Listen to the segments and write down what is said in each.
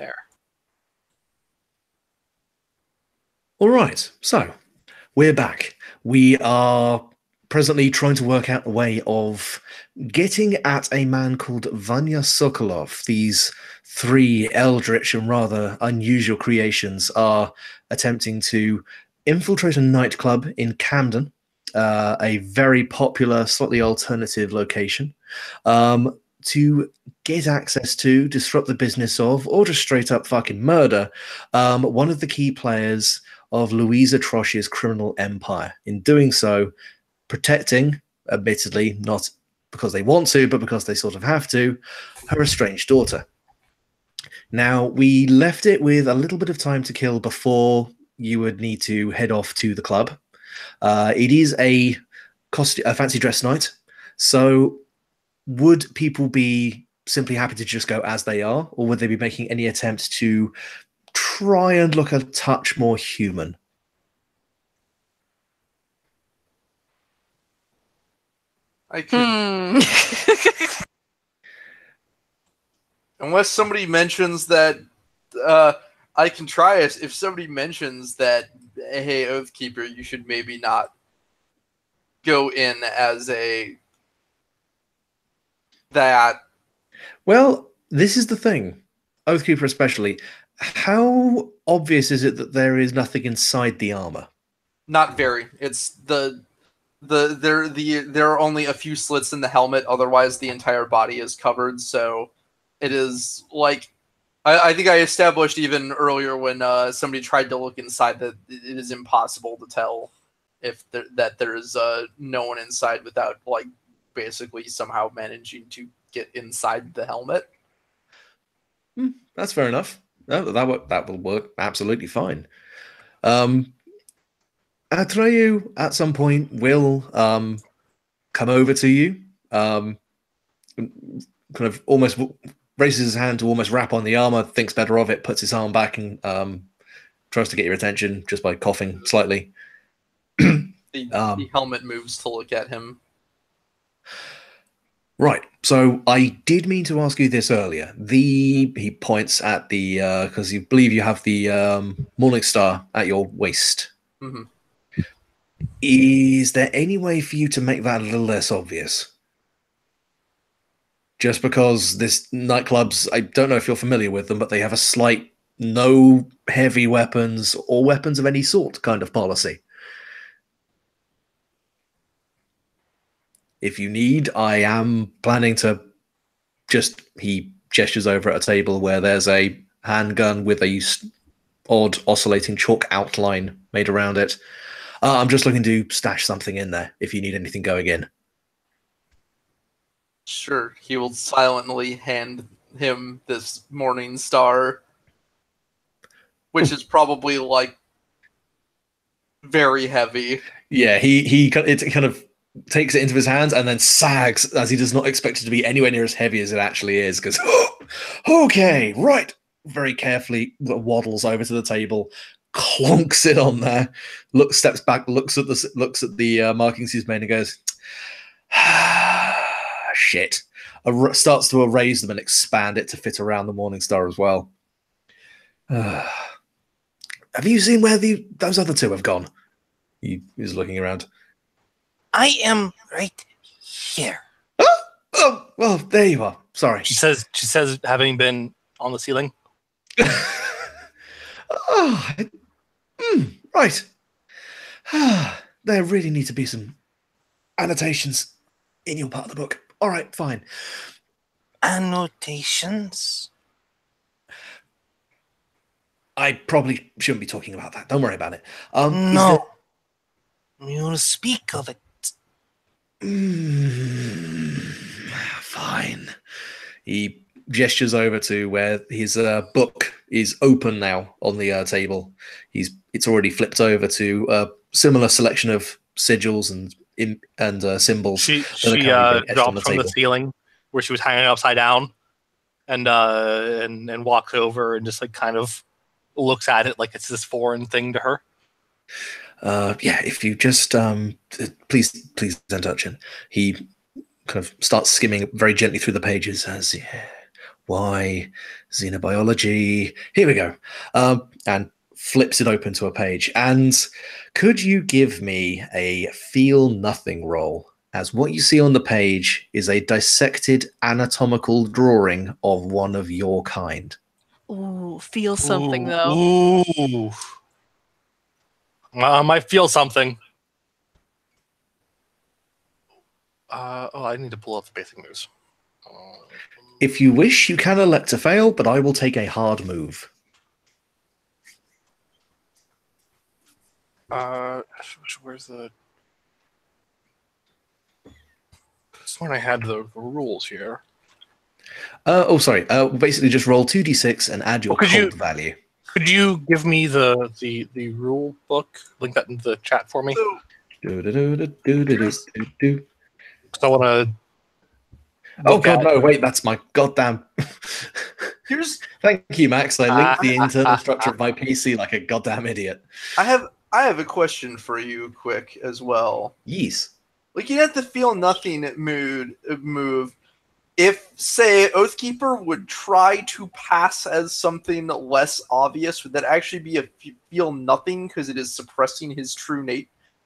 there. All right, so we're back. We are presently trying to work out a way of getting at a man called Vanya Sokolov. These three eldritch and rather unusual creations are attempting to infiltrate a nightclub in Camden, a very popular, slightly alternative location, to get access to, disrupt the business of, or just straight up fucking murder one of the key players of Louisa Trosh's criminal empire. In doing so, protecting, admittedly, not because they want to, but because they sort of have to, her estranged daughter. Now, we left it with a little bit of time to kill before you would need to head off to the club. It is a fancy dress night, so would people be simply happy to just go as they are, or would they be making any attempt to try and look a touch more human? I can. Unless somebody mentions that, I can try it. If somebody mentions that, hey, Oathkeeper, you should maybe not go in as that. Well, this is the thing. Oathkeeper especially. How obvious is it that there is nothing inside the armor? Not very. It's there are only a few slits in the helmet, otherwise the entire body is covered, so it is like I think I established even earlier when somebody tried to look inside that it is impossible to tell if that there's no one inside without like basically somehow managing to get inside the helmet. That's fair enough. That will work absolutely fine. Atreyu at some point will come over to you, kind of almost raises his hand to almost wrap on the armor, thinks better of it, puts his arm back, and tries to get your attention just by coughing slightly. The helmet moves to look at him. Right. So I did mean to ask you this earlier. He points at the because you believe you have the Morning Star at your waist. Mm-hmm. Is there any way for you to make that a little less obvious? Just because this nightclubs, I don't know if you're familiar with them, but they have a slight no heavy weapons or weapons of any sort kind of policy. If you need, I am planning to he gestures over at a table where there's a handgun with a odd oscillating chalk outline made around it. I'm just looking to stash something in there if you need anything going in. Sure, he will silently hand him this Morning Star, which is probably like very heavy. Yeah, it kind of takes it into his hands and then sags as he does not expect it to be anywhere near as heavy as it actually is. Because okay, right, very carefully waddles over to the table, clonks it on there, steps back, looks at the markings he's made, and goes, shit. Starts to erase them and expand it to fit around the Morning Star as well. Have you seen where those other two have gone? He's looking around. I am right here. Oh, well, there you are. Sorry. She says, having been on the ceiling. Right. There really need to be some annotations in your part of the book. All right, fine. Annotations? I probably shouldn't be talking about that. Don't worry about it. No. You'll speak of it. Fine. He gestures over to where his book is open now on the table. It's already flipped over to a similar selection of sigils and symbols. She dropped from the ceiling where she was hanging upside down, and walks over and just like kind of looks at it like it's this foreign thing to her. Yeah, if you just please don't touch it. He kind of starts skimming very gently through the pages as Why? Xenobiology. Here we go. And flips it open to a page. And could you give me a feel nothing roll? As what you see on the page is a dissected anatomical drawing of one of your kind. Ooh, feel something though. Ooh. I feel something. I need to pull up the basic moves. If you wish, you can elect to fail, but I will take a hard move. Where's the? This one I had the rules here. Sorry. Basically, just roll 2d6 and add your cold value. Could you give me the rule book? Link that in the chat for me. Because I want to. Oh god, no! Wait, that's my goddamn. Thank you, Max. I linked the internal structure of my PC like a goddamn idiot. I have a question for you, quick as well. Yes. Looking at the feel nothing move, if say Oathkeeper would try to pass as something less obvious, would that actually be a feel nothing because it is suppressing his true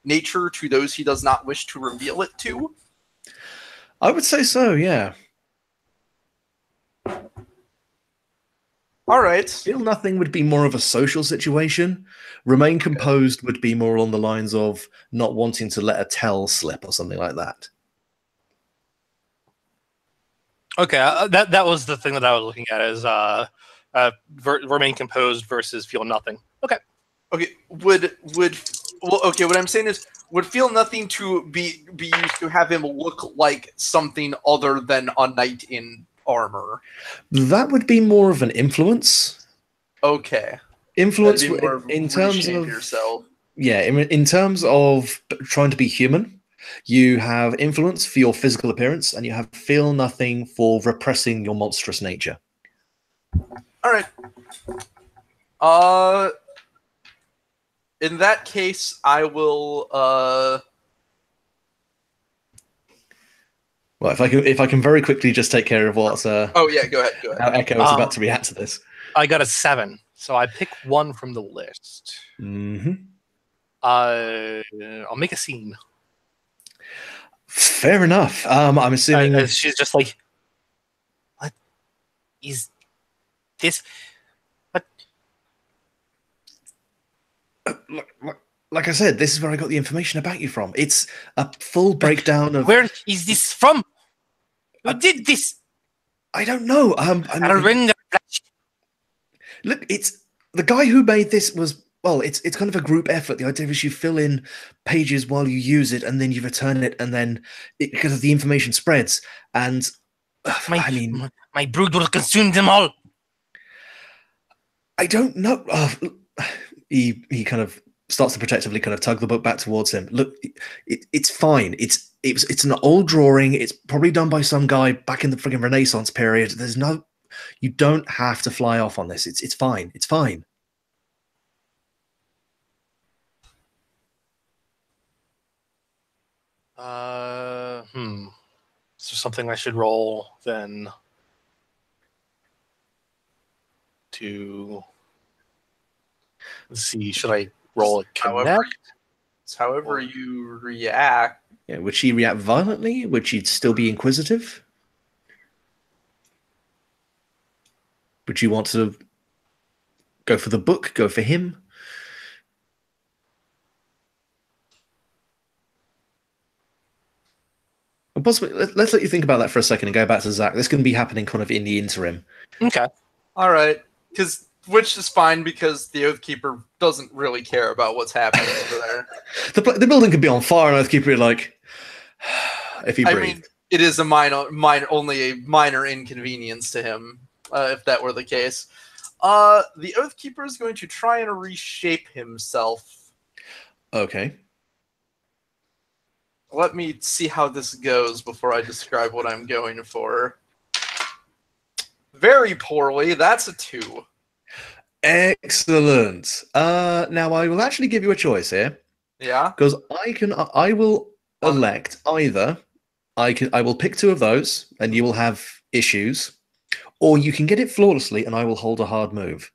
nature to those he does not wish to reveal it to? I would say so, yeah. All right. Feel nothing would be more of a social situation. Remain composed would be more along the lines of not wanting to let a tell slip or something like that. Okay, that was the thing that I was looking at is remain composed versus feel nothing. Okay. Okay. What I'm saying is, would feel nothing to be used to have him look like something other than a knight in armor? That would be more of an influence. Okay. Influence in terms of yourself. Yeah, in terms of trying to be human, you have influence for your physical appearance, and you have feel nothing for repressing your monstrous nature. All right. In that case, I will. Well, if I can very quickly just take care of what. Oh yeah, go ahead. How Echo is about to react to this. I got a 7, so I pick one from the list. Mm-hmm. I'll make a scene. Fair enough. I'm assuming she's just like, what is this? What? Like I said, this is where I got the information about you from. It's a full breakdown of. Where is this from? Who did this? I don't know. Look, it's the guy who made this was. Well, it's kind of a group effort. The idea is you fill in pages while you use it, and then you return it, and then because of the information spreads. And my brood will consume them all. I don't know. He kind of starts to protectively kind of tug the book back towards him. Look, it's fine. It's an old drawing. It's probably done by some guy back in the friggin' Renaissance period. You don't have to fly off on this. It's fine. It's fine. Is there something I should roll then to let's see, should I roll a connect? However you react. Yeah, would she react violently? Would she still be inquisitive? Would you want to go for the book? Go for him? And possibly, let's let you think about that for a second and go back to Zach. This can be happening kind of in the interim. Okay. All right. Which is fine because the Oathkeeper doesn't really care about what's happening over there. The building could be on fire and Oathkeeper would like, if he breathed. I mean, it is only a minor inconvenience to him, if that were the case. The Oathkeeper is going to try and reshape himself. Okay. Let me see how this goes before I describe what I'm going for. Very poorly. That's a 2. Excellent. Now I will actually give you a choice here. Yeah. Because I will elect either. I will pick 2 of those, and you will have issues, or you can get it flawlessly, and I will hold a hard move.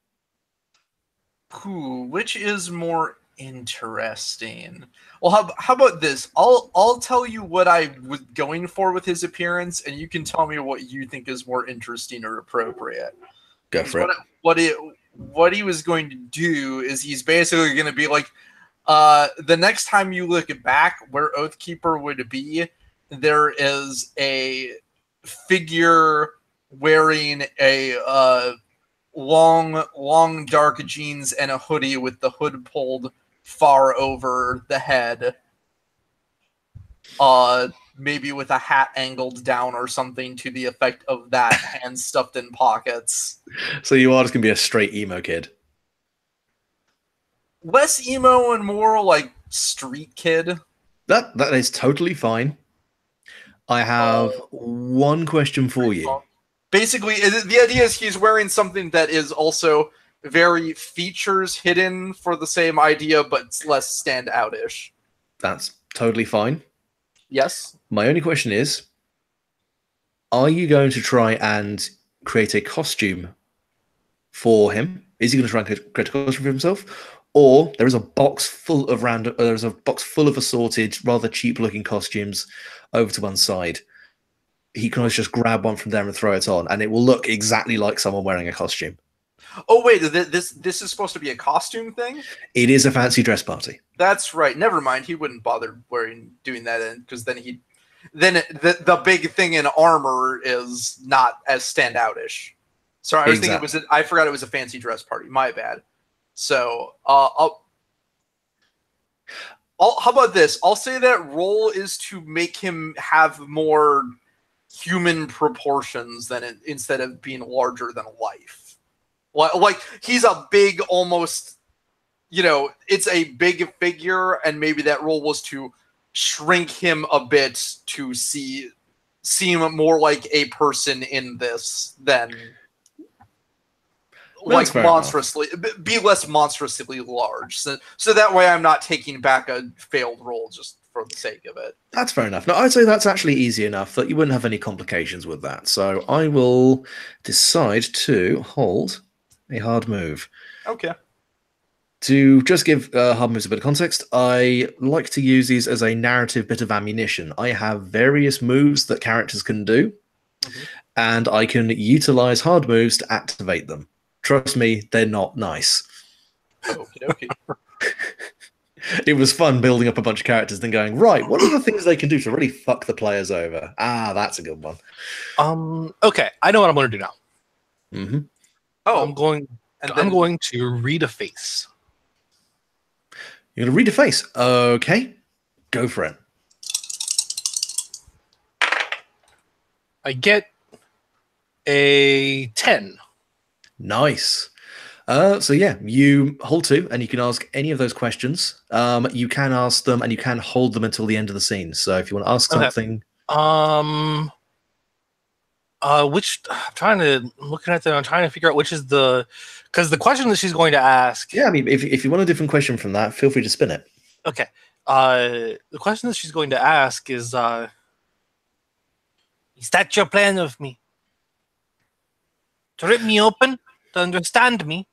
Ooh, which is more interesting? Well, how about this? I'll tell you what I was going for with his appearance, and you can tell me what you think is more interesting or appropriate. Go for it. What he was going to do is he's basically going to be like, the next time you look back where Oathkeeper would be, there is a figure wearing a long dark jeans and a hoodie with the hood pulled far over the head. Maybe with a hat angled down or something to the effect of that, hands stuffed in pockets. So you are just gonna be a straight emo kid. Less emo and more like street kid. That is totally fine. I have one question for you. Basically, the idea is he's wearing something that is also very features hidden for the same idea, but it's less standout-ish. That's totally fine. Yes. My only question is, are you going to try and create a costume for him? Is he going to try and create a costume for himself? Or there is a box full of assorted, rather cheap-looking costumes over to one side. He can always just grab one from there and throw it on, and it will look exactly like someone wearing a costume. Oh wait, this is supposed to be a costume thing? It is a fancy dress party. That's right. Never mind. He wouldn't bother doing that, because then the big thing in armor is not as standout-ish. Sorry, I was thinking I forgot it was a fancy dress party. My bad. So how about this? I'll say that role is to make him have more human proportions instead of being larger than life. Like he's a big, almost, it's a big figure, and maybe that role was to shrink him a bit to seem more like a person in this than like monstrously be less monstrously large. So that way I'm not taking back a failed role just for the sake of it. That's fair enough. No, I'd say that's actually easy enough that you wouldn't have any complications with that. So I will decide to hold a hard move. Okay. To just give hard moves a bit of context, I like to use these as a narrative bit of ammunition. I have various moves that characters can do, and I can utilize hard moves to activate them. Trust me, they're not nice. Okay. It was fun building up a bunch of characters, then going, right, what are the things they can do to really fuck the players over? Ah, that's a good one. Okay, I know what I'm going to do now. Mm-hmm. Oh, I'm going to read a face. You're going to read a face. Okay, go for it. I get a 10. Nice. So yeah, you hold to, and you can ask any of those questions. You can ask them, and you can hold them until the end of the scene. So if you want to ask something, which I'm looking at them. I'm trying to figure out which is because the question that she's going to ask. Yeah, I mean, if you want a different question from that, feel free to spin it. Okay. The question that she's going to ask is that your plan of me? To rip me open? To understand me?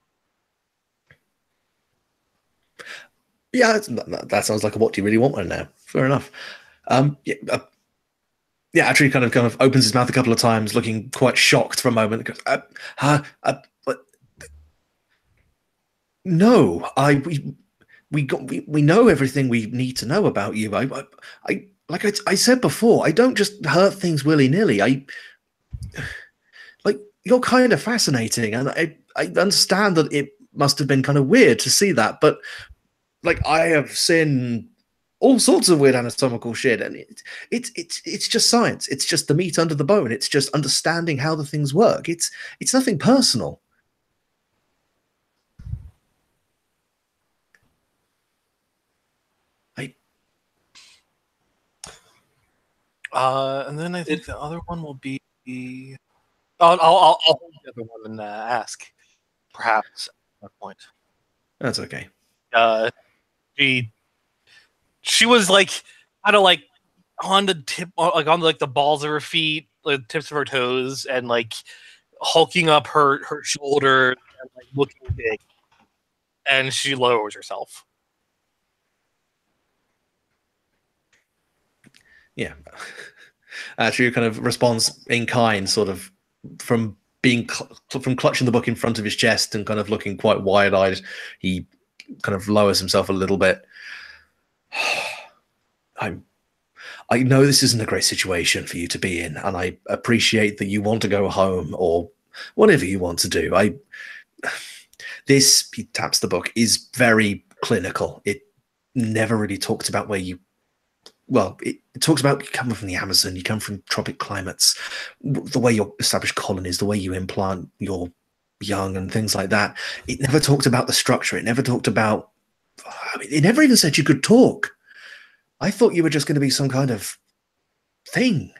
Yeah, that sounds like a what do you really want one now. Fair enough. Yeah, actually kind of opens his mouth a couple of times, looking quite shocked for a moment. Goes, no, we know everything we need to know about you. Like I said before, I don't just hurt things willy-nilly. You're kind of fascinating, and I understand that it must have been kind of weird to see that, but like I have seen all sorts of weird anatomical shit, and it's just science. It's just the meat under the bone. It's just understanding how the things work. It's nothing personal. And then I think the other one will be. I'll hold the other one and ask, perhaps at that point. That's okay. She was like kind of like on the tip, like on like the balls of her feet, the tips of her toes, and like hulking up her shoulder and like looking big, and she lowers herself. Yeah. She kind of responds in kind, sort of from being from clutching the book in front of his chest and kind of looking quite wide-eyed. He kind of lowers himself a little bit. I know this isn't a great situation for you to be in, and I appreciate that you want to go home or whatever you want to do. This, he taps the book, is very clinical. It never really talks about where you, well, it talks about you come from the Amazon, you come from tropic climates, the way you establish colonies, the way you implant your young and things like that. It never talked about the structure. It never talked about, I mean, it never even said you could talk. I thought you were just going to be some kind of thing.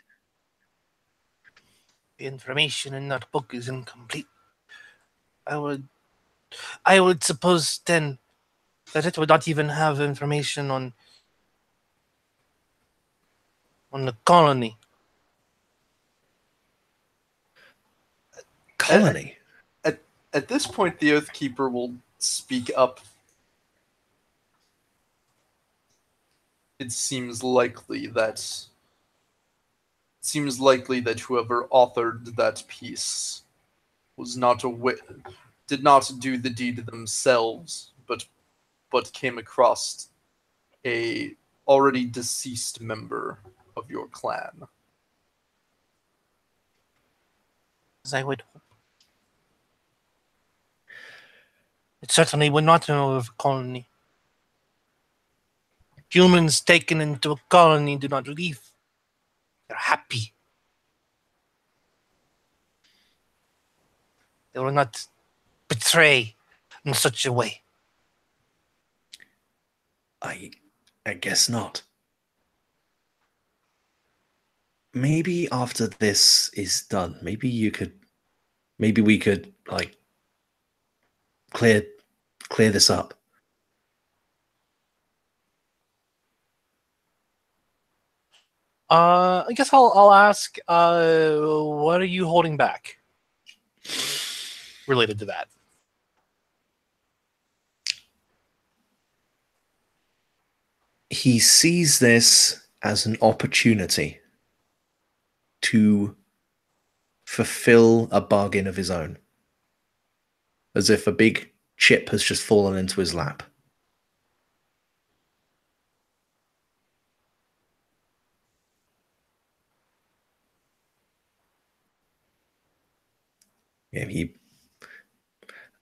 The information in that book is incomplete. I would suppose then that it would not even have information on the colony. Colony? At this point, the Oathkeeper will speak up. It seems likely that whoever authored that piece was did not do the deed themselves, but came across a already deceased member of your clan. As I would hope. It certainly would not know of a colony. Humans taken into a colony do not leave. They're happy. They will not betray in such a way. I guess not. Maybe after this is done, maybe we could like clear this up. I guess I'll ask, what are you holding back related to that? He sees this as an opportunity to fulfill a bargain of his own. As if a big chip has just fallen into his lap. Yeah, he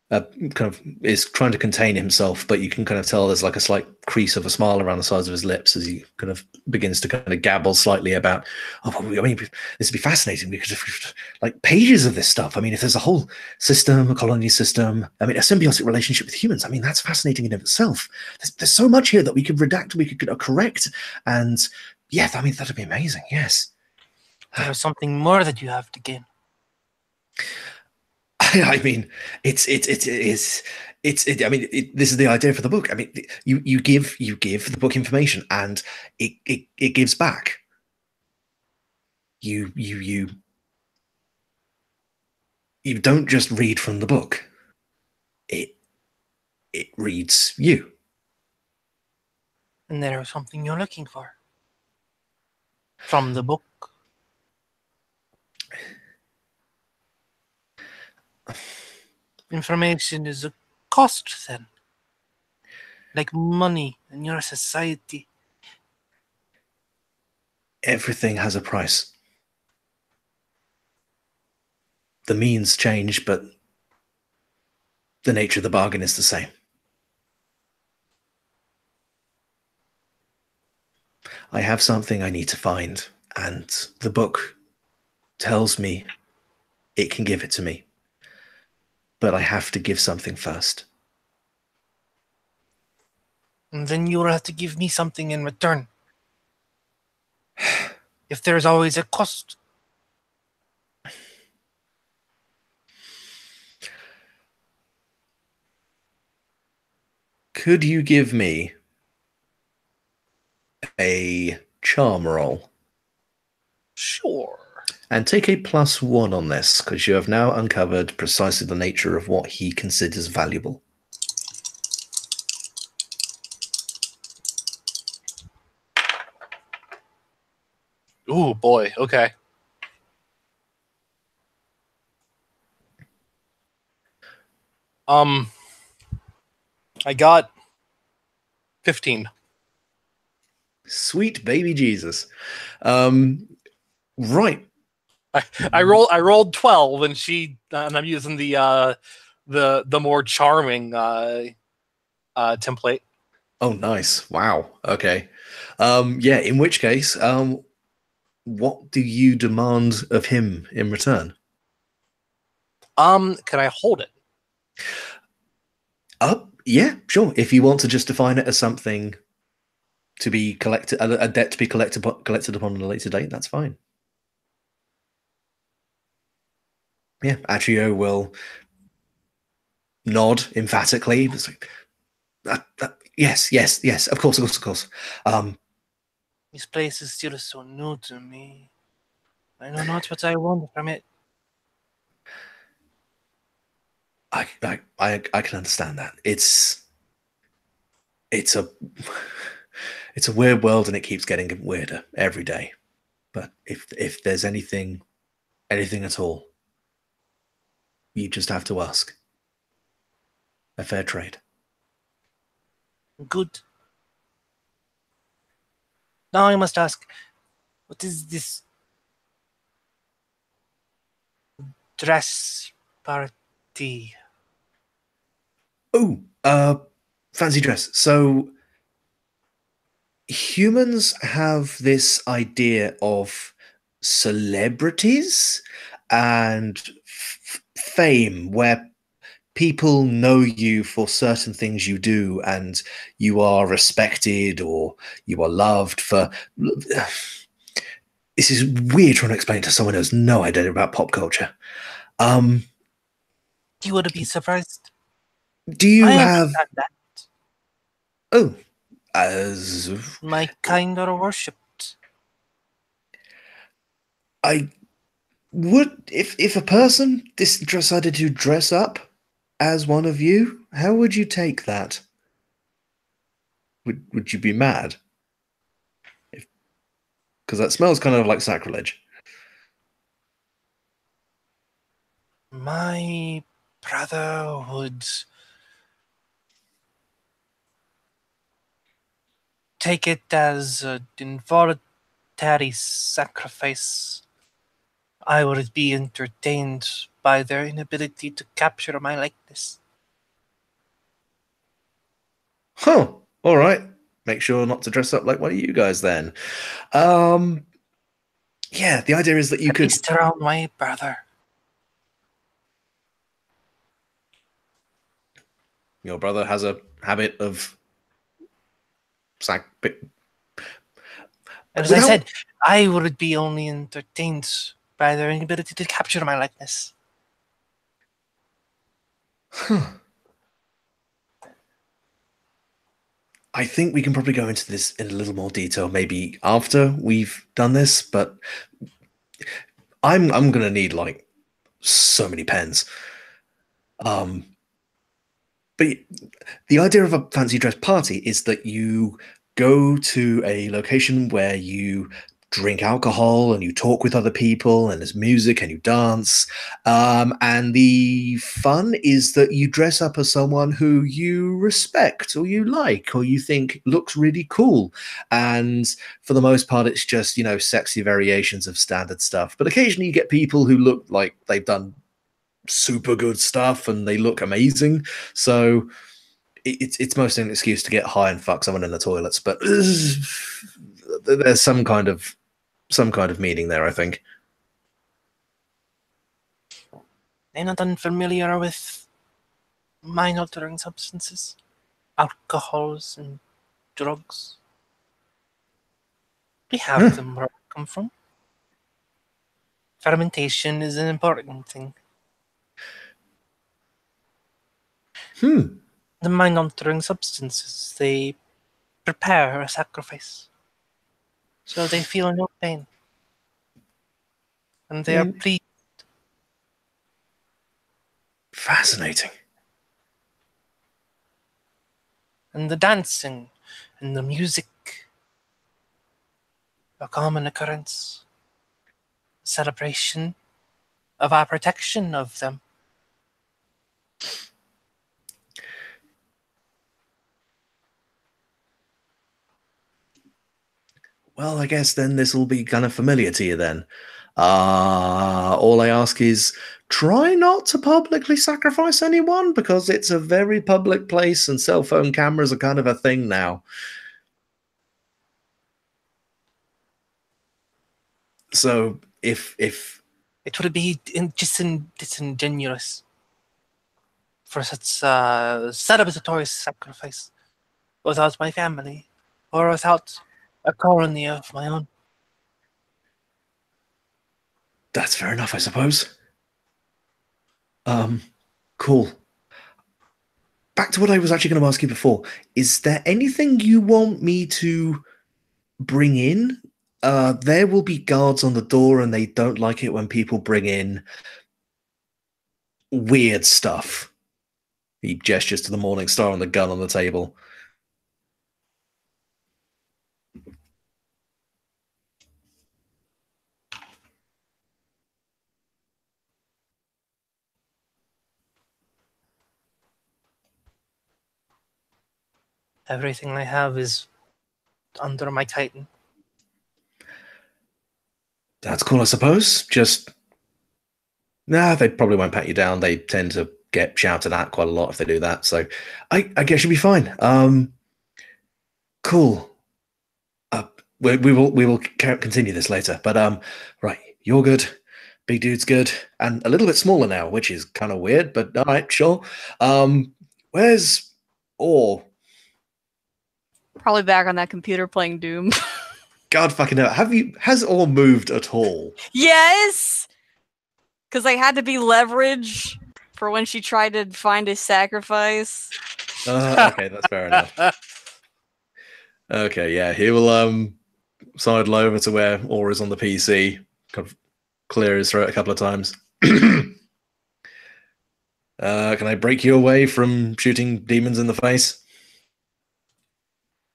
kind of is trying to contain himself, but you can kind of tell there's like a slight crease of a smile around the sides of his lips as he kind of begins to kind of gabble slightly about, I mean, this would be fascinating because like pages of this stuff. I mean, if there's a whole system, a colony system, I mean, a symbiotic relationship with humans, I mean, that's fascinating in of itself. There's so much here that we could redact, we could correct, and yeah, I mean, that'd be amazing. Yes. There is something more that you have to gain. I mean, this is the idea for the book. I mean, you give the book information, and it gives back. You don't just read from the book. It reads you. And there is something you're looking for from the book. Information is a cost, then, like money in your society. Everything has a price. The means change, but the nature of the bargain is the same. I have something I need to find, and the book tells me it can give it to me. But I have to give something first. And then you will have to give me something in return. If there's always a cost. Could you give me a charm roll? Sure. And take a +1 on this, because you have now uncovered precisely the nature of what he considers valuable. Ooh, boy. Okay. I got 15. Sweet baby Jesus. Right. I rolled 12, and I'm using the more charming template. Oh, nice. Wow. Okay. Yeah, in which case, what do you demand of him in return? Can I hold it? Yeah, sure. If you want to just define it as something to be collected, a debt to be collected upon at a later date, that's fine. Yeah, Achio will nod emphatically. It's like, yes, of course. This place is still so new to me. I know not what I want from it. I can understand that. It's a weird world, and it keeps getting weirder every day. But if there's anything at all, you just have to ask. A fair trade. Good. Now I must ask, what is this dress party? Oh, fancy dress. So humans have this idea of celebrities and fame where people know you for certain things you do, and you are respected or you are loved for. This is weird trying to explain to someone who has no idea about pop culture. You would be surprised. Do you have that? Oh, as My kind are worshipped. I would, if a person decided to dress up as one of you, how would you take that? Would you be mad? Because that smells kind of like sacrilege. My brother would take it as an involuntary sacrifice. I would be entertained by their inability to capture my likeness. Huh. All right. Make sure not to dress up like one of you guys then. Yeah, the idea is that you At could least around my brother. Your brother has a habit of As I said, I would be only entertained by their inability to capture my likeness. Huh. I think we can probably go into this in a little more detail maybe after we've done this, but I'm gonna need like so many pens. But the idea of a fancy dress party is that you go to a location where you drink alcohol and you talk with other people and there's music and you dance. And the fun is that you dress up as someone who you respect or you like or you think looks really cool. And for the most part, it's just, sexy variations of standard stuff. But occasionally you get people who look like they've done super good stuff and they look amazing. So it's mostly an excuse to get high and fuck someone in the toilets, but there's some kind of meaning there, I think. I'm not unfamiliar with mind-altering substances, alcohols, and drugs. We have them where we come from. Fermentation is an important thing. The mind-altering substances, they prepare a sacrifice, so they feel no pain. and they are pleased. Fascinating. And the dancing and the music, a common occurrence, celebration of our protection of them. Well, I guess then this will be kind of familiar to you then. All I ask is try not to publicly sacrifice anyone because it's a very public place and cell phone cameras are kind of a thing now. So if It would be disingenuous for such celebratory sacrifice without my family or without a colony of my own. that's fair enough, I suppose. Cool. Back to what I was actually going to ask you before. Is there anything you want me to bring in? There will be guards on the door, and they don't like it when people bring in weird stuff. He gestures to the Morning Star and the gun on the table. Everything I have is under my Titan. That's cool, I suppose. Just they probably won't pat you down. They tend to get shouted at quite a lot if they do that. So I guess you'll be fine. Cool. We will continue this later. But right, you're good. Big dude's good, and a little bit smaller now, which is kind of weird. But all right, sure. Where's Orr? Probably back on that computer playing Doom. God fucking hell. Has Orr moved at all? Yes! Because I had to be leverage for when she tried to find his sacrifice. Okay, that's fair enough. Okay, yeah, he will sidle over to where Orr is on the PC, kind of clear his throat a couple of times. Can I break you away from shooting demons in the face?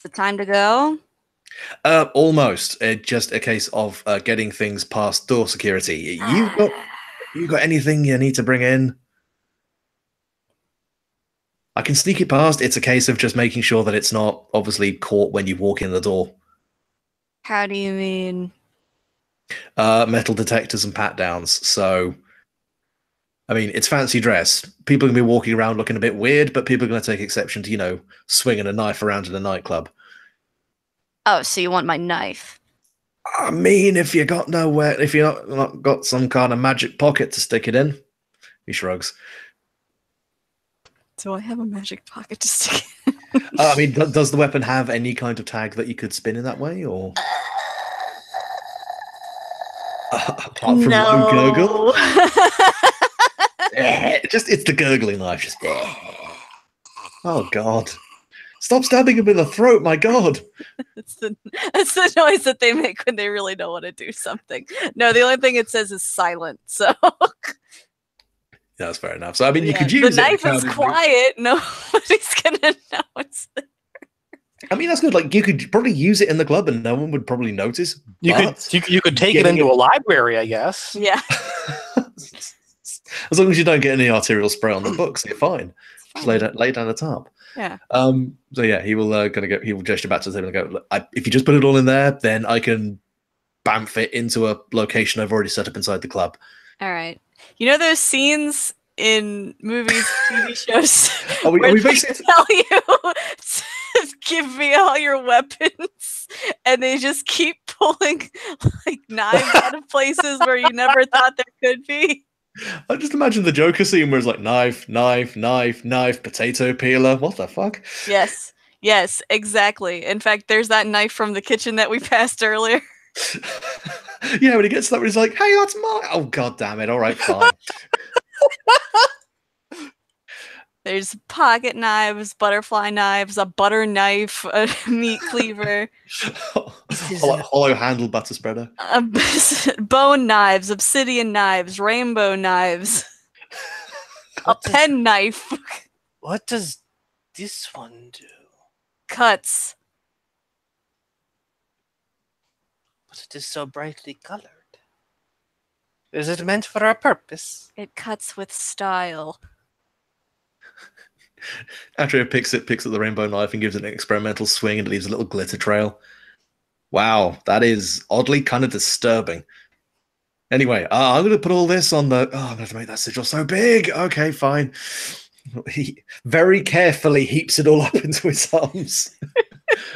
Is it time to go? Almost. Just a case of getting things past door security. You got anything you need to bring in? I can sneak it past. It's a case of just making sure that it's not obviously caught when you walk in the door. How do you mean? Metal detectors and pat downs. So, I mean, it's fancy dress. People are going to be walking around looking a bit weird, but people are going to take exception to, swinging a knife around in a nightclub. Oh, so you want my knife? I mean, if you got nowhere, if you not got some kind of magic pocket to stick it in, he shrugs. Do I have a magic pocket to stick in? I mean, does the weapon have any kind of tag that you could spin in that way, or apart from low gurgle? It's the gurgling knife. Just oh god. Stop stabbing him in the throat, my god. It's the noise that they make when they really don't want to do something. No, the only thing it says is silent, so that's fair enough. So I mean you could use the knife is quiet, nobody's gonna know it's there. I mean that's good. Like you could probably use it in the club and no one would probably notice. You could take it into a library, I guess. Yeah. As long as you don't get any arterial spray on the books, you're fine. Just lay down the top. Yeah. So yeah, he will he will gesture back to the table and go, if you just put it all in there, then I can bamf it into a location I've already set up inside the club. All right. You know those scenes in movies, TV shows Are we basically tell you to give me all your weapons, and they just keep pulling like knives out of places where you never thought there could be? I just imagine the Joker scene where it's like knife, knife, knife, knife, potato peeler. What the fuck? Yes, exactly. In fact, there's that knife from the kitchen that we passed earlier. Yeah, when he gets to that, he's like, "Hey, that's mine." Oh god damn it! All right, fine. There's pocket knives, butterfly knives, a butter knife, a meat cleaver. Hollow handle butter spreader. Bone knives, obsidian knives, rainbow knives, a pen knife, What does this one do? cuts. But it is so brightly colored. Is it meant for a purpose? It cuts with style. Atria picks up the rainbow knife and gives it an experimental swing and leaves a little glitter trail. Wow, that is oddly kind of disturbing. Anyway, I'm going to put all this on the... Oh, I'm going to have to make that sigil so big. Okay, fine. He very carefully heaps it all up into his arms.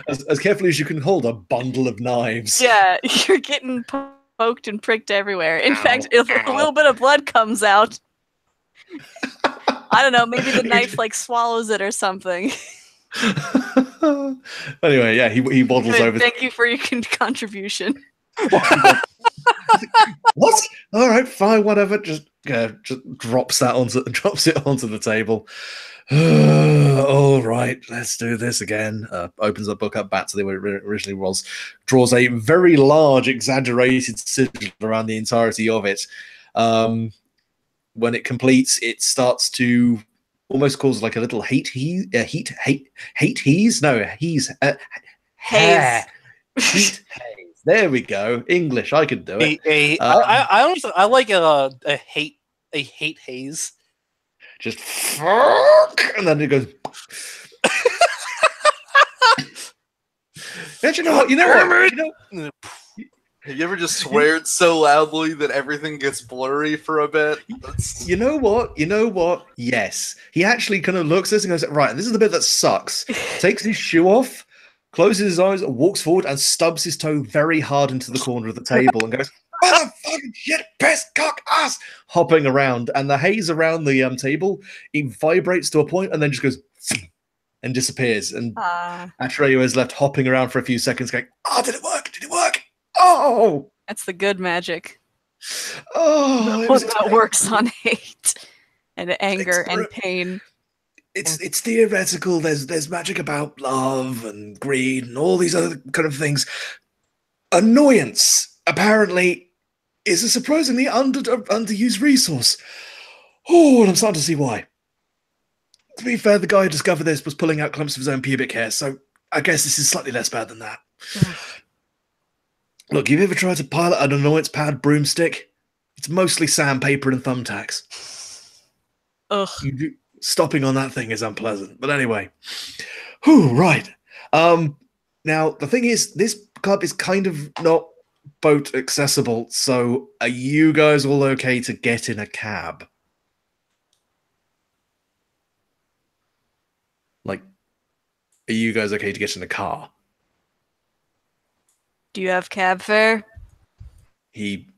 as carefully as you can hold a bundle of knives. Yeah, you're getting poked and pricked everywhere. In Ow, fact, if a ow. little bit of blood comes out, I don't know, maybe the knife like swallows it or something. Anyway, yeah, he waddles over. Thank you for your contribution. What? All right, fine, whatever. Just drops it onto the table. All right, let's do this again. Opens the book up back to the way it originally was. Draws a very large, exaggerated sigil around the entirety of it. When it completes, it starts to almost cause like a little haze. There we go. English, I could do it. I honestly I like a hate haze. Just fuck, and then it goes. You know what? Have you ever just sweared so loudly that everything gets blurry for a bit? You know what? Yes. He actually kind of looks at this and goes, right, this is the bit that sucks. Takes his shoe off, closes his eyes, walks forward, and stubs his toe very hard into the corner of the table and goes, motherfucking shit, piss, cock, ass, hopping around. And the haze around the table, it vibrates to a point and then just goes and disappears. And Atreyu is left hopping around for a few seconds going, did it work? Did it work? Oh! That's the good magic. Oh! That works on hate and anger and pain. It's theoretical. There's magic about love and greed and all these other kind of things. Annoyance, apparently, is a surprisingly underused resource. Oh, and I'm starting to see why. To be fair, the guy who discovered this was pulling out clumps of his own pubic hair, so I guess this is slightly less bad than that. Look, have you ever tried to pilot an annoyance-powered broomstick? It's mostly sandpaper and thumbtacks. Ugh. Stopping on that thing is unpleasant. But anyway. Whew, right. Now, the thing is, this club is kind of not boat accessible, so are you guys all okay to get in a cab? Like, are you guys okay to get in a car? Do you have cab fare? He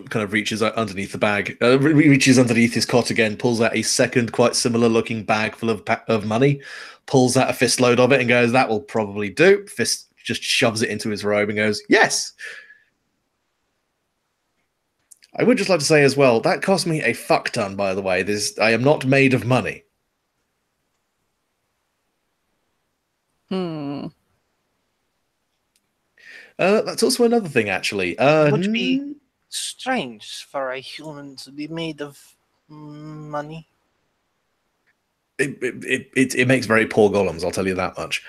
kind of reaches out underneath the bag, reaches underneath his cot again, pulls out a second quite similar looking bag full of money, pulls out a fist load of it and goes, that will probably do. Fist just shoves it into his robe and goes, yes. I would just like to say as well, that cost me a fuck ton, by the way. I am not made of money. That's also another thing, actually. It would be strange for a human to be made of money. It makes very poor golems, I'll tell you that much.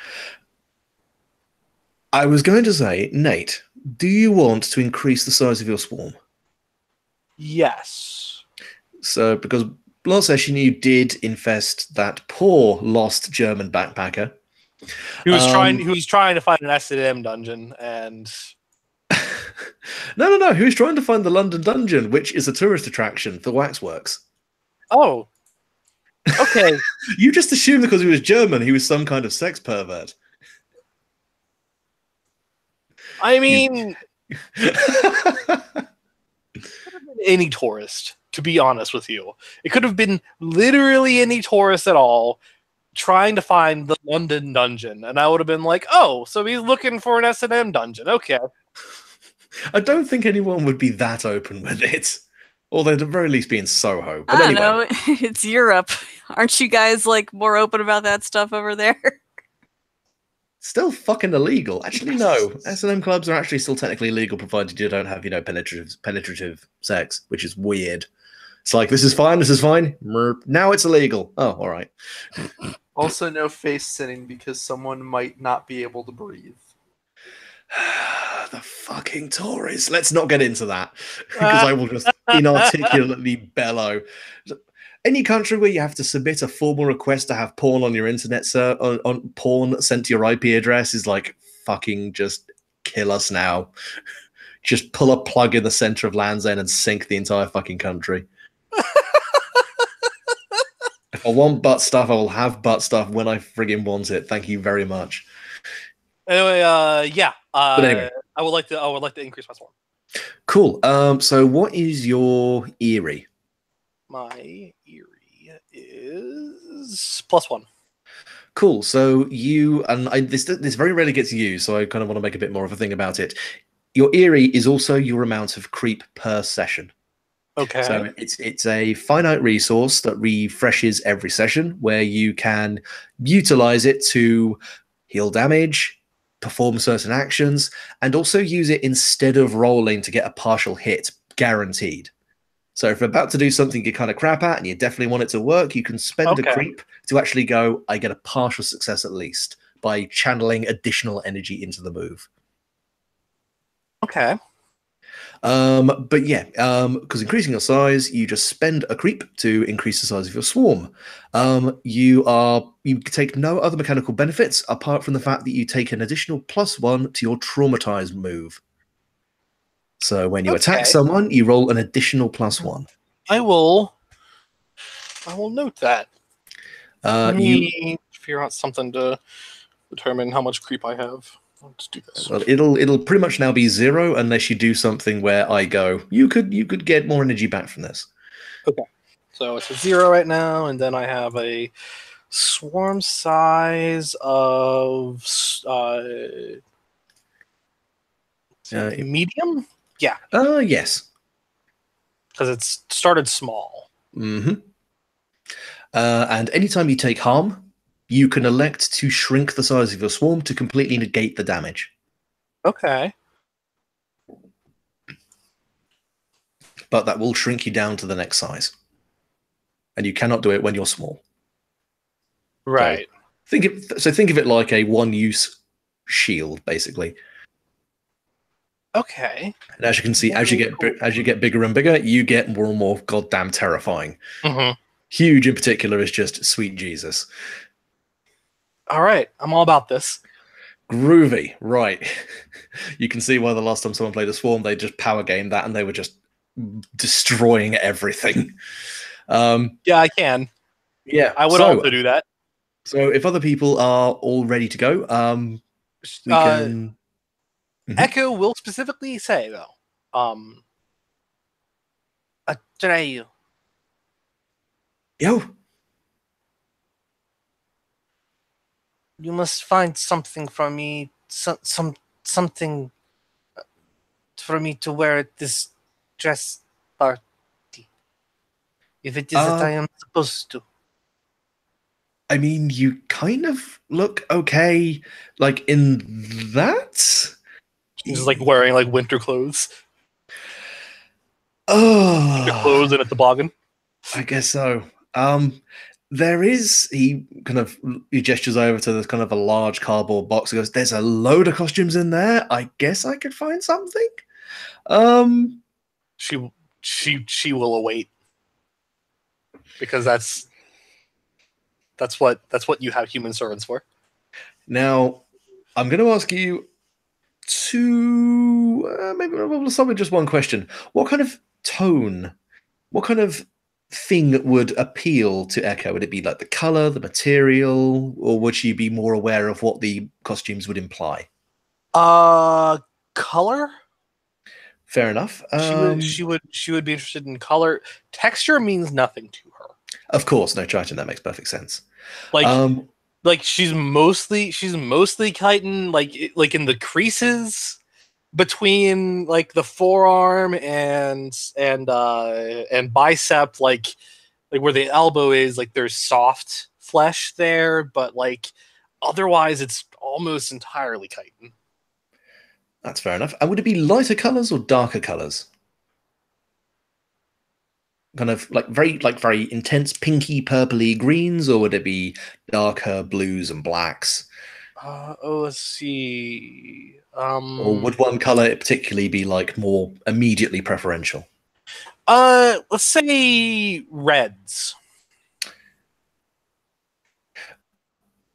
I was going to say, Nate, do you want to increase the size of your swarm? Yes. So, because last session you did infest that poor lost German backpacker. He was trying to find an S&M dungeon, and No. He was trying to find the London Dungeon, which is a tourist attraction for waxworks. oh, okay. You just assumed because he was German, he was some kind of sex pervert. I mean, any tourist, to be honest with you. It could have been literally any tourist at all trying to find the London dungeon, and I would have been like, oh, so he's looking for an S&M dungeon. Okay. I don't think anyone would be that open with it. Or they'd at the very least be in Soho. But I don't anyway. know. It's Europe. Aren't you guys like more open about that stuff over there? Still fucking illegal. Actually, no. S&M clubs are actually still technically illegal, provided you don't have, penetrative sex, which is weird. It's like, this is fine, this is fine. Now it's illegal. Oh, all right. Also, no face sitting because someone might not be able to breathe. The fucking Tories. Let's not get into that, because I will just inarticulately bellow. Any country where you have to submit a formal request to have porn on your internet, on porn sent to your IP address is like, fucking just kill us now. Just pull a plug in the center of Land's End and sink the entire fucking country. If I want butt stuff, I will have butt stuff when I friggin' want it. Thank you very much. Anyway, yeah. But anyway, I would like to increase my swarm. cool. So what is your eerie? My eerie is +1. Cool. So you this very rarely gets used, so I kind of want to make a bit more of a thing about it. Your eerie is also your amount of creep per session. Okay. So it's a finite resource that refreshes every session, where you can utilize it to heal damage, perform certain actions, and also use it instead of rolling to get a partial hit, guaranteed. So if you're about to do something you kind of crap at and you definitely want it to work, you can spend a creep to actually go, I get a partial success at least, by channeling additional energy into the move. Okay. But yeah, because increasing your size, you just spend a creep to increase the size of your swarm. You take no other mechanical benefits apart from the fact that you take an additional +1 to your traumatized move. So when you attack someone, you roll an additional +1. I will note that. Let me figure out something to determine how much creep I have. Let's do this. Well, it'll pretty much now be 0 unless you do something where I go, you could get more energy back from this. Okay. So it's a 0 right now, and then I have a swarm size of medium? Yeah. Yes. Because it's started small. Mm-hmm. And anytime you take harm, you can elect to shrink the size of your swarm to completely negate the damage. Okay. But that will shrink you down to the next size. And you cannot do it when you're small. Right. So think of it like a one-use shield, basically. Okay. And as you can see, as you get bigger and bigger, you get more and more goddamn terrifying. Mm-hmm. Huge in particular is just sweet Jesus. All right, I'm all about this. Groovy, right. You can see why the last time someone played a Swarm, they just power gamed that and they were just destroying everything. Yeah, I can. Yeah, I would also do that. So if other people are all ready to go, we can... Echo will specifically say, though, Atreyu. Yo. You must find something for me, something for me to wear at this dress party. If it is that I am supposed to. I mean, you kind of look okay, like, in that? He's like wearing like winter clothes. Oh, winter clothes and a toboggan. I guess so. There is, he gestures over to this kind of a large cardboard box. He goes, there's a load of costumes in there. I guess I could find something. She will await, because that's what you have human servants for. Now, I'm going to ask you to maybe we'll start with just one question. What kind of tone, what kind of thing would appeal to Echo? Would it be like the color, the material, or would she be more aware of what the costumes would imply? Color. Fair enough. She would be interested in color. Texture means nothing to her. Of course, no, Triton. That makes perfect sense. Like she's mostly chitin like in the creases between like the forearm and bicep, like where the elbow is, like there's soft flesh there, but like otherwise, it's almost entirely chitin. That's fair enough. And would it be lighter colors or darker colors? Kind of very intense pinky purpley greens, or would it be darker blues and blacks? Let's see. Or would one color particularly be like more immediately preferential? Let's say reds.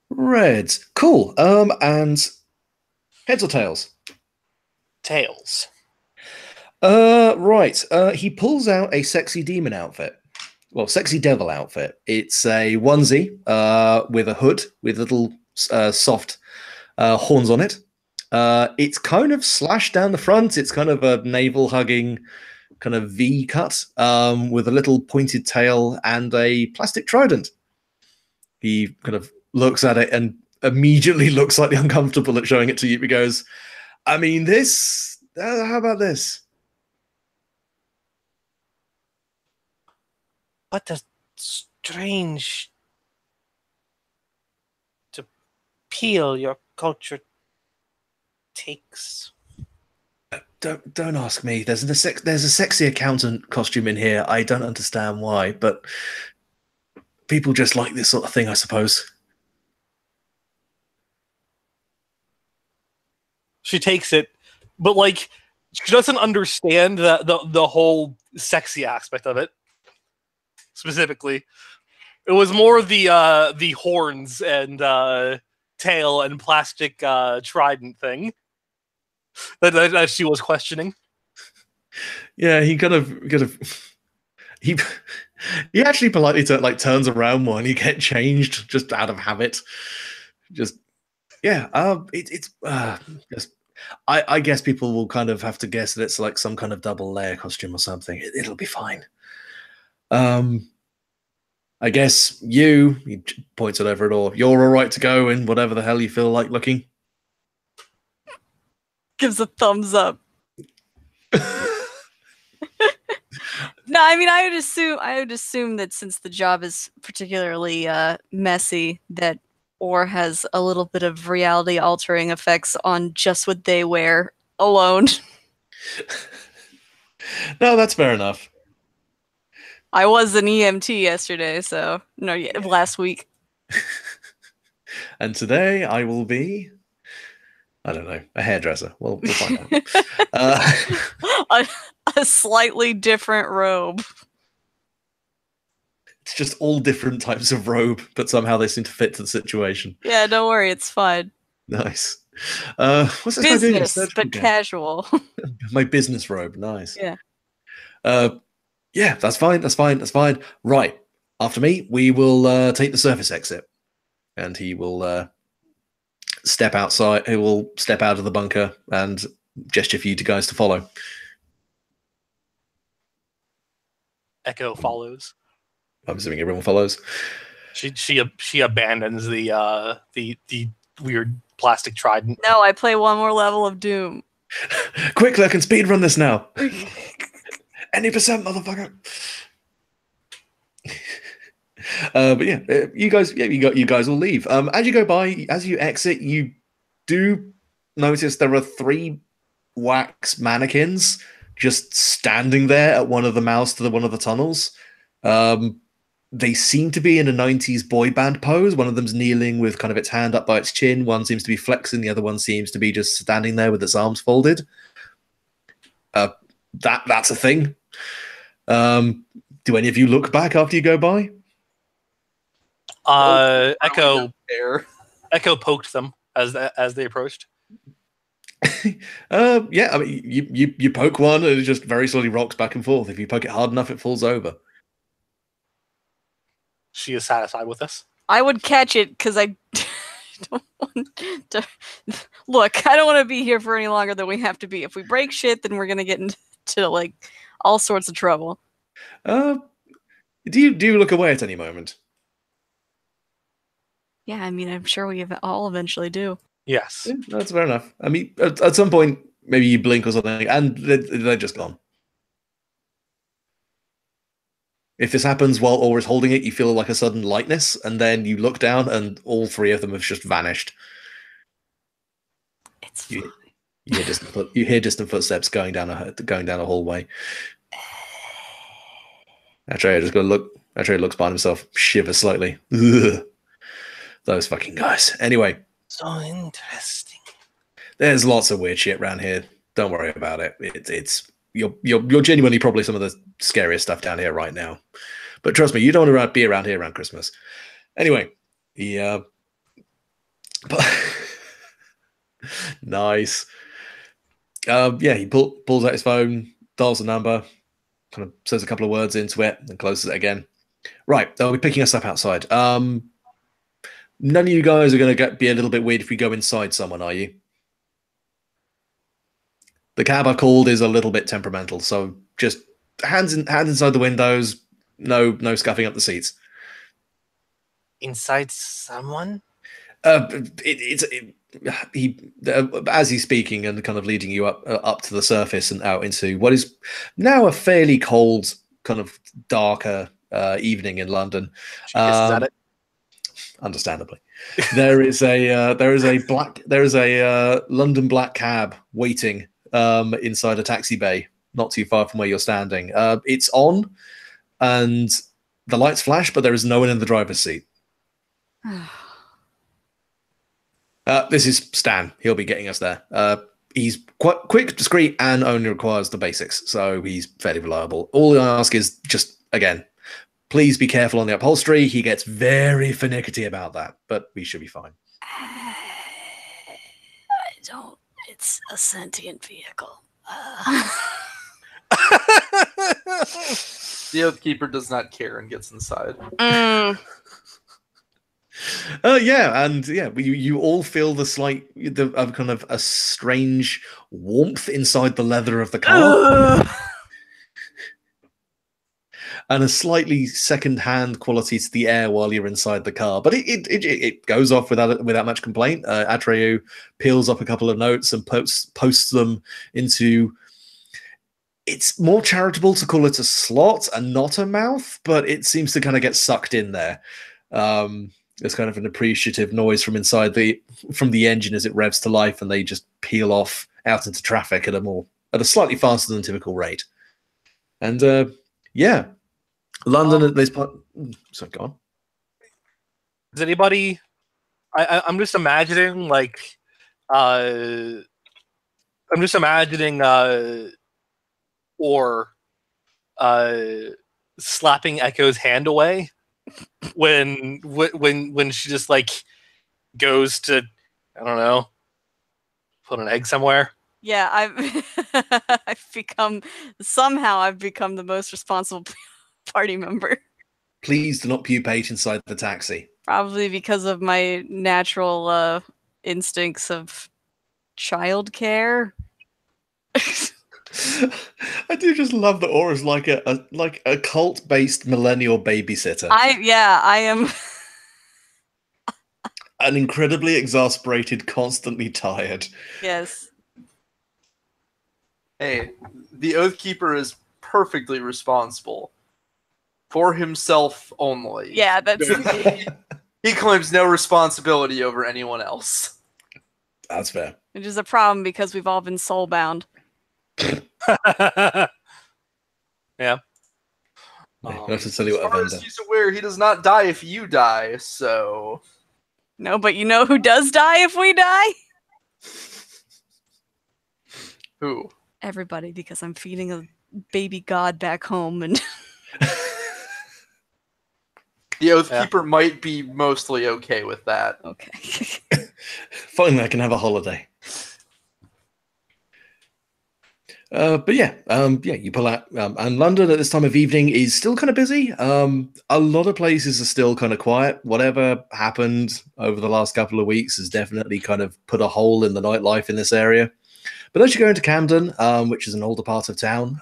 Reds. Cool. And heads or tails? Tails. Right. He pulls out a sexy demon outfit. Well, sexy devil outfit. It's a onesie with a hood with little soft horns on it. It's kind of slashed down the front. It's kind of a navel hugging kind of V cut with a little pointed tail and a plastic trident. He kind of looks at it and immediately looks slightly uncomfortable at showing it to you. He goes, I mean, this, how about this? What a strange to peel your culture takes. Don't ask me. There's a sexy accountant costume in here. I don't understand why, but people just like this sort of thing, I suppose. She takes it, but like she doesn't understand the whole sexy aspect of it. Specifically, it was more the horns and tail and plastic trident thing that she was questioning. Yeah, he kind of he actually politely turns around when you get changed just out of habit. Just yeah, it's just I guess people will kind of have to guess that it's like some kind of double layer costume or something. It'll be fine. I guess he points it over at all. You're all right to go in whatever the hell you feel like looking. Gives a thumbs up. No, I mean, I would assume that since the job is particularly messy, that Or has a little bit of reality altering effects on just what they wear alone. No, that's fair enough. I was an EMT yesterday, so no, last week. And today I will be, I don't know, a hairdresser. We'll find out. A slightly different robe. It's just all different types of robe, but somehow they seem to fit to the situation. Yeah, don't worry, it's fine. Nice. What's this guy doing? Business, but casual. My business robe. Nice. Yeah. Yeah, that's fine. That's fine. That's fine. Right. After me, we will take the surface exit. And he will step outside. He will step out of the bunker and gesture for you guys to follow. Echo follows. I'm assuming everyone follows. She abandons the weird plastic trident. No, I play one more level of Doom. Quickly, I can speedrun this now. Any percent, motherfucker. But yeah, you guys will leave. As you go by, as you exit, you do notice there are 3 wax mannequins just standing there at one of the mouths to one of the tunnels. They seem to be in a 90s boy band pose. One of them's kneeling with kind of its hand up by its chin. One seems to be flexing. The other one seems to be just standing there with its arms folded. That's a thing. Do any of you look back after you go by? Echo poked them as they approached. Yeah, I mean, you poke one and it just very slowly rocks back and forth. If you poke it hard enough, it falls over. She is satisfied with this. I would catch it because I don't want to. Look, I don't want to be here for any longer than we have to be. If we break shit, then we're gonna get into like all sorts of trouble. Do you look away at any moment? Yeah, I mean, I'm sure we all eventually do. Yes. Yeah, that's fair enough. I mean, at some point, maybe you blink or something, and they're just gone. If this happens while Aura's holding it, you feel like a sudden lightness, and then you look down, and all three of them have just vanished. It's fine. You hear distant footsteps going down a hallway. Atreyu just look. Atreyu looks behind himself, shivers slightly. Ugh. Those fucking guys. Anyway, So interesting. there's lots of weird shit around here. Don't worry about it. You're genuinely probably some of the scariest stuff down here right now. But trust me, you don't want to be around here around Christmas. Anyway, but nice. He pulls out his phone, dials the number, kind of says a couple of words into it, and closes it again. Right, they'll be picking us up outside. None of you guys are going to be a little bit weird if we go inside someone, are you? The cab I called is a little bit temperamental, so just hands inside the windows. No scuffing up the seats. Inside someone? As he's speaking and kind of leading you up to the surface and out into what is now a fairly cold, kind of darker evening in London. She hisses at it. Understandably, there is a London black cab waiting inside a taxi bay, not too far from where you're standing. It's on, and the lights flash, but there is no one in the driver's seat. This is Stan. He'll be getting us there. He's quite quick, discreet, and only requires the basics, so he's fairly reliable. All I ask is just, again, please be careful on the upholstery. He gets very finicky about that, but we should be fine. I don't. It's a sentient vehicle. The Oathkeeper does not care and gets inside. You all feel the kind of a strange warmth inside the leather of the car. And a slightly second-hand quality to the air while you're inside the car, but it goes off without much complaint. Atreyu peels up a couple of notes and posts them into. It's more charitable to call it a slot and not a mouth, but it seems to kind of get sucked in there. There's kind of an appreciative noise from inside from the engine as it revs to life, and they just peel off out into traffic at a slightly faster than typical rate. And London at this point. So go on. Is anybody? I'm just imagining or slapping Echo's hand away when she just goes to, I don't know, put an egg somewhere. Yeah, I've become the most responsible party member. Please do not pupate inside the taxi. Probably because of my natural instincts of childcare. I do just love that Aura's like a cult-based millennial babysitter. I am an incredibly exasperated, constantly tired. Yes. Hey, the Oathkeeper is perfectly responsible for himself only. Yeah, that's He claims no responsibility over anyone else. That's fair. Which is a problem because we've all been soulbound. Yeah. I have to tell you what as far as he's aware, he does not die if you die, so... No, but you know who does die if we die? Who? Everybody, because I'm feeding a baby god back home, and the Oathkeeper might be mostly okay with that. Okay. Finally, I can have a holiday. You pull out, and London at this time of evening is still kind of busy. A lot of places are still kind of quiet. Whatever happened over the last couple of weeks has definitely kind of put a hole in the nightlife in this area. But as you go into Camden, which is an older part of town,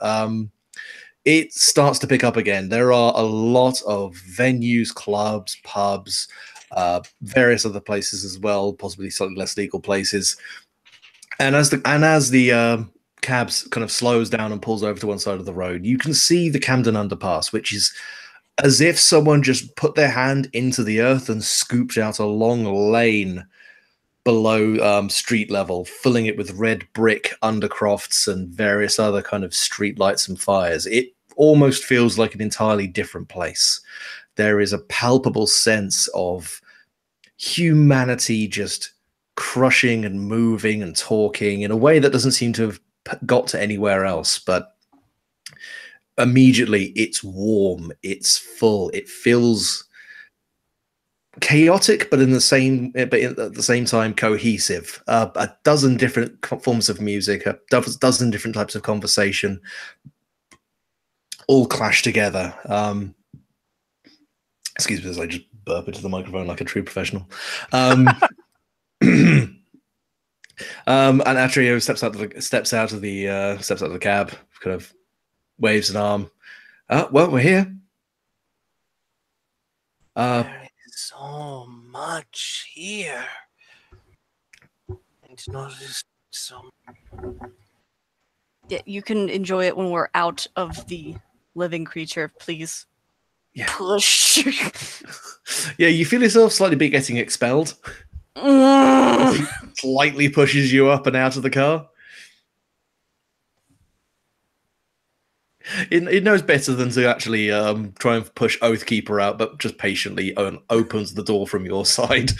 it starts to pick up again. There are a lot of venues, clubs, pubs, various other places as well, possibly slightly less legal places. And as the cabs kind of slows down and pulls over to one side of the road, you can see the Camden underpass, which is as if someone just put their hand into the earth and scooped out a long lane below street level, filling it with red brick undercrofts and various other kind of street lights and fires. It almost feels like an entirely different place. There is a palpable sense of humanity just crushing and moving and talking in a way that doesn't seem to have got to anywhere else, but immediately it's warm, it's full, it feels chaotic, but at the same time cohesive. A dozen different forms of music, a dozen different types of conversation, all clash together. Excuse me as I just burp into the microphone like a true professional. And Atrio steps out of the cab, kind of waves an arm. Well, we're here. There is so much here. And notice so. Yeah, you can enjoy it when we're out of the living creature, please. Yeah. Push. Yeah, you feel yourself slightly getting expelled. He slightly pushes you up and out of the car. It knows better than to actually try and push Oathkeeper out, but just patiently opens the door from your side.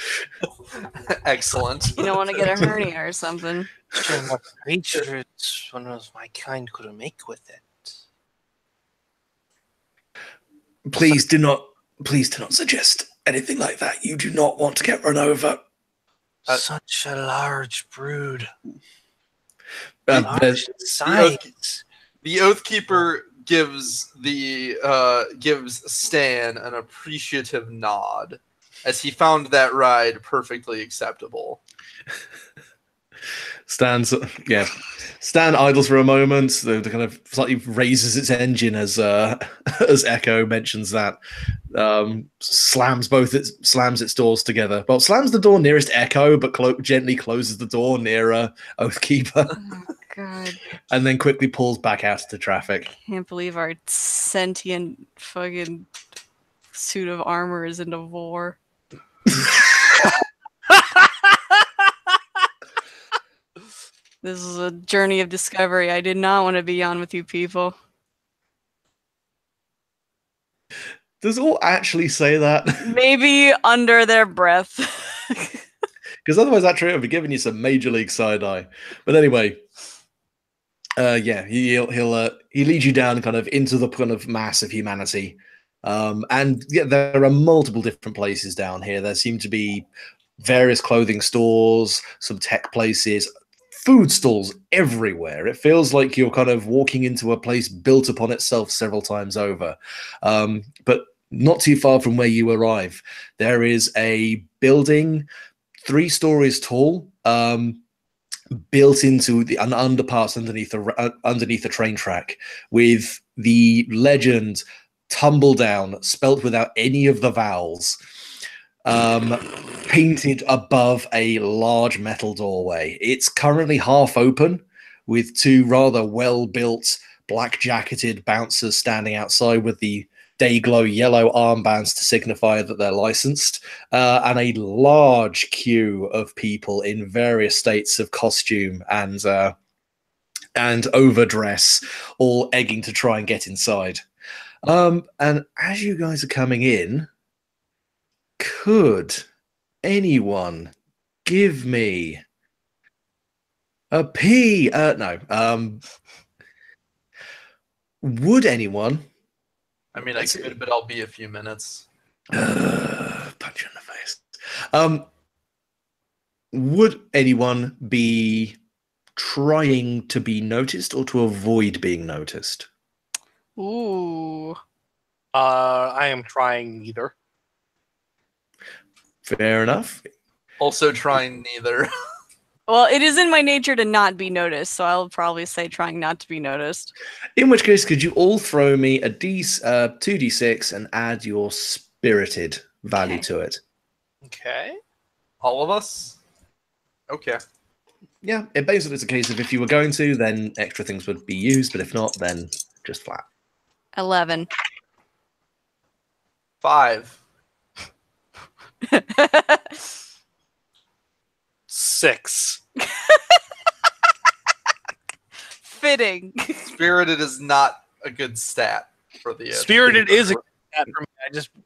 Excellent. You don't want to get a hernia or something. What creatures one of my kind could make with it? Please do not suggest anything like that. You do not want to get run over. Such a large brood. There's- Large in size. The Oathkeeper gives Stan an appreciative nod as he found that ride perfectly acceptable. Stan idles for a moment. The kind of slightly raises its engine as Echo mentions that. Slams its doors together. Well, slams the door nearest Echo, but gently closes the door near Oathkeeper. Oh, God. And then quickly pulls back out into traffic. Can't believe our sentient fucking suit of armor is into war. This is a journey of discovery I did not want to be on with you people. Does all actually say that? Maybe under their breath. Because otherwise that trio would be giving you some major league side eye. But anyway, he'll lead you down kind of into the kind of mass of humanity. And yeah, there are multiple different places down here. There seem to be various clothing stores, some tech places, food stalls everywhere. It feels like you're kind of walking into a place built upon itself several times over. But not too far from where you arrive, there is a building 3 stories tall, built into an underpass underneath the train track, with the legend "Tumble Down" spelt without any of the vowels, painted above a large metal doorway. It's currently half open, with 2 rather well-built, black-jacketed bouncers standing outside with the day-glow yellow armbands to signify that they're licensed, and a large queue of people in various states of costume and overdress, all egging to try and get inside. And as you guys are coming in, could anyone give me a P? No. Would anyone? I mean, I could, but I'll be a few minutes. Punch you in the face. Would anyone be trying to be noticed or to avoid being noticed? Ooh. I am trying neither. Fair enough. Also trying neither. Well, it is in my nature to not be noticed, so I'll probably say trying not to be noticed. In which case, could you all throw me a 2d6 and add your spirited value Okay. to it? Okay. All of us? Okay. Yeah, it basically is a case of if you were going to, then extra things would be used, but if not, then just flat. 11. 5. 6. Fitting. Spirited is not a good stat for the Spirited is a stat for me.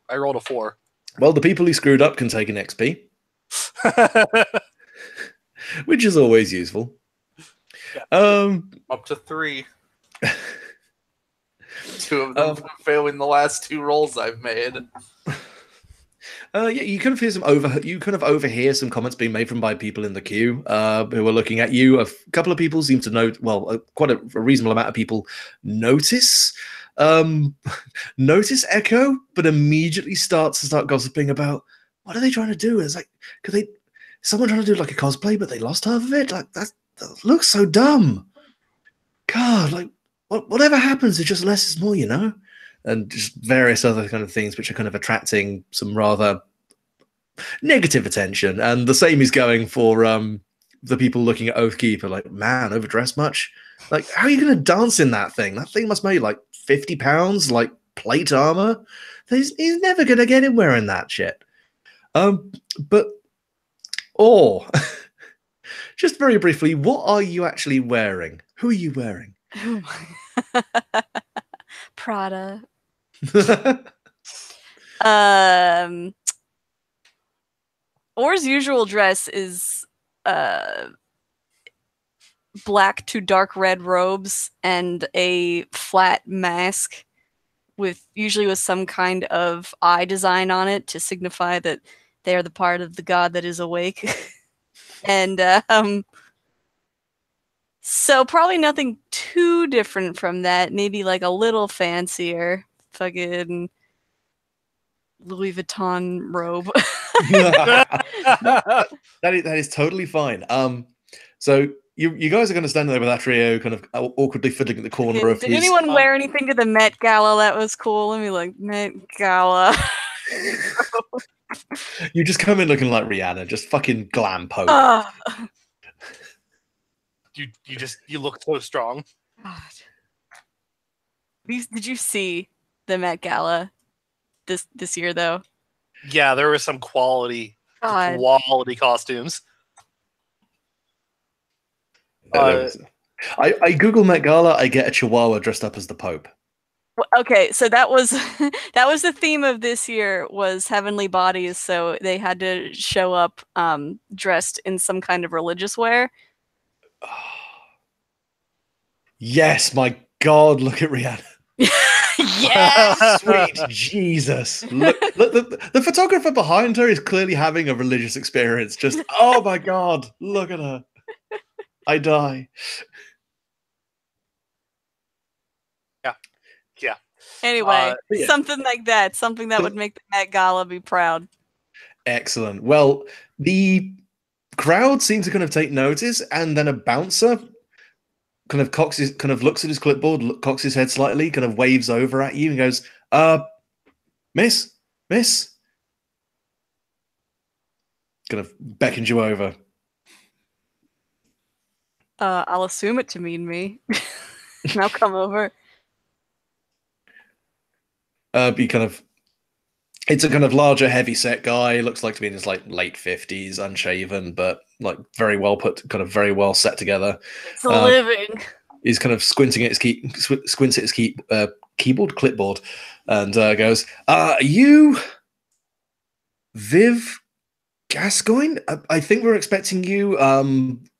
I rolled a 4. Well, the people who screwed up can take an XP, which is always useful. up to 3. 2 of them failing the last 2 rolls I've made. Yeah, you kind of hear overhear some comments being made by people in the queue who are looking at you. A couple of people seem to note. Well, quite a reasonable amount of people notice Echo, but immediately start gossiping about what are they trying to do? It's like, someone trying to do like a cosplay, but they lost half of it. Like that looks so dumb. God, like whatever happens, it's just less is more, you know. And just various other kind of things which are kind of attracting some rather negative attention. And the same is going for the people looking at Oathkeeper, like, man, overdressed much? Like, how are you going to dance in that thing? That thing must weigh like 50 pounds, like plate armor. He's never going to get in wearing that shit. Just very briefly, what are you actually wearing? Who are you wearing? Prada. Or's usual dress is black to dark red robes and a flat mask usually with some kind of eye design on it to signify that they are the part of the god that is awake. And so probably nothing too different from that. Maybe like a little fancier. Fucking Louis Vuitton robe. that is totally fine. So you guys are going to stand there with that trio kind of awkwardly fiddling at the corner of Did his... anyone wear anything to the Met Gala that was cool? Let me look. Met Gala. You just come in looking like Rihanna, just fucking glam poke. You look so strong. God. Did you see the Met Gala this year though? Yeah, there were some quality costumes. I Google Met Gala, I get a chihuahua dressed up as the Pope. Okay, so that was the theme of this year was heavenly bodies, so they had to show up dressed in some kind of religious wear. Yes, my God, look at Rihanna. Yes! Sweet Jesus. Look, the photographer behind her is clearly having a religious experience. Just, oh my God, look at her. I die. Yeah. Anyway, something like that. Something that would make the Met Gala be proud. Excellent. Well, the crowd seems to kind of take notice, and then a bouncer kind of looks at his clipboard, cocks his head slightly, kind of waves over at you and goes, miss? Kind of beckons you over. I'll assume it to mean me. And I'll come over. It's a kind of larger, heavy-set guy. Looks like to be in his like late 50s, unshaven, but like very well put, kind of very well set together. It's a living. He's kind of squinting at his clipboard, and goes, "Are you Viv Gascoigne? I think we're expecting you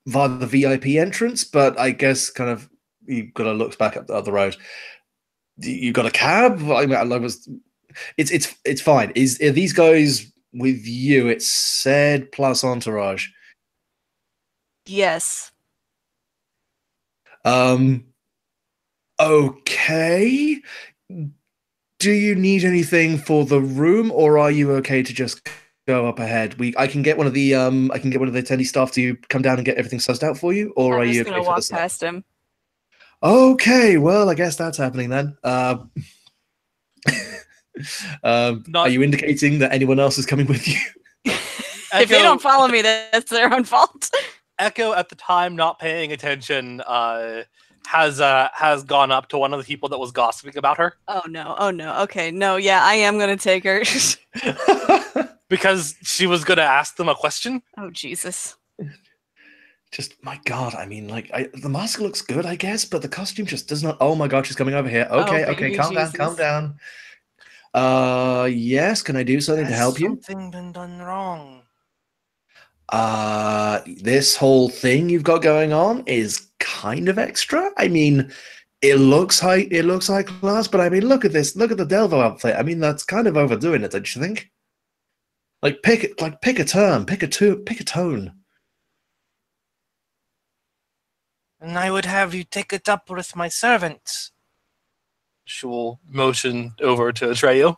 via the VIP entrance, but I guess kind of you got to look back up the other road. You got a cab? I mean, it's fine. Are these guys with you? It's said plus entourage. Yes. Okay. Do you need anything for the room, or are you okay to just go up ahead? I can get one of the attendee staff to come down and get everything sussed out for you, or I'm are just you gonna okay for walk this? past him. Okay, well, I guess that's happening then. Are you indicating that anyone else is coming with you? If they don't follow me, that's their own fault. Echo, at the time, not paying attention, has gone up to one of the people that was gossiping about her Oh no. Okay, no, yeah, I am gonna take her. because she was going to ask them a question. Oh Jesus. Just, my God, I mean, like, the mask looks good, I guess, but the costume just does not. Oh my God, she's coming over here. Okay, Oh, okay, baby calm down, Jesus. calm down. Yes, can I do something to Has help you? something been done wrong? This whole thing you've got going on is kind of extra. I mean, it looks high class, but I mean, look at this. Look at the Delvo outfit. I mean, that's kind of overdoing it, don't you think? Pick a term, pick a tone. And I would have you take it up with my servants. She will motion over to Atreyu.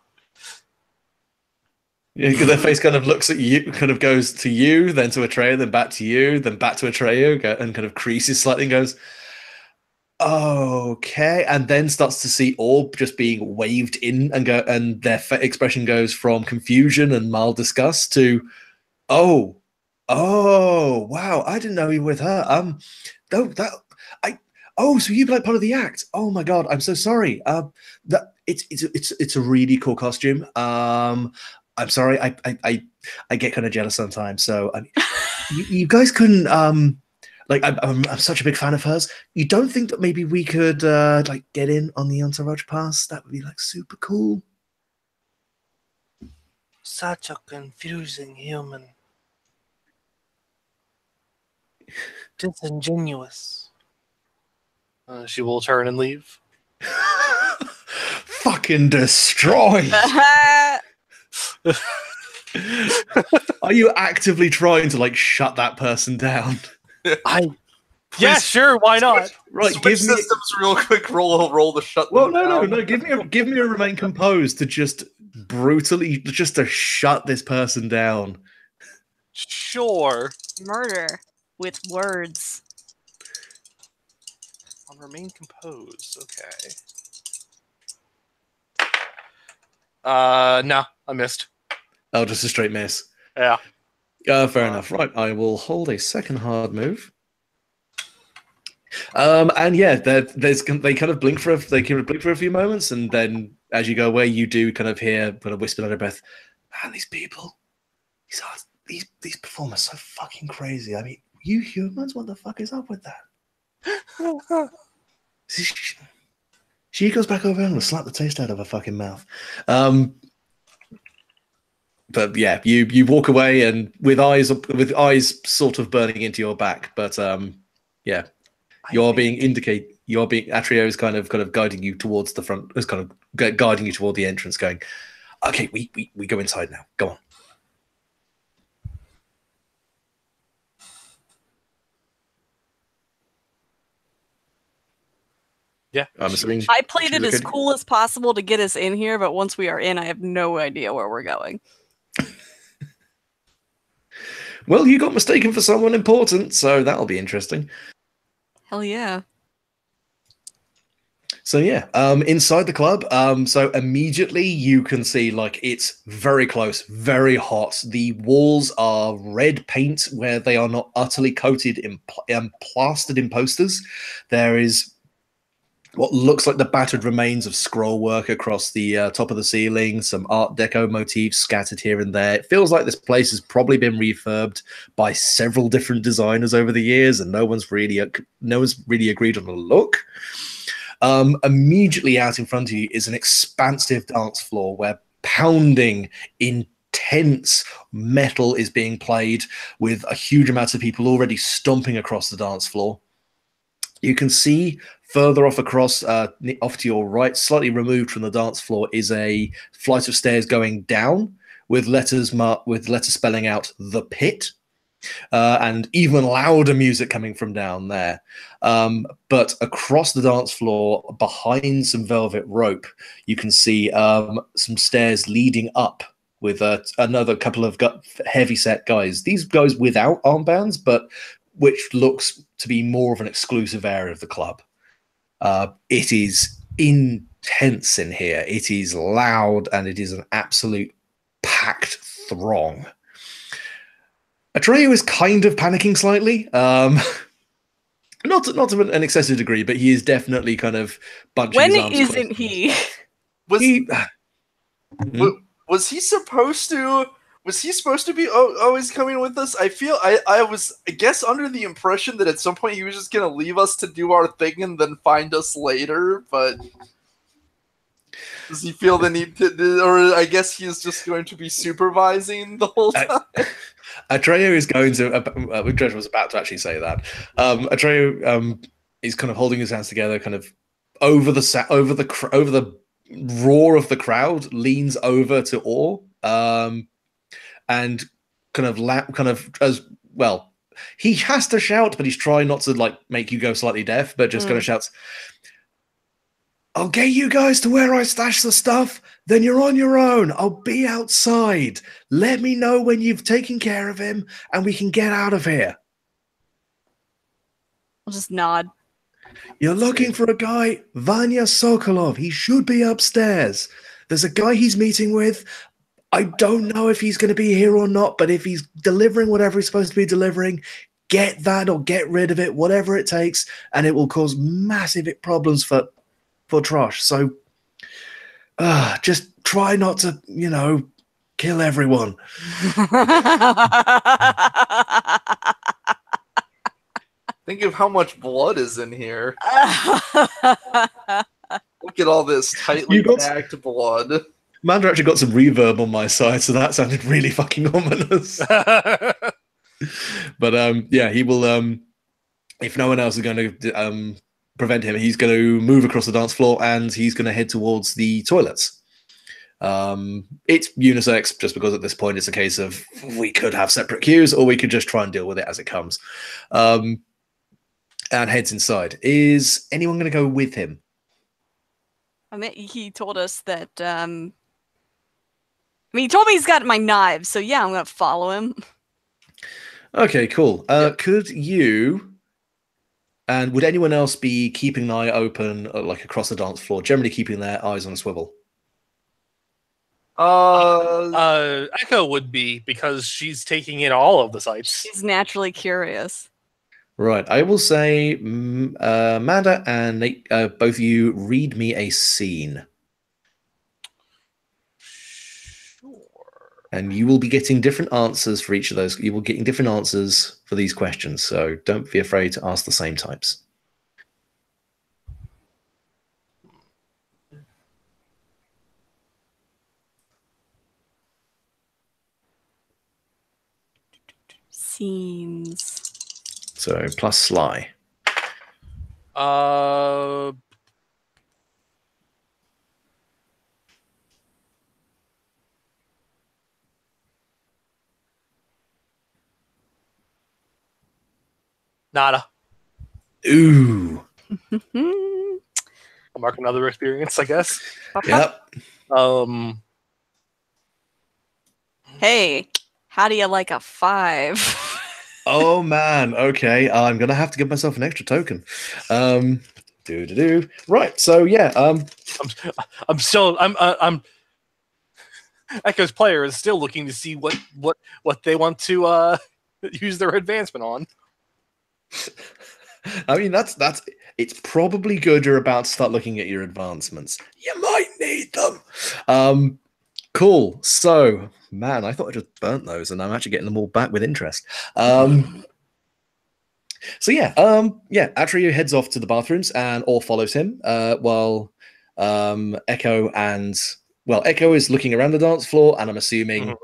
Yeah, 'cause their face kind of looks at you, kind of goes to you, then to Atreyu, then back to you, then back to Atreyu, and kind of creases slightly and goes, okay, and then starts to see orb just being waved in and their expression goes from confusion and mild disgust to, oh, wow, I didn't know you were with her. So you like part of the act? Oh my God, I'm so sorry. It's a really cool costume. I'm sorry, I get kind of jealous sometimes. So I mean, you guys couldn't I'm such a big fan of hers. You don't think that maybe we could get in on the Entourage Pass? That would be like super cool. Such a confusing human. Disingenuous. She will turn and leave. Fucking destroyed. Are you actively trying to shut that person down? Yeah, sure, why not? Right, Switch give me systems real quick. Roll to shut Well, them down. no. Give me a remain composed to just brutally just to shut this person down. Sure. Murder with words. I'll remain composed. Okay. No, I missed. Oh, just a straight miss. Yeah. Fair enough. Right, I will hold a second hard move. And yeah, they kind of blink for a few moments, and then as you go away, you do kind of hear kind of whisper under breath, "Man, these people, these performers, so fucking crazy. I mean, you humans, what the fuck is up with that?" She goes back over and will slap the taste out of her fucking mouth. But yeah, you walk away and with eyes sort of burning into your back, but yeah. Atrio is kind of guiding you towards the front, is kind of guiding you toward the entrance, going, okay, we go inside now. Go on. Yeah. I'm assuming I played it as okay. cool as possible to get us in here, but once we are in, I have no idea where we're going. Well, you got mistaken for someone important, so that'll be interesting. Hell yeah. So yeah, inside the club, so immediately you can see it's very close, very hot. The walls are red paint where they are not utterly coated in plastered in posters. There is what looks like the battered remains of scroll work across the top of the ceiling, some Art Deco motifs scattered here and there. It feels like this place has probably been refurbed by several different designers over the years, and no one's really agreed on a look. Immediately out in front of you is an expansive dance floor where pounding intense metal is being played with a huge amount of people already stomping across the dance floor. You can see further off off to your right, slightly removed from the dance floor, is a flight of stairs going down with letters spelling out "The Pit." And even louder music coming from down there. But across the dance floor, behind some velvet rope, you can see some stairs leading up with another couple of heavy-set guys. These guys without armbands, but which looks to be more of an exclusive area of the club. It is intense in here. It is loud, and it is an absolute packed throng. Atreyu is kind of panicking slightly. Not to an excessive degree, but he is definitely kind of bunching When his arms. isn't he? Was He, was he supposed to? Was he supposed to be always coming with us? I was, I guess, under the impression that at some point he was just gonna leave us to do our thing and then find us later. But does he feel the need to, or I guess he is just going to be supervising the whole time? Atreyu is going to. Dredge was about to actually say that. Atreyu is kind of holding his hands together, kind of over the roar of the crowd, leans over to Orr, and kind of as well. He has to shout, but he's trying not to like make you go slightly deaf, but just kind of shouts, "I'll get you guys to where I stash the stuff, then you're on your own. I'll be outside. Let me know when you've taken care of him and we can get out of here." I'll just nod. "You're looking for a guy, Vanya Sokolov. He should be upstairs. There's a guy he's meeting with. I don't know if he's going to be here or not, but if he's delivering whatever he's supposed to be delivering, get that or get rid of it, whatever it takes, and it will cause massive problems for Trosh. So just try not to, kill everyone." Think of how much blood is in here. Look at all this tightly packed blood. Amanda actually got some reverb on my side, so that sounded really fucking ominous. But yeah, he will. If no one else is going to prevent him, he's going to move across the dance floor and he's going to head towards the toilets. It's unisex, just because at this point it's a case of we could have separate queues or we could just try and deal with it as it comes. And heads inside. Is anyone going to go with him? I mean, he told us that. He told me he's got my knives, so yeah, I'm gonna follow him. Okay, cool. Could you and would anyone else be keeping an eye open, like across the dance floor, generally keeping their eyes on a swivel? Echo would be, because she's taking in all of the sights. She's naturally curious. Right. I will say, Amanda and Nate, both of you read me a scene. And you will be getting different answers for each of those. You will be getting different answers for these questions, so don't be afraid to ask the same types. Scenes. So plus sly. Nada. Ooh. I'll mark another experience, I guess. Yep. Hey, how do you like a 5? Oh man. Okay. I'm gonna have to give myself an extra token. Right. So yeah. I'm Echo's player is still looking to see what they want to use their advancement on. I mean, that's it's probably good you're about to start looking at your advancements. You might need them. Cool. So, man, I thought I just burnt those, and I'm actually getting them all back with interest. So yeah, Atreyu heads off to the bathrooms, and Orr follows him. While Echo is looking around the dance floor, and I'm assuming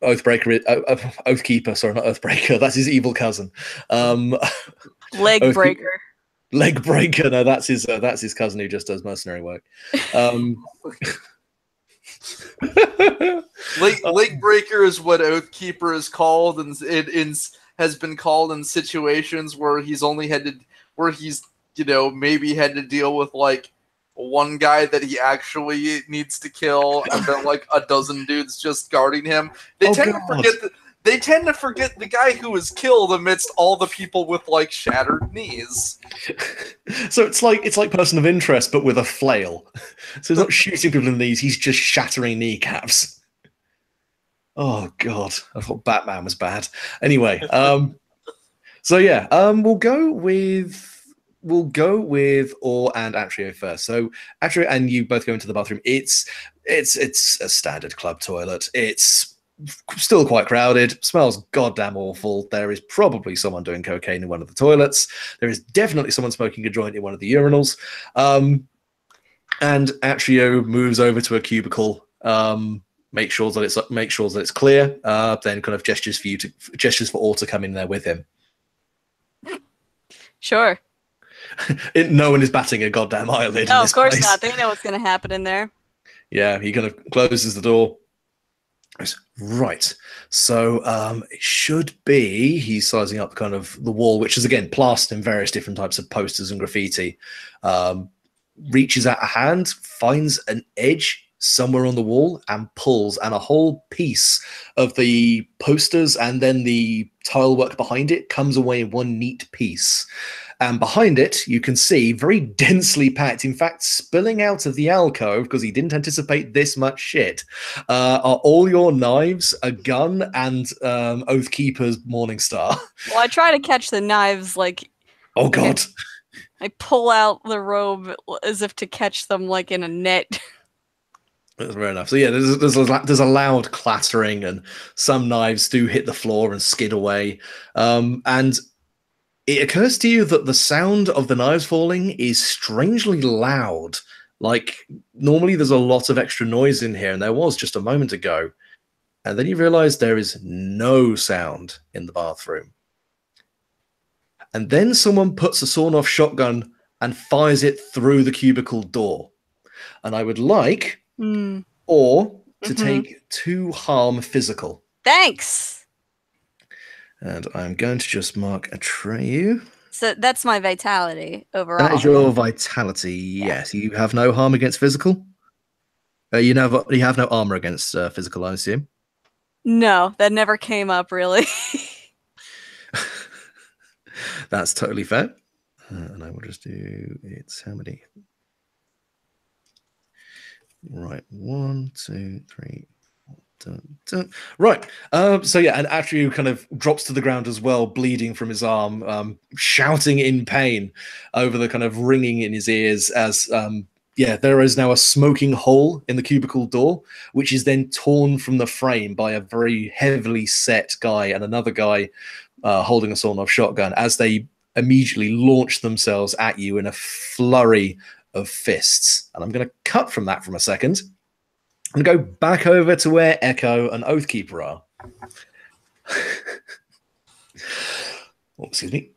Oathkeeper, sorry, not Oathbreaker. That's his evil cousin. Leg breaker. Leg breaker. No, that's his cousin who just does mercenary work. Leg breaker is what Oathkeeper is called, and it has been called in situations where he's maybe had to deal with like one guy that he actually needs to kill, and then like a dozen dudes just guarding him. They tend to forget the guy who was killed amidst all the people with like shattered knees. So it's like Person of Interest, but with a flail. So he's not shooting people in the knees; he's just shattering kneecaps. Oh god, I thought Batman was bad. Anyway, So yeah, we'll go with Or and Atrio first. So Atrio and you both go into the bathroom. It's a standard club toilet. It's still quite crowded. Smells goddamn awful. There is probably someone doing cocaine in one of the toilets. There is definitely someone smoking a joint in one of the urinals. And Atrio moves over to a cubicle. Make sure that it's clear. Then kind of gestures for Or to come in there with him. Sure. No one is batting a goddamn eyelid. No, in of this course place. not. They know what's going to happen in there. Yeah, he kind of closes the door. Right. So it should be he's sizing up kind of the wall, which is again plastered in various different types of posters and graffiti. Reaches out a hand, finds an edge somewhere on the wall, and pulls, and a whole piece of the posters and then the tile work behind it comes away in one neat piece. And behind it, you can see very densely packed, in fact, spilling out of the alcove, because he didn't anticipate this much shit, are all your knives, a gun, and Oathkeeper's Morningstar. Well, I try to catch the knives, like, Oh, God. I pull out the robe as if to catch them, like, in a net. That's fair enough. So yeah, there's a loud clattering, and some knives do hit the floor and skid away. And it occurs to you that the sound of the knives falling is strangely loud. Like, normally there's a lot of extra noise in here, and there was just a moment ago. And then you realize there is no sound in the bathroom. And then someone puts a sawn-off shotgun and fires it through the cubicle door. And I would like Or to take 2 harm physical. Thanks! And I'm going to just mark Atreyu. So that's my vitality overall. That is your vitality, yes. You have no harm against physical? You have no armor against physical, I assume? No, that never came up, really. That's totally fair. And I will just do, it's how many? Right, 1, 2, 3, 4, dun, dun. Right. So yeah, and Atreyu kind of drops to the ground as well, bleeding from his arm, shouting in pain over the kind of ringing in his ears as there is now a smoking hole in the cubicle door, which is then torn from the frame by a very heavily set guy and another guy holding a sawn-off shotgun as they immediately launch themselves at you in a flurry of fists. And I'm going to cut from that from a second and go back over to where Echo and Oathkeeper are. Oh, excuse me.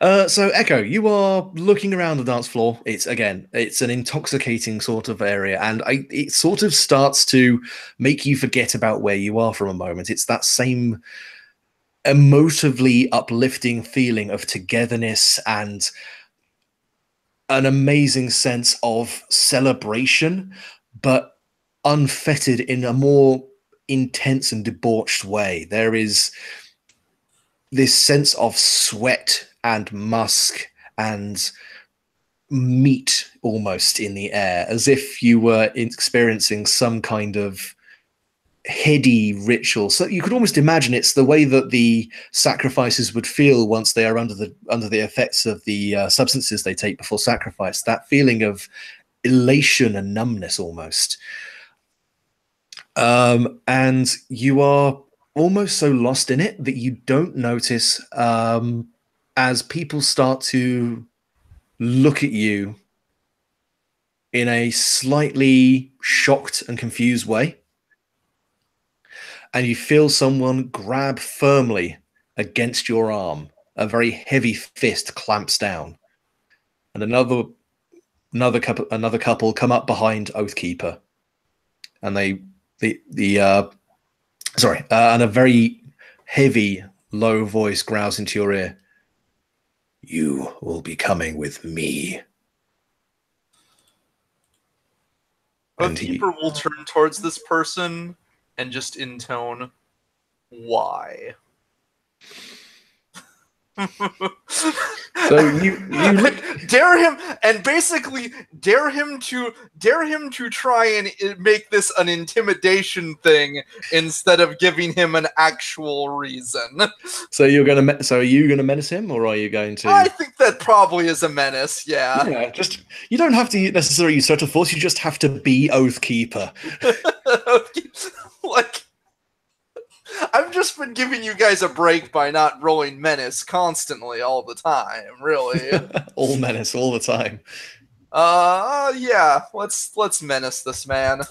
So Echo, you are looking around the dance floor. It's an intoxicating sort of area, and it sort of starts to make you forget about where you are for a moment. It's that same emotively uplifting feeling of togetherness and an amazing sense of celebration, but unfettered in a more intense and debauched way. There is this sense of sweat and musk and meat almost in the air, as if you were experiencing some kind of heady ritual. So you could almost imagine it's the way that the sacrifices would feel once they are under the effects of the substances they take before sacrifice. That feeling of elation and numbness almost. And you are almost so lost in it that you don't notice as people start to look at you in a slightly shocked and confused way. And you feel someone grab firmly against your arm. A very heavy fist clamps down. And another couple come up behind Oathkeeper. And and a very heavy, low voice growls into your ear. You will be coming with me. Oathkeeper will turn towards this person and just intone, why? So you look, dare him, and basically dare him to try and make this an intimidation thing instead of giving him an actual reason. so you're going to so are you going to menace him, or are you going to? I think that probably is a menace. Yeah. Yeah, just you don't have to necessarily use total force. You just have to be Oathkeeper. Like, I've just been giving you guys a break by not rolling menace constantly all the time, really. All menace all the time. Yeah, let's menace this man.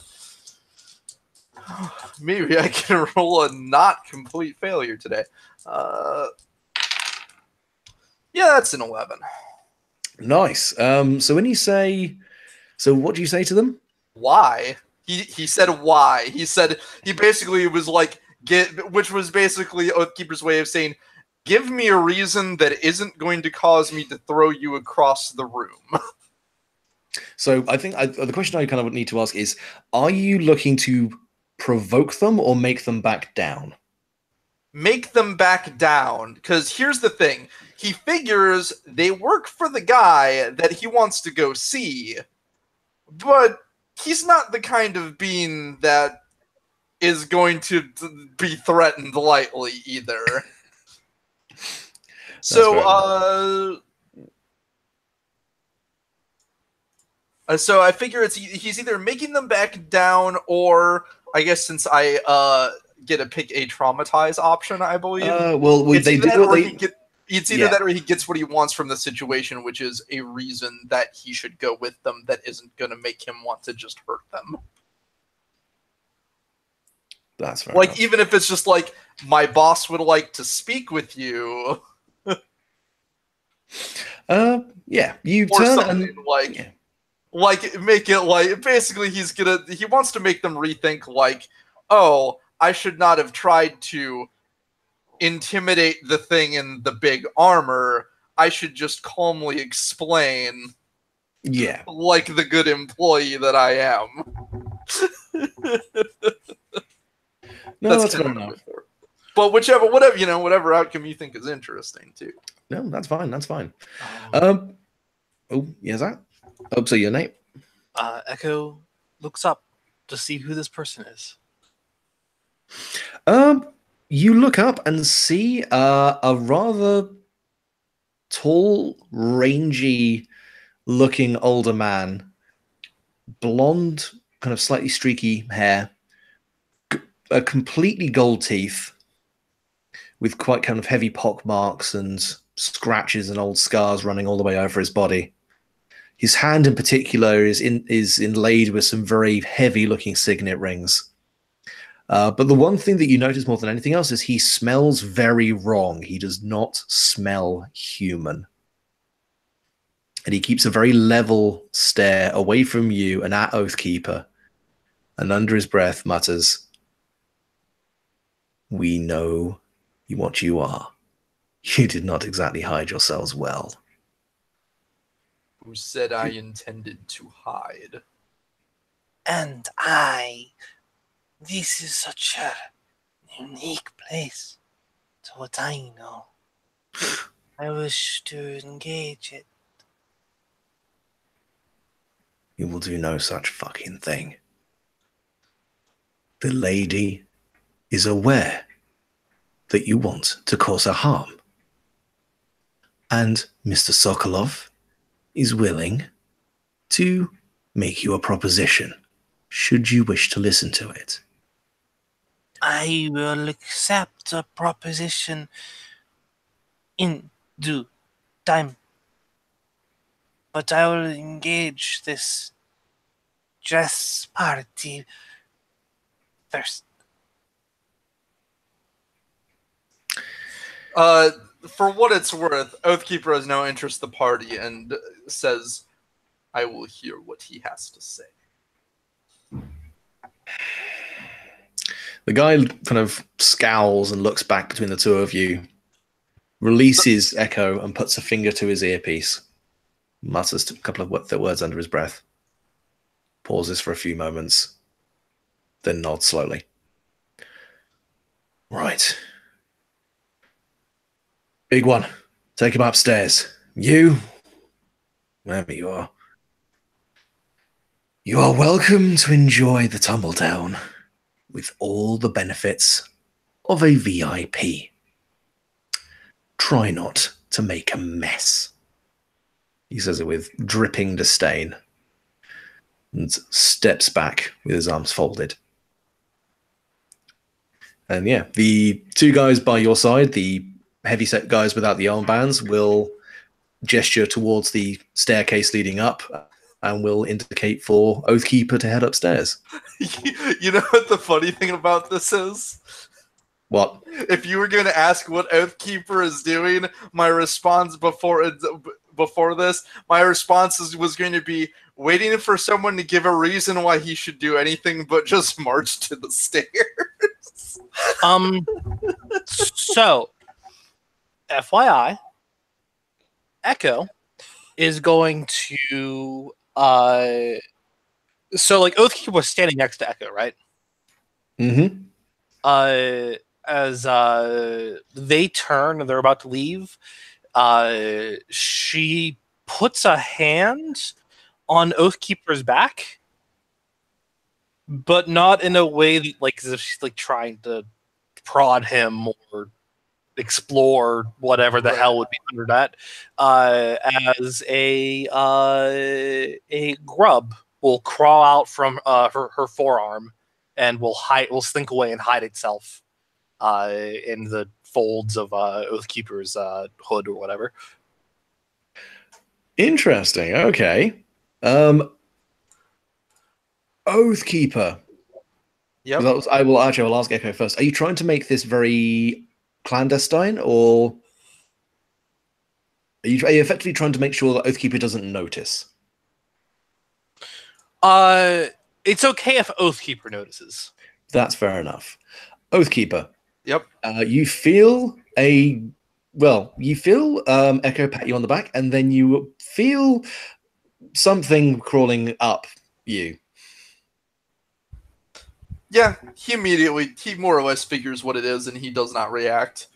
Maybe I can roll a not complete failure today. Yeah, that's an 11. Nice. So when you say, so what do you say to them? Why? He said why. He basically was like, which was basically Oathkeeper's way of saying, give me a reason that isn't going to cause me to throw you across the room. So I think the question I kind of need to ask is, are you looking to provoke them or make them back down? Make them back down, because here's the thing. He figures they work for the guy that he wants to go see, but he's not the kind of being that is going to be threatened lightly either. So I figure he's either making them back down, or I guess since I get to pick a traumatize option, I believe. Well, it's they either did that what or they. it's either that or he gets what he wants from the situation, which is a reason that he should go with them that isn't going to make him want to just hurt them. That's fair like enough. Even if it's just like, my boss would like to speak with you. Yeah, you Or turn something and like make it like, basically he wants to make them rethink, like, oh, I should not have tried to intimidate the thing in the big armor. I should just calmly explain, yeah. like the good employee that I am. No, that's kind fair of what I'm enough. for. But whatever outcome you think is interesting too. No, that's fine. That's fine. Oh, yeah, that. Oh, so your name? Echo looks up to see who this person is. You look up and see a rather tall, rangy looking older man, blonde, kind of slightly streaky hair, completely gold teeth, with quite kind of heavy pock marks and scratches and old scars running all the way over his body. His hand in particular is inlaid with some very heavy looking signet rings. But the one thing that you notice more than anything else is he smells very wrong. He does not smell human. And he keeps a very level stare away from you and at Oathkeeper, and under his breath mutters, "We know what you are. You did not exactly hide yourselves well." Who said I intended to hide? And this is such a unique place to what I know. I wish to engage it. You will do no such fucking thing. The lady is aware that you want to cause her harm. And Mr. Sokolov is willing to make you a proposition, should you wish to listen to it. I will accept the proposition in due time. But I will engage this dress party first. For what it's worth, Oathkeeper has no interest in the party and says, I will hear what he has to say. The guy kind of scowls and looks back between the two of you, releases Echo and puts a finger to his earpiece, mutters a couple of words under his breath, pauses for a few moments, then nods slowly. Right. Big one. Take him upstairs. You, wherever you are welcome to enjoy the tumble down with all the benefits of a VIP. Try not to make a mess. He says it with dripping disdain and steps back with his arms folded. And yeah, the two guys by your side, the heavyset guys without the armbands, will gesture towards the staircase leading up and will indicate for Oathkeeper to head upstairs. You know what the funny thing about this is? What? If you were going to ask what Oathkeeper is doing, my response before this, my response was going to be waiting for someone to give a reason why he should do anything but just march to the stairs. So, FYI, Echo is going to so like Oathkeeper was standing next to Echo, right? Mm-hmm. As they turn and they're about to leave, she puts a hand on Oathkeeper's back, but not in a way that, like, as if she's like trying to prod him or explore whatever the hell would be under that. As a grub will crawl out from her forearm and will slink away and hide itself in the folds of Oathkeeper's hood or whatever. Interesting. Okay. Oathkeeper. Yep. I will ask Echo first. Are you trying to make this very clandestine, or are you effectively trying to make sure that Oathkeeper doesn't notice? It's okay if Oathkeeper notices. That's fair enough. Oathkeeper. Yep. You feel Echo pat you on the back, and then you feel something crawling up you. Yeah, he more or less figures what it is, and he does not react.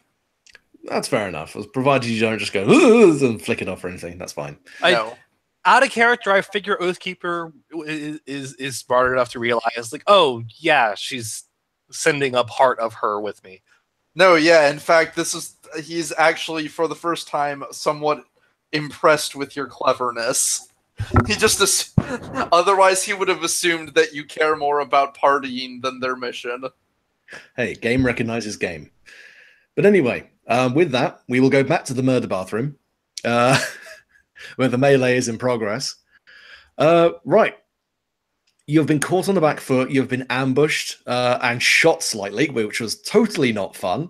That's fair enough. Provided you don't just go and flick it off or anything, that's fine. No. Out of character, I figure Oathkeeper is smart enough to realize, like, oh yeah, she's sending a part of her with me. No, yeah. In fact, he's actually for the first time somewhat impressed with your cleverness. He just otherwise he would have assumed that you care more about partying than their mission. Hey, game recognizes game. But anyway, with that, we will go back to the murder bathroom, where the melee is in progress. Right. You've been caught on the back foot, you've been ambushed and shot slightly, which was totally not fun.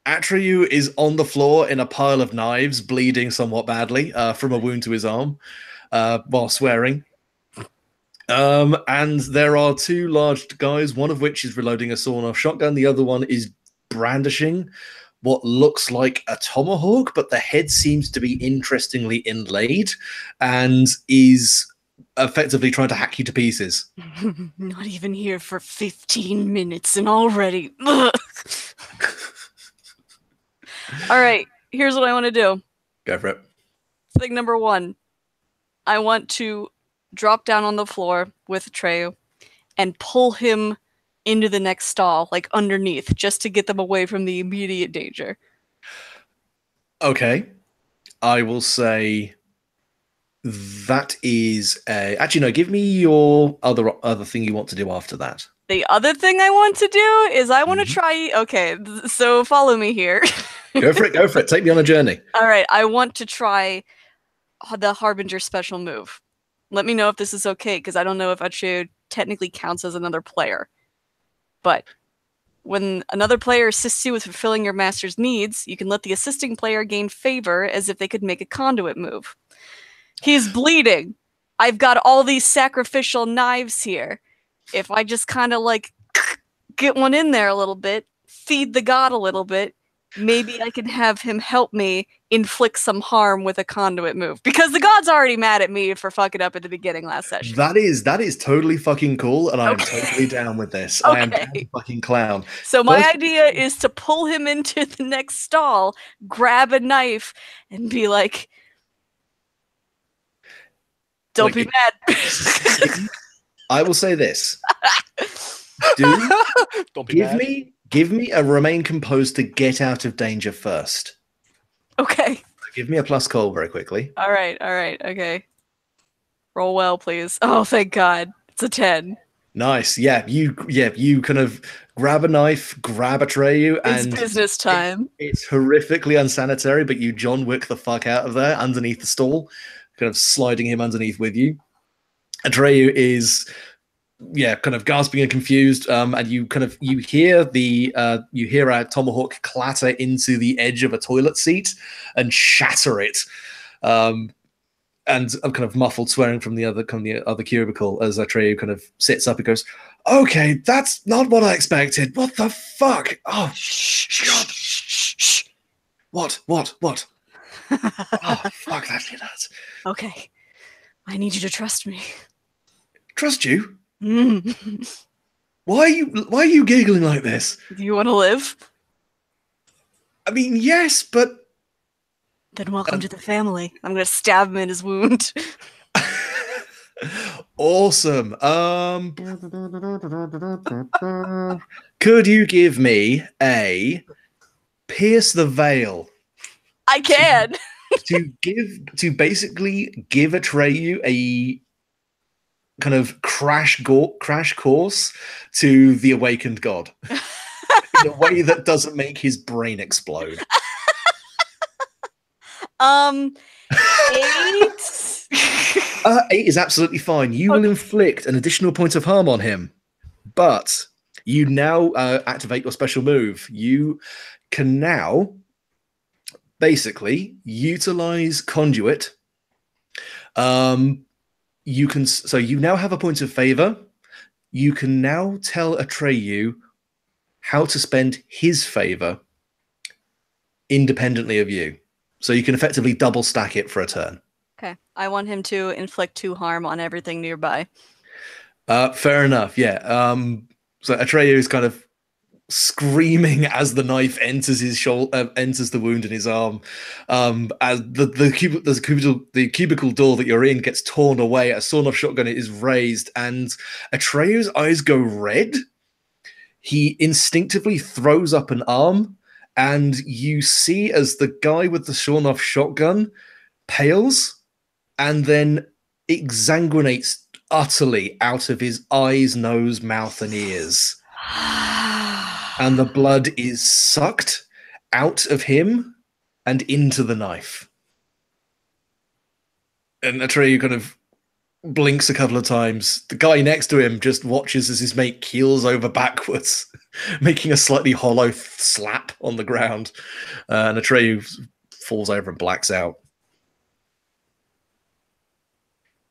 Atreyu is on the floor in a pile of knives, bleeding somewhat badly from a wound to his arm, while swearing. And there are two large guys, one of which is reloading a sawn-off shotgun, the other one is brandishing what looks like a tomahawk, but the head seems to be interestingly inlaid and is effectively trying to hack you to pieces. Not even here for 15 minutes and already. All right, here's what I want to do. Go for it. Thing number one, I want to drop down on the floor with Atreyu and pull him into the next stall, like underneath, just to get them away from the immediate danger. Okay. I will say that is actually no, give me your other thing you want to do after that. The other thing I want to do is I want to try... Okay, so follow me here. Go for it. Take me on a journey. All right, I want to try the Harbinger special move. Let me know if this is okay, because I don't know if Atreyu technically counts as another player. But when another player assists you with fulfilling your master's needs, you can let the assisting player gain favor as if they could make a conduit move. He's bleeding. I've got all these sacrificial knives here. If I just kind of like get one in there a little bit, feed the god a little bit, maybe I can have him help me inflict some harm with a conduit move. Because the god's already mad at me for fucking up at the beginning last session. That is totally fucking cool, and I am Okay. totally down with this. I am down Okay. to fucking clown. So my First- idea is to pull him into the next stall, grab a knife, and be like, don't Like, be mad. I will say this. Don't be mad. Give me a remain composed to get out of danger first. Okay. Give me a plus call very quickly. All right. Okay. Roll well, please. Oh, thank God. It's a 10. Nice. Yeah, you kind of grab a knife, grab Atreyu, It's and business time. it's horrifically unsanitary, but you John Wick the fuck out of there underneath the stall, kind of sliding him underneath with you. Atreyu is kind of gasping and confused, and you hear a tomahawk clatter into the edge of a toilet seat and shatter it. And a kind of muffled swearing from the other cubicle as Atreyu kind of sits up and goes, "Okay, that's not what I expected. What the fuck? Oh, shh. What? Oh, fuck, that shit hurts. Okay. I need you to trust me. Trust you? Do Why are you giggling like this? you want to live? I mean, yes, but Then welcome to the family. I'm going to stab him in his wound. awesome. Could you give me a pierce the veil I can. to basically give Atreyu a kind of crash course to the awakened god in a way that doesn't make his brain explode? 8. 8 is absolutely fine. You will inflict an additional point of harm on him, but you now activate your special move. You can now basically utilize conduit. You now have a point of favor. You can now tell Atreyu how to spend his favor independently of you. So you can effectively double stack it for a turn. Okay. I want him to inflict 2 harm on everything nearby. Fair enough, yeah. So Atreyu is kind of screaming as the knife enters his shoulder, enters the wound in his arm. As the cubicle door that you're in gets torn away, a sawn-off shotgun is raised, and Atreyu's eyes go red. He instinctively throws up an arm, and you see as the guy with the sawn-off shotgun pales and then exsanguinates utterly out of his eyes, nose, mouth, and ears. And the blood is sucked out of him and into the knife. And Atreyu kind of blinks a couple of times. The guy next to him just watches as his mate keels over backwards, making a slightly hollow slap on the ground. And Atreyu falls over and blacks out.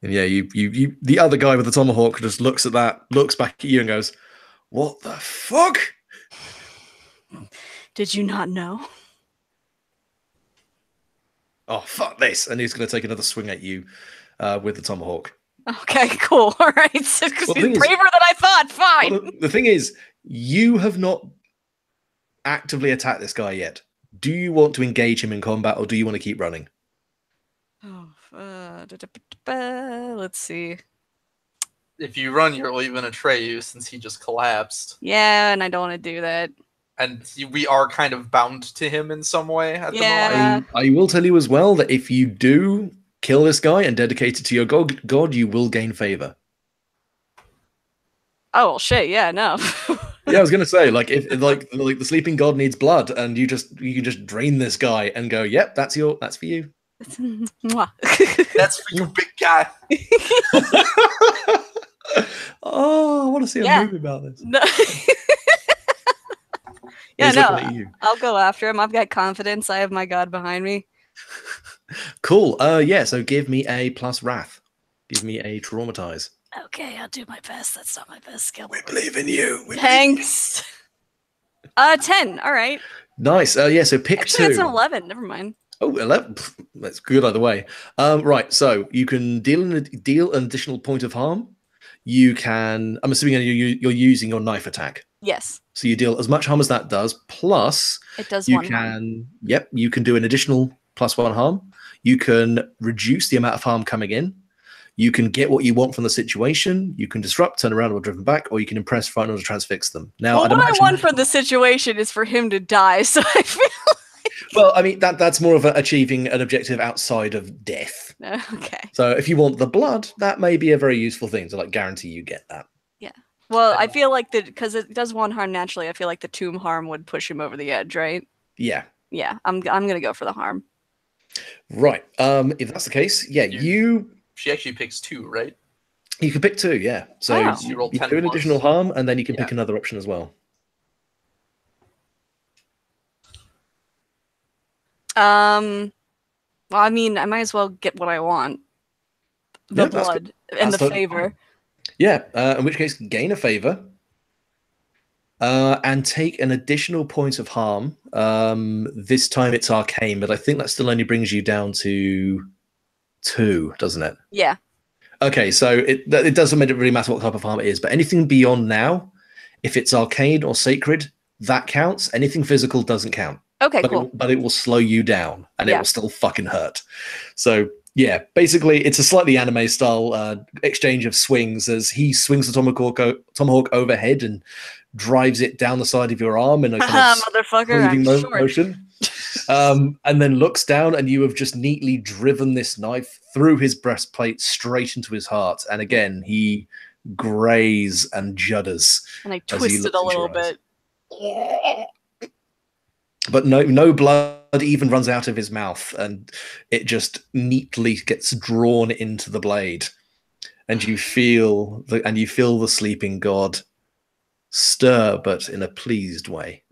And yeah, you the other guy with the tomahawk just looks at that, looks back at you and goes, "What the fuck? Did you not know? Oh, fuck this." And he's going to take another swing at you with the tomahawk. Okay, cool. All right. So, he's Well, the braver thing is- than I thought. Fine. Well, the thing is, you have not actively attacked this guy yet. Do you want to engage him in combat, or do you want to keep running? Let's see. If you run, you're leaving Atreyu since he just collapsed. Yeah, and I don't want to do that. And we are kind of bound to him in some way at the Yeah. moment. I will tell you as well that if you do kill this guy and dedicate it to your god, you will gain favor. Oh well, shit. Yeah, no. Yeah, I was gonna say, like, if like the sleeping god needs blood, and you can just drain this guy and go, "Yep, that's for you." Mwah. That's for you, big guy. Oh, I want to see a Yeah. movie about this. No. Yeah, He's no. looking at you. I'll go after him. I've got confidence. I have my god behind me. Cool. Yeah. So give me a plus wrath. Give me a traumatize. Okay, I'll do my best. That's not my best skill. We believe in you. Thanks. 10. All right. Nice. Yeah, so pick Actually, it's an two. 11. Never mind. Oh, 11. Pff, that's good either way. Right, so you can deal an additional point of harm. You can, I'm assuming you're using your knife attack. Yes, So you deal as much harm as that does, plus it does you one harm. can, yep, you can do an additional +1 harm. You can reduce the amount of harm coming in. You can get what you want from the situation. You can disrupt, turn around, or driven back, or you can impress, frighten, or transfix them. Now, Well, I'd what I imagine, want from the situation is for him to die, so I feel well, I mean, that's more of achieving an objective outside of death. okay. So if you want the blood, that may be a very useful thing to like guarantee you get that. Well, I feel like because it does one harm naturally, I feel like the tomb harm would push him over the edge, right? Yeah. Yeah, I'm gonna go for the harm. Right. If that's the case, yeah, She actually picks 2, right? you can pick 2, yeah. So Oh. You roll you 10 do an plus. additional harm, and then you can Yeah. pick another option as well. Well, I mean, I might as well get what I want. The Yeah, that's blood good. and That's the totally favor. Yeah, in which case, gain a favor and take an additional point of harm. This time it's arcane, but I think that still only brings you down to 2, doesn't it? Yeah. Okay, so it doesn't really matter what type of harm it is, but anything beyond now, if it's arcane or sacred, that counts. Anything physical doesn't count. Okay, But cool. but it will slow you down, and it Yeah. will still fucking hurt. So yeah, basically, it's a slightly anime style exchange of swings as he swings the tomahawk overhead and drives it down the side of your arm in a kind Haha, of motherfucker, I'm cleaving short. motion. And then looks down, and you have just neatly driven this knife through his breastplate straight into his heart. And again, he grays and judders. And I as he twisted looks a into little your eyes. bit. But no blood even runs out of his mouth, and it just neatly gets drawn into the blade. And you feel the sleeping god stir, but in a pleased way.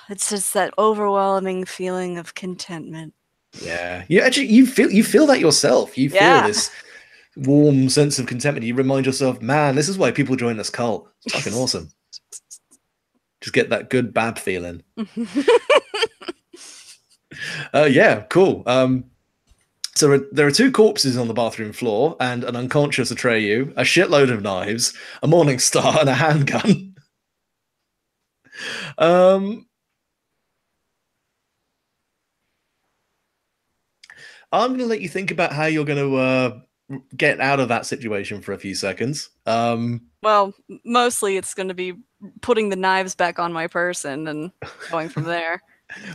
It's just that overwhelming feeling of contentment. Yeah, you feel that yourself. You feel Yeah. this warm sense of contentment. You remind yourself, man, this is why people join this cult. It's fucking awesome. Just get that good bab feeling. Yeah, cool. So there are 2 corpses on the bathroom floor and an unconscious Atreyu, a shitload of knives, a morning star, and a handgun. I'm going to let you think about how you're going to get out of that situation for a few seconds. Well, mostly it's going to be putting the knives back on my person and going from there.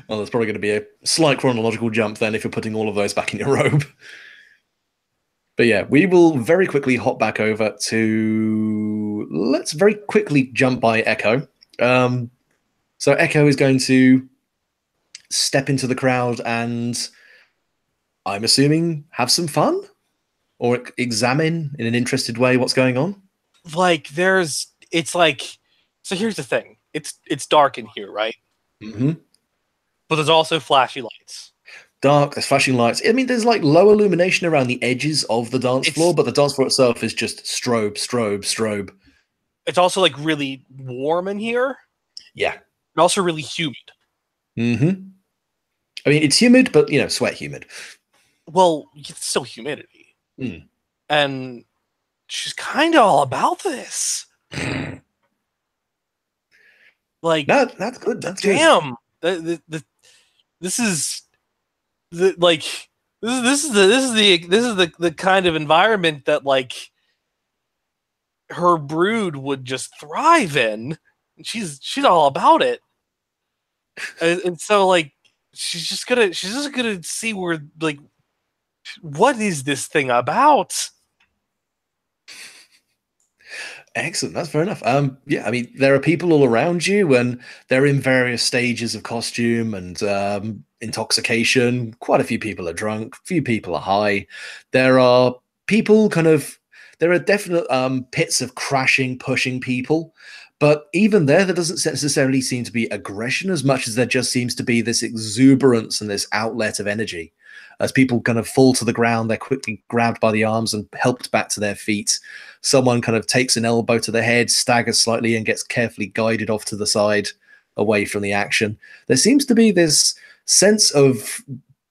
Well, there's probably going to be a slight chronological jump then if you're putting all of those back in your robe. But yeah, we will very quickly hop back over to... Let's very quickly jump by Echo. So Echo is going to step into the crowd and, I'm assuming, have some fun? Or examine in an interested way what's going on? Like it's like, so here's the thing. It's dark in here, right? Mm-hmm. But there's also flashy lights. Dark, there's flashing lights. I mean, there's like low illumination around the edges of the dance floor, but the dance floor itself is just strobe. It's also like really warm in here. Yeah. And also really humid. Mm-hmm. I mean, it's humid, but, sweat humid. Well, it's still humidity. Mm. And she's kind of all about this. Like, No, that's good. That's damn. This is the kind of environment that like her brood would just thrive in. She's all about it, and so like she's just gonna see where like what is this thing about? Excellent. That's fair enough. Yeah, I mean, there are people all around you, and they're in various stages of costume and intoxication. Quite a few people are drunk. A few people are high. There are people there are definite pits of crashing, pushing people. But even there doesn't necessarily seem to be aggression as much as there just seems to be this exuberance and this outlet of energy. As people kind of fall to the ground, they're quickly grabbed by the arms and helped back to their feet. Someone kind of takes an elbow to the head, staggers slightly, and gets carefully guided off to the side. away from the action. There seems to be this sense of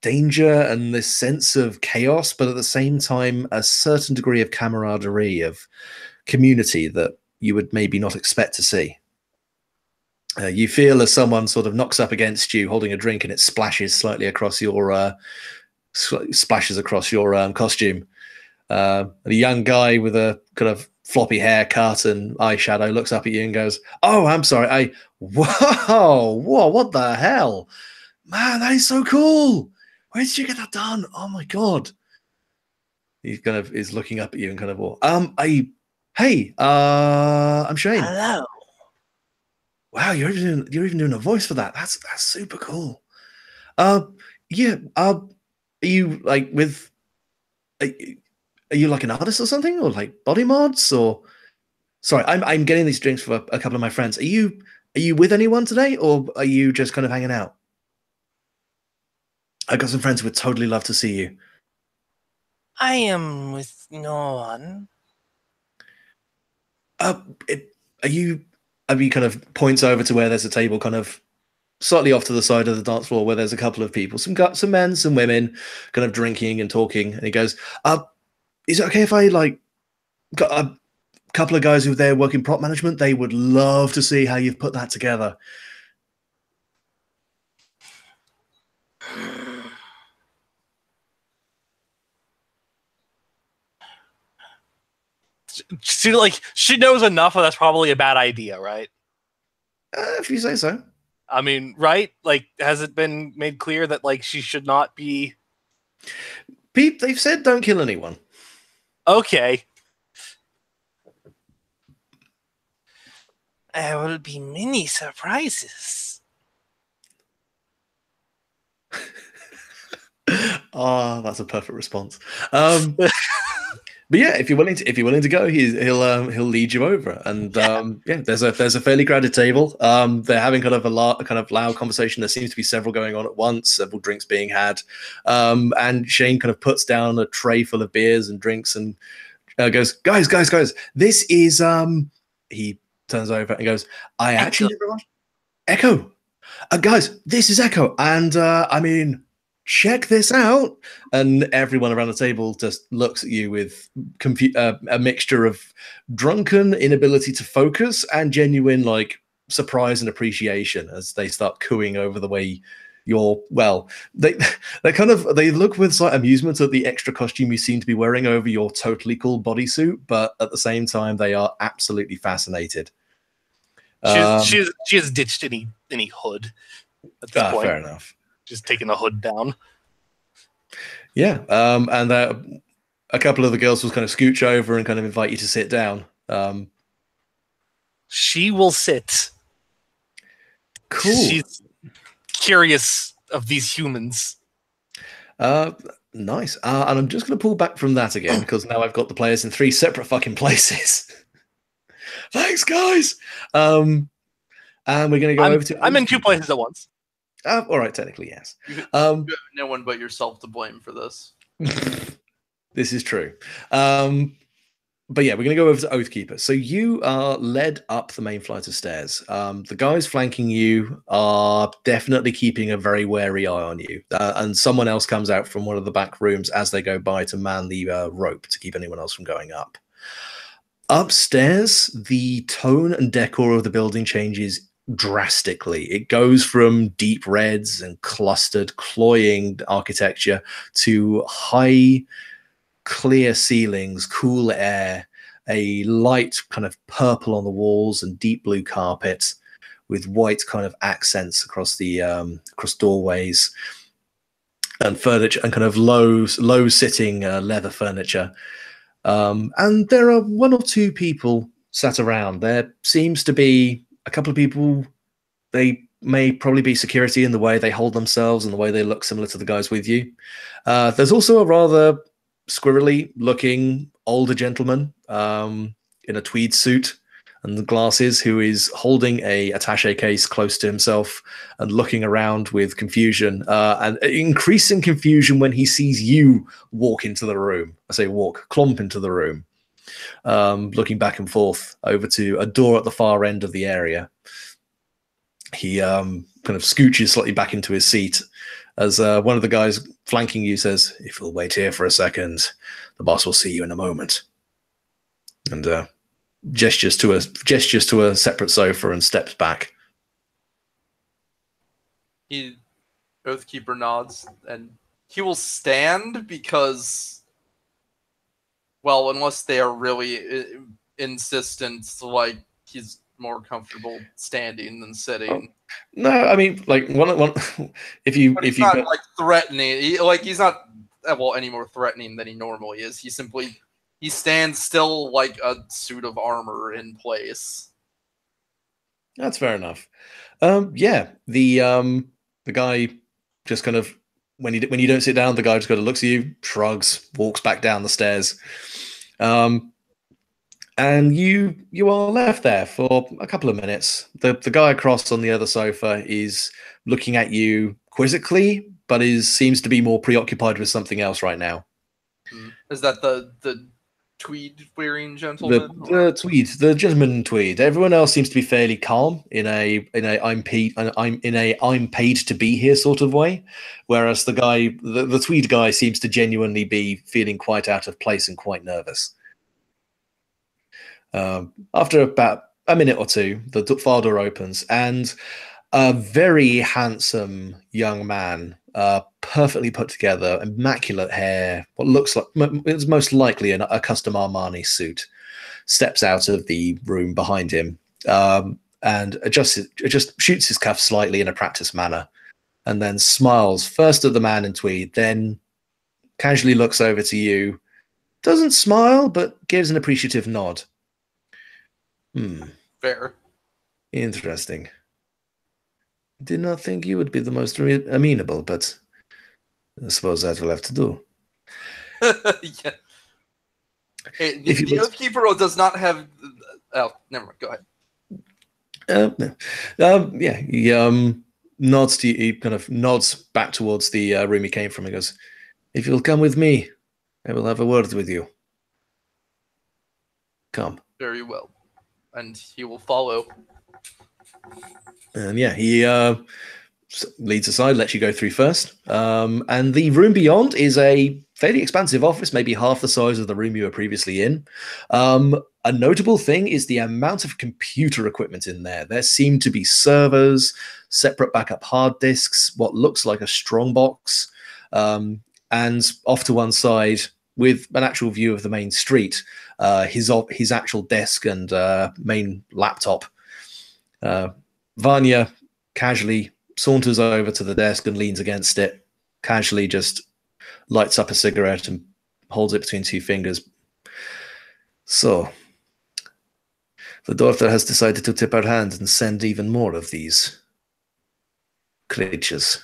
danger and this sense of chaos, but at the same time, a certain degree of camaraderie, of community that you would maybe not expect to see. You feel as someone sort of knocks up against you holding a drink and it splashes slightly across your costume. A young guy with a kind of floppy haircut and eyeshadow looks up at you and goes, "Oh, I'm sorry. Whoa, what the hell? Man, that is so cool. Where did you get that done? Oh my God." He kind of is looking up at you and kind of, hey, I'm Shane. Hello. Wow, you're even doing a voice for that. That's super cool. Yeah. Are you like with? Are you like an artist or something, or like body mods, or? Sorry, I'm getting these drinks for a couple of my friends. Are you with anyone today, or are you just kind of hanging out? I got some friends who would totally love to see you. I am with no one. Are you? Kind of points over to where there's a table, kind of slightly off to the side of the dance floor, where there's a couple of people, some men, some women, kind of drinking and talking. And he goes, "Is it okay if I like got a couple of guys who are there working prop management? They would love to see how you've put that together." She knows enough that that's probably a bad idea, right? If you say so. I mean, right? Like, has it been made clear that like she should not be? Pete, they've said don't kill anyone. Okay. There will be many surprises. Oh, that's a perfect response. But yeah, if you're willing to go, he'll lead you over, and yeah, there's a fairly crowded table. They're having kind of loud conversation. There seems to be several going on at once, several drinks being had, and Shane kind of puts down a tray full of beers and drinks and goes, guys, this is He turns over and goes, "I actually never watched Echo, guys, this is Echo, and I mean, check this out." And everyone around the table just looks at you with a mixture of drunken inability to focus and genuine like surprise and appreciation as they start cooing over the way you're, well, they look with slight amusement at the extra costume you seem to be wearing over your totally cool bodysuit, but at the same time they are absolutely fascinated. She has ditched any hood at this point. Fair enough. Just taking the hood down. Yeah, and a couple of the girls will kind of scooch over and kind of invite you to sit down. She will sit. Cool. She's curious of these humans. Nice. And I'm just going to pull back from that again because now I've got the players in 3 separate fucking places. Thanks, guys. And we're going to go over to. I'm in 2 places at once. All right, technically, yes. You have no one but yourself to blame for this. This is true. But yeah, we're going to go over to Oathkeeper. So you are led up the main flight of stairs. The guys flanking you are definitely keeping a very wary eye on you. And someone else comes out from one of the back rooms as they go by to man the rope to keep anyone else from going up. Upstairs, the tone and decor of the building changes drastically. It goes from deep reds and clustered, cloying architecture to high, clear ceilings, cool air, a light kind of purple on the walls and deep blue carpet with white kind of accents across the across doorways and furniture and kind of low sitting leather furniture. And there are 1 or 2 people sat around. There seems to be a couple of people. They may probably be security in the way they hold themselves and the way they look similar to the guys with you. There's also a rather squirrely looking older gentleman in a tweed suit and glasses who is holding a attaché case close to himself and looking around with confusion and increasing confusion when he sees you walk into the room. I say walk, clomp into the room, looking back and forth over to a door at the far end of the area. He kind of scooches slightly back into his seat as one of the guys flanking you says, "If you'll wait here for a second, the boss will see you in a moment." And gestures to a separate sofa and steps back. Oathkeeper nods, and he will stand because, well, unless they are really insistent, like he's more comfortable standing than sitting. No, I mean, like one. If you But he's if you not go, like threatening. He's not any more threatening than he normally is. He stands still like a suit of armor in place. that's fair enough. Yeah, the guy just kind of when you don't sit down, the guy just kind of looks at you, shrugs, walks back down the stairs, and you are left there for a couple of minutes. The guy across on the other sofa is looking at you quizzically, but seems to be more preoccupied with something else right now. Is that the tweed wearing gentleman? The gentleman in tweed. Everyone else seems to be fairly calm in a I'm paid to be here sort of way, whereas the tweed guy seems to genuinely be feeling quite out of place and quite nervous. After about a minute or two, the fire door opens and a very handsome young man, perfectly put together, immaculate hair, what looks like it's most likely a custom Armani suit, steps out of the room behind him and just shoots his cuff slightly in a practiced manner, and then smiles first at the man in tweed, then casually looks over to you, doesn't smile, but gives an appreciative nod. Fair. Interesting. Did not think you would be the most amenable, but I suppose that will have to do. Yeah. Hey, the Oathkeeper does not have. Oh, never mind. Go ahead. Yeah, he nods to you. He kind of nods back towards the room he came from. He goes, "If you'll come with me, I will have a word with you. Come." Very well, and he will follow. And yeah, he leads aside, lets you go through first. And the room beyond is a fairly expansive office, maybe half the size of the room you were previously in. A notable thing is the amount of computer equipment in there. There seem to be servers, separate backup hard disks, what looks like a strong box, and off to one side, with an actual view of the main street, his actual desk and main laptop. Vanya casually saunters over to the desk and leans against it, casually just lights up a cigarette and holds it between two fingers. So, the daughter has decided to tip her hand and send even more of these creatures.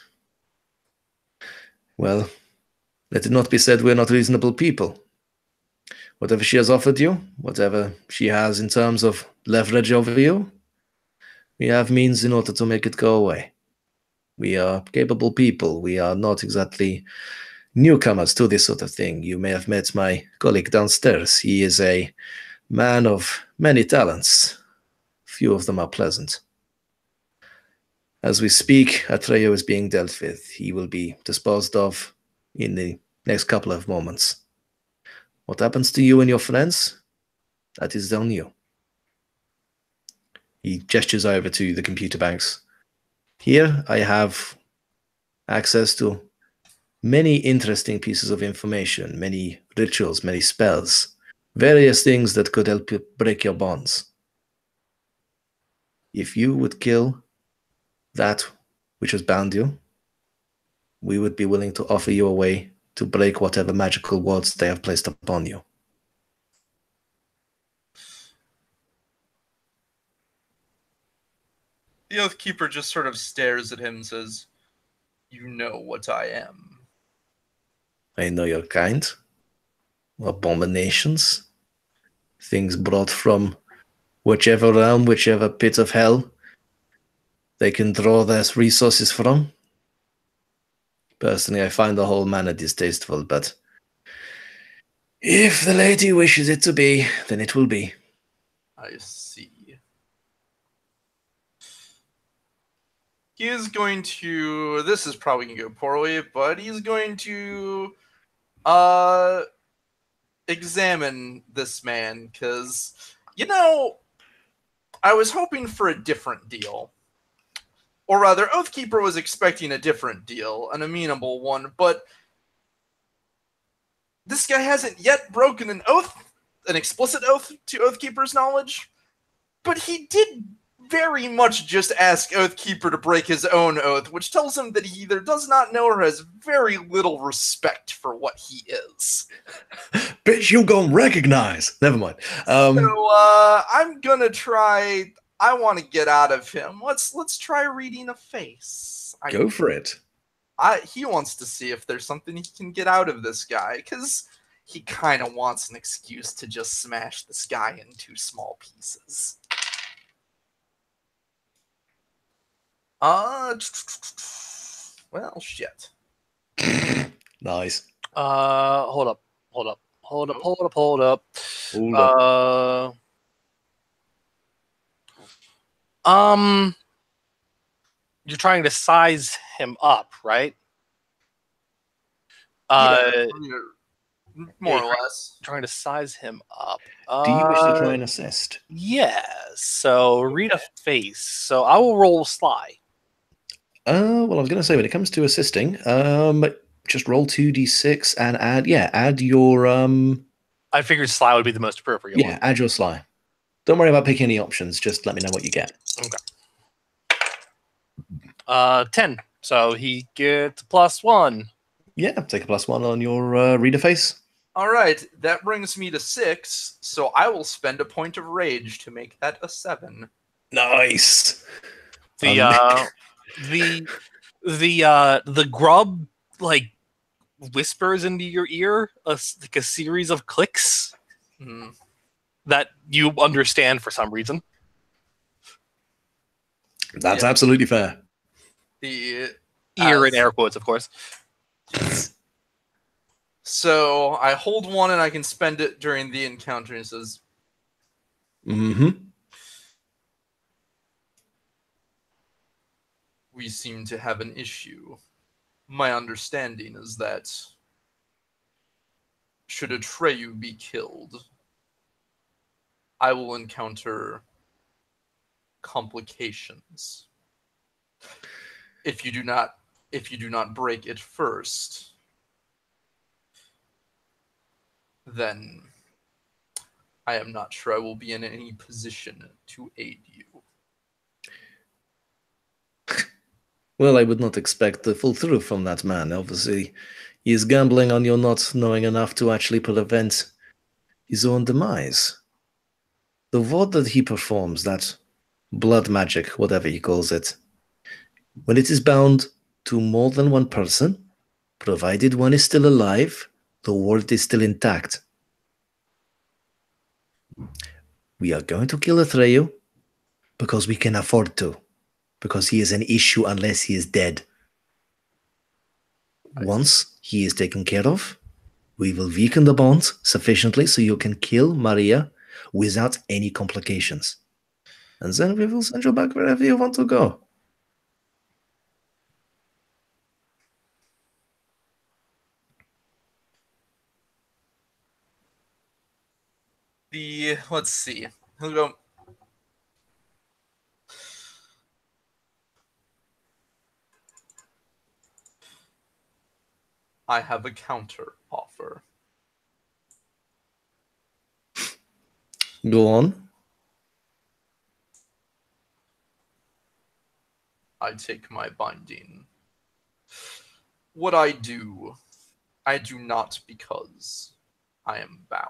Well, let it not be said we're not reasonable people. Whatever she has offered you, whatever she has in terms of leverage over you, we have means in order to make it go away. We are capable people. We are not exactly newcomers to this sort of thing. You may have met my colleague downstairs. He is a man of many talents. Few of them are pleasant. As we speak, Atreyu is being dealt with. He will be disposed of in the next couple of moments. What happens to you and your friends? That is on you. He gestures over to the computer banks. Here I have access to many interesting pieces of information, many rituals, many spells, various things that could help you break your bonds. If you would kill that which has bound you, we would be willing to offer you a way to break whatever magical wards they have placed upon you. The Oathkeeper just sort of stares at him and says, "You know what I am." I know your kind. Abominations. Things brought from whichever realm, whichever pit of hell they can draw their resources from. Personally, I find the whole manner distasteful, but if the lady wishes it to be, then it will be. I see. he is going to. This is probably gonna go poorly, but he's going to examine this man because I was hoping for a different deal. Or rather, Oathkeeper was expecting a different deal, an amenable one, but this guy hasn't yet broken an oath, an explicit oath to Oathkeeper's knowledge, but he did very much just ask Oathkeeper to break his own oath, which tells him that he either does not know or has very little respect for what he is. Bitch, you gon' recognize. Never mind. So I'm gonna try. I want to get out of him. Let's try reading a face. Go for it. He wants to see if there's something he can get out of this guy, because he kind of wants an excuse to just smash this guy into small pieces. Well, shit. Nice. Hold up. You're trying to size him up, right? Yeah, more or less. Trying to size him up. Do you wish to try and assist? Yes. So read a face. So I will roll Sly. Well, I was going to say, when it comes to assisting, just roll 2d6 and add your I figured Sly would be the most appropriate one. add your Sly. Don't worry about picking any options. Just let me know what you get. Okay. 10. So he gets +1. Yeah, take a +1 on your reader face. All right, that brings me to 6. So I will spend a point of rage to make that a 7. Nice. The grub like whispers into your ear like a series of clicks that you understand for some reason. That's absolutely fair. The Ear in air quotes, of course. So I hold 1 and I can spend it during the encounter. It says, we seem to have an issue. My understanding is that should Atreyu be killed, I will encounter complications. If you do not break it first, then I am not sure I will be in any position to aid you. Well, I would not expect the full truth from that man. Obviously, he is gambling on your not knowing enough to actually prevent his own demise. The word that he performs, that blood magic, whatever he calls it, when it is bound to more than one person, provided one is still alive, the world is still intact. We are going to kill Atreyu because we can afford to, because he is an issue unless he is dead. Once he is taken care of, we will weaken the bond sufficiently so you can kill Maria without any complications. And then we will send you back wherever you want to go. Let's see. He'll go. I have a counter offer. Go on. I take my binding. What I do not because I am bound.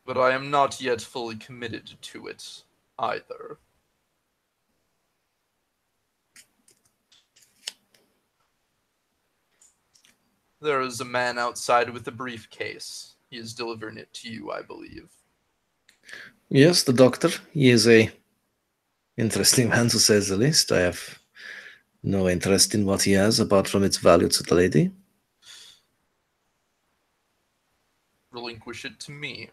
But I am not yet fully committed to it either. There is a man outside with a briefcase. He is delivering it to you, I believe. Yes, the doctor. He is a interesting man, to say the least. I have no interest in what he has, apart from its value to the lady. Relinquish it to me.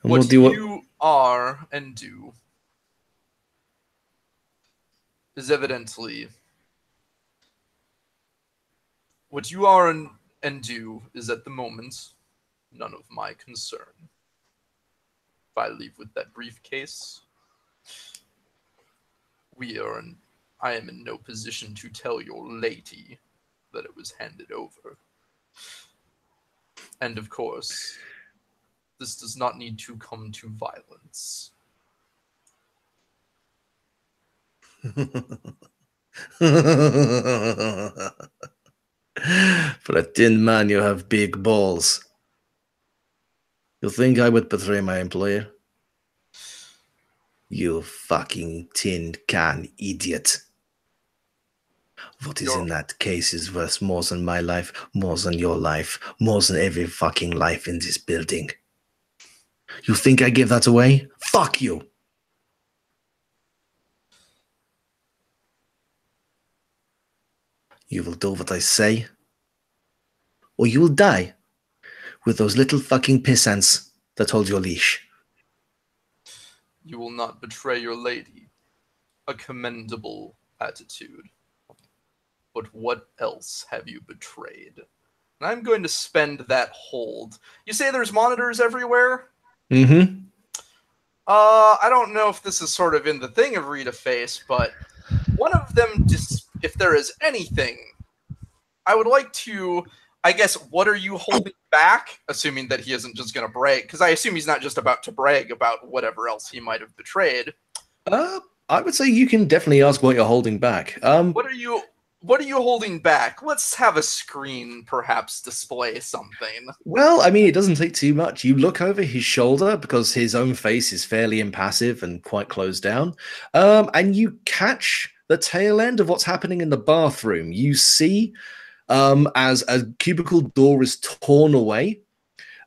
And What what do you want? you are and do is evidently what you are and do is at the moment none of my concern. If I leave with that briefcase, I am in no position to tell your lady that it was handed over. And of course, this does not need to come to violence. For a tin man, you have big balls. You think I would betray my employer? You fucking tin can idiot. What is in that case is worth more than my life, more than your life, more than every fucking life in this building. You think I give that away? Fuck you! You will do what I say, or you will die with those little fucking pissants that hold your leash. You will not betray your lady. A commendable attitude. But what else have you betrayed? And I'm going to spend that hold. You say there's monitors everywhere? Mm-hmm. I don't know if this is sort of in the thing of read a face, but one of them, if there is anything, I would like to, I guess, what are you holding back? Assuming that he isn't just going to brag, because I assume he's not just about to brag about whatever else he might have betrayed. I would say you can definitely ask what you're holding back. What are you holding back? Let's have a screen perhaps display something. Well, I mean, it doesn't take too much. You look over his shoulder because his own face is fairly impassive and quite closed down. And you catch the tail end of what's happening in the bathroom. You see, as a cubicle door is torn away,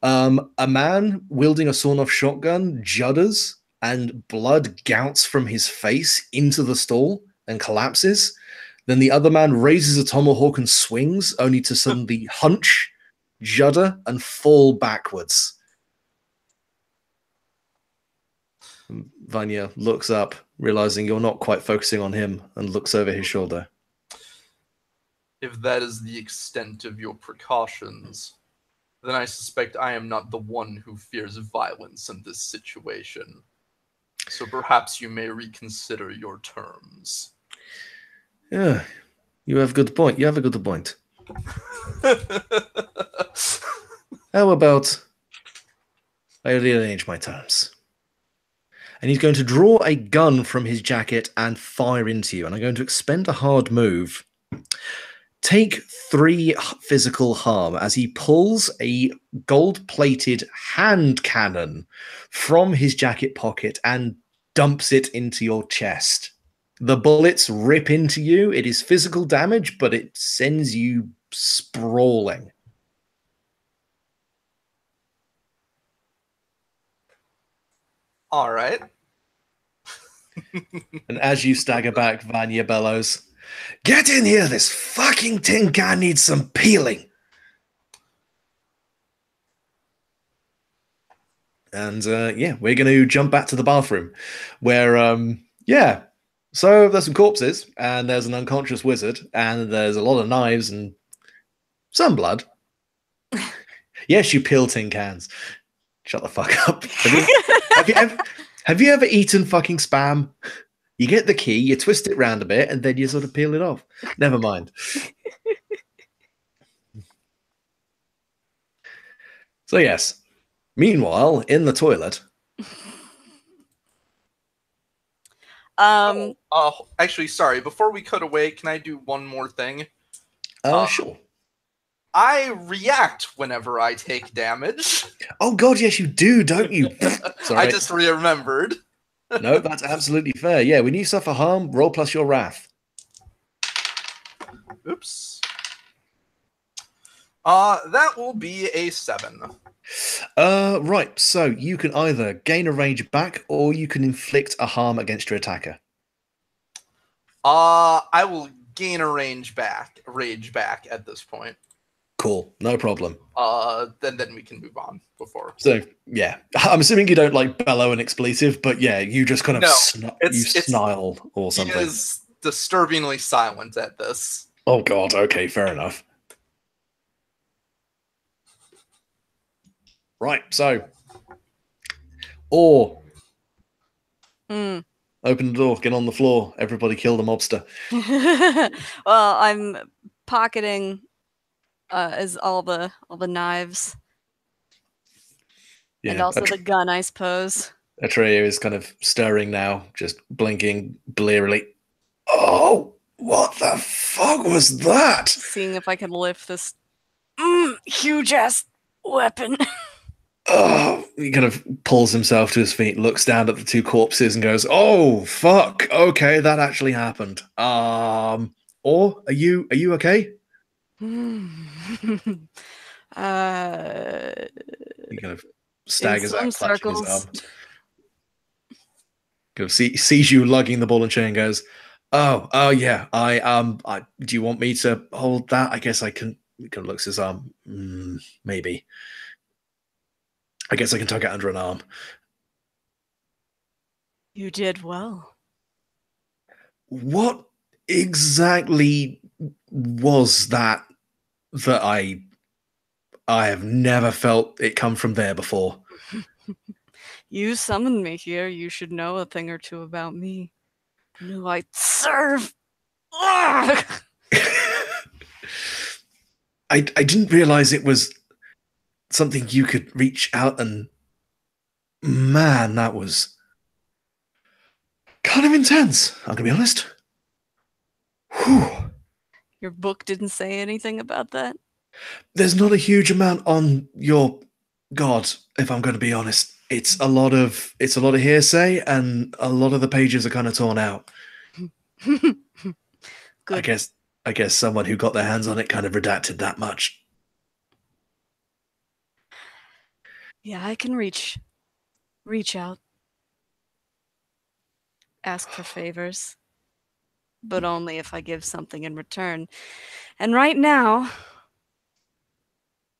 a man wielding a sawn-off shotgun judders and blood gouts from his face into the stall and collapses. Then the other man raises a tomahawk and swings, only to suddenly hunch, judder, and fall backwards. Vanya looks up, realizing you're not quite focusing on him, and looks over his shoulder. If that is the extent of your precautions, then I suspect I am not the one who fears violence in this situation. So perhaps you may reconsider your terms. Yeah, you have a good point. You have a good point. How about I rearrange my terms? And he's going to draw a gun from his jacket and fire into you. And I'm going to expend a hard move. Take 3 physical harm as he pulls a gold-plated hand cannon from his jacket pocket and dumps it into your chest. The bullets rip into you. It is physical damage, but it sends you sprawling. All right. And as you stagger back, Vanya bellows, "Get in here! This fucking tin can needs some peeling!" And yeah, we're going to jump back to the bathroom where, yeah, so there's some corpses and there's an unconscious wizard and there's a lot of knives and some blood. Yes, you peel tin cans. Shut the fuck up. Have you ever eaten fucking spam? You get the key, you twist it round a bit, and then you sort of peel it off. Never mind. So yes. Meanwhile, in the toilet. Actually, sorry. Before we cut away, can I do one more thing? Sure. I react whenever I take damage. Oh god, yes you do, don't you? Sorry. I just remembered. No, that's absolutely fair. Yeah, when you suffer harm, roll plus your wrath. Oops. That will be a 7. Right, so you can either gain a rage back or you can inflict a harm against your attacker. I will gain a rage back at this point. Cool, no problem. Then we can move on before. So yeah, I'm assuming you don't like bellow an expletive, but yeah, you just kind of No, you snarl or He something. is disturbingly silent at this. Oh god, okay, fair enough. Right, so or Mm. open the door, get on the floor, everybody kill the mobster. Well, I'm pocketing as all the knives and Yeah, also the gun, I suppose. Atreyu is kind of stirring now, just blinking blearily. Oh, what the fuck was that? Seeing if I can lift this huge ass weapon. Oh, he kind of pulls himself to his feet, looks down at the two corpses, and goes, "Oh fuck! Okay, that actually happened." Or are you okay? He kind of staggers some out, clutching his circles. arm. Kind of sees you lugging the ball and chain, goes, "Oh yeah. I do you want me to hold that? I guess I can." He kind of looks at his arm. Maybe. I guess I can tuck it under an arm. You did well. What exactly was that I have never felt it come from there before? You summoned me here. You should know a thing or two about me. And who I serve. Ugh! I didn't realize it was something you could reach out and... Man, that was kind of intense, I'm gonna be honest. Whew. Your book didn't say anything about that? There's not a huge amount on your god, if I'm going to be honest. It's a lot of hearsay, and a lot of the pages are kind of torn out. Good. I guess someone who got their hands on it kind of redacted that much. Yeah, I can reach out. Ask for favors. But only if I give something in return. And right now,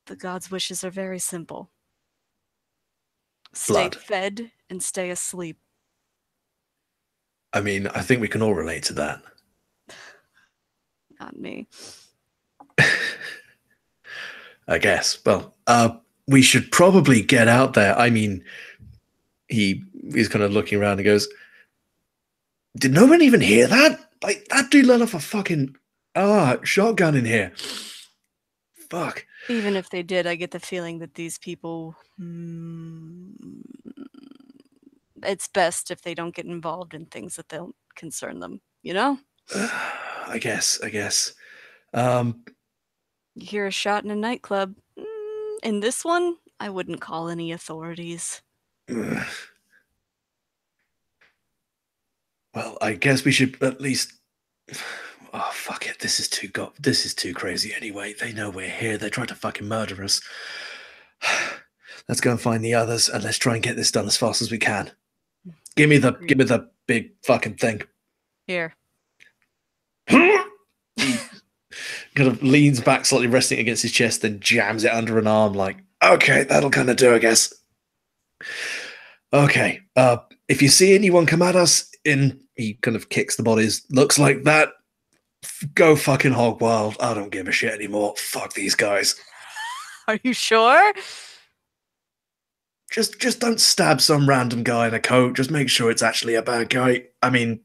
the gods' wishes are very simple. Stay Blood. fed and stay asleep. I mean, I think we can all relate to that. Not me. I guess. Well, we should probably get out there. I mean, he's kind of looking around and goes, "Did no one even hear that? Like, that dude let off a fucking shotgun in here. Fuck." Even if they did, I get the feeling that these people... it's best if they don't get involved in things that don't concern them, you know? I guess. You hear a shot in a nightclub. In this one, I wouldn't call any authorities. Well, I guess we should at least... Oh, fuck it. This is too crazy anyway. They know we're here. They tried to fucking murder us. Let's go and find the others, and let's try and get this done as fast as we can. Give me the big fucking thing. Here. He kind of leans back, slightly resting against his chest, then jams it under an arm like, "Okay, that'll kind of do, I guess. Okay, if you see anyone come at us he kind of kicks the bodies, looks like that, go fucking hog wild. I don't give a shit anymore. Fuck these guys. Are you sure? Just don't stab some random guy in a coat. Just make sure it's actually a bad guy. I mean,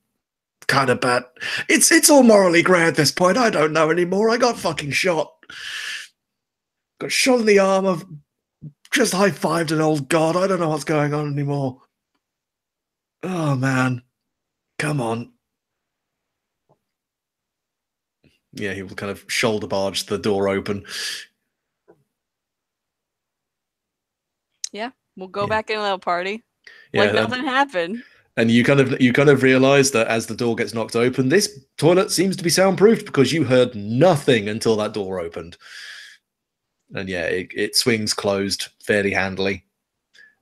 kind of bad. It's all morally grey at this point. I don't know anymore. I got fucking shot. Got shot in the arm. I've just high-fived an old god. I don't know what's going on anymore. Oh, man. Come on." Yeah, he will kind of shoulder barge the door open. Yeah, we'll go back in a little party. Yeah, Like nothing happened. And you kind of realize that as the door gets knocked open, this toilet seems to be soundproofed because you heard nothing until that door opened. And yeah, it swings closed fairly handily,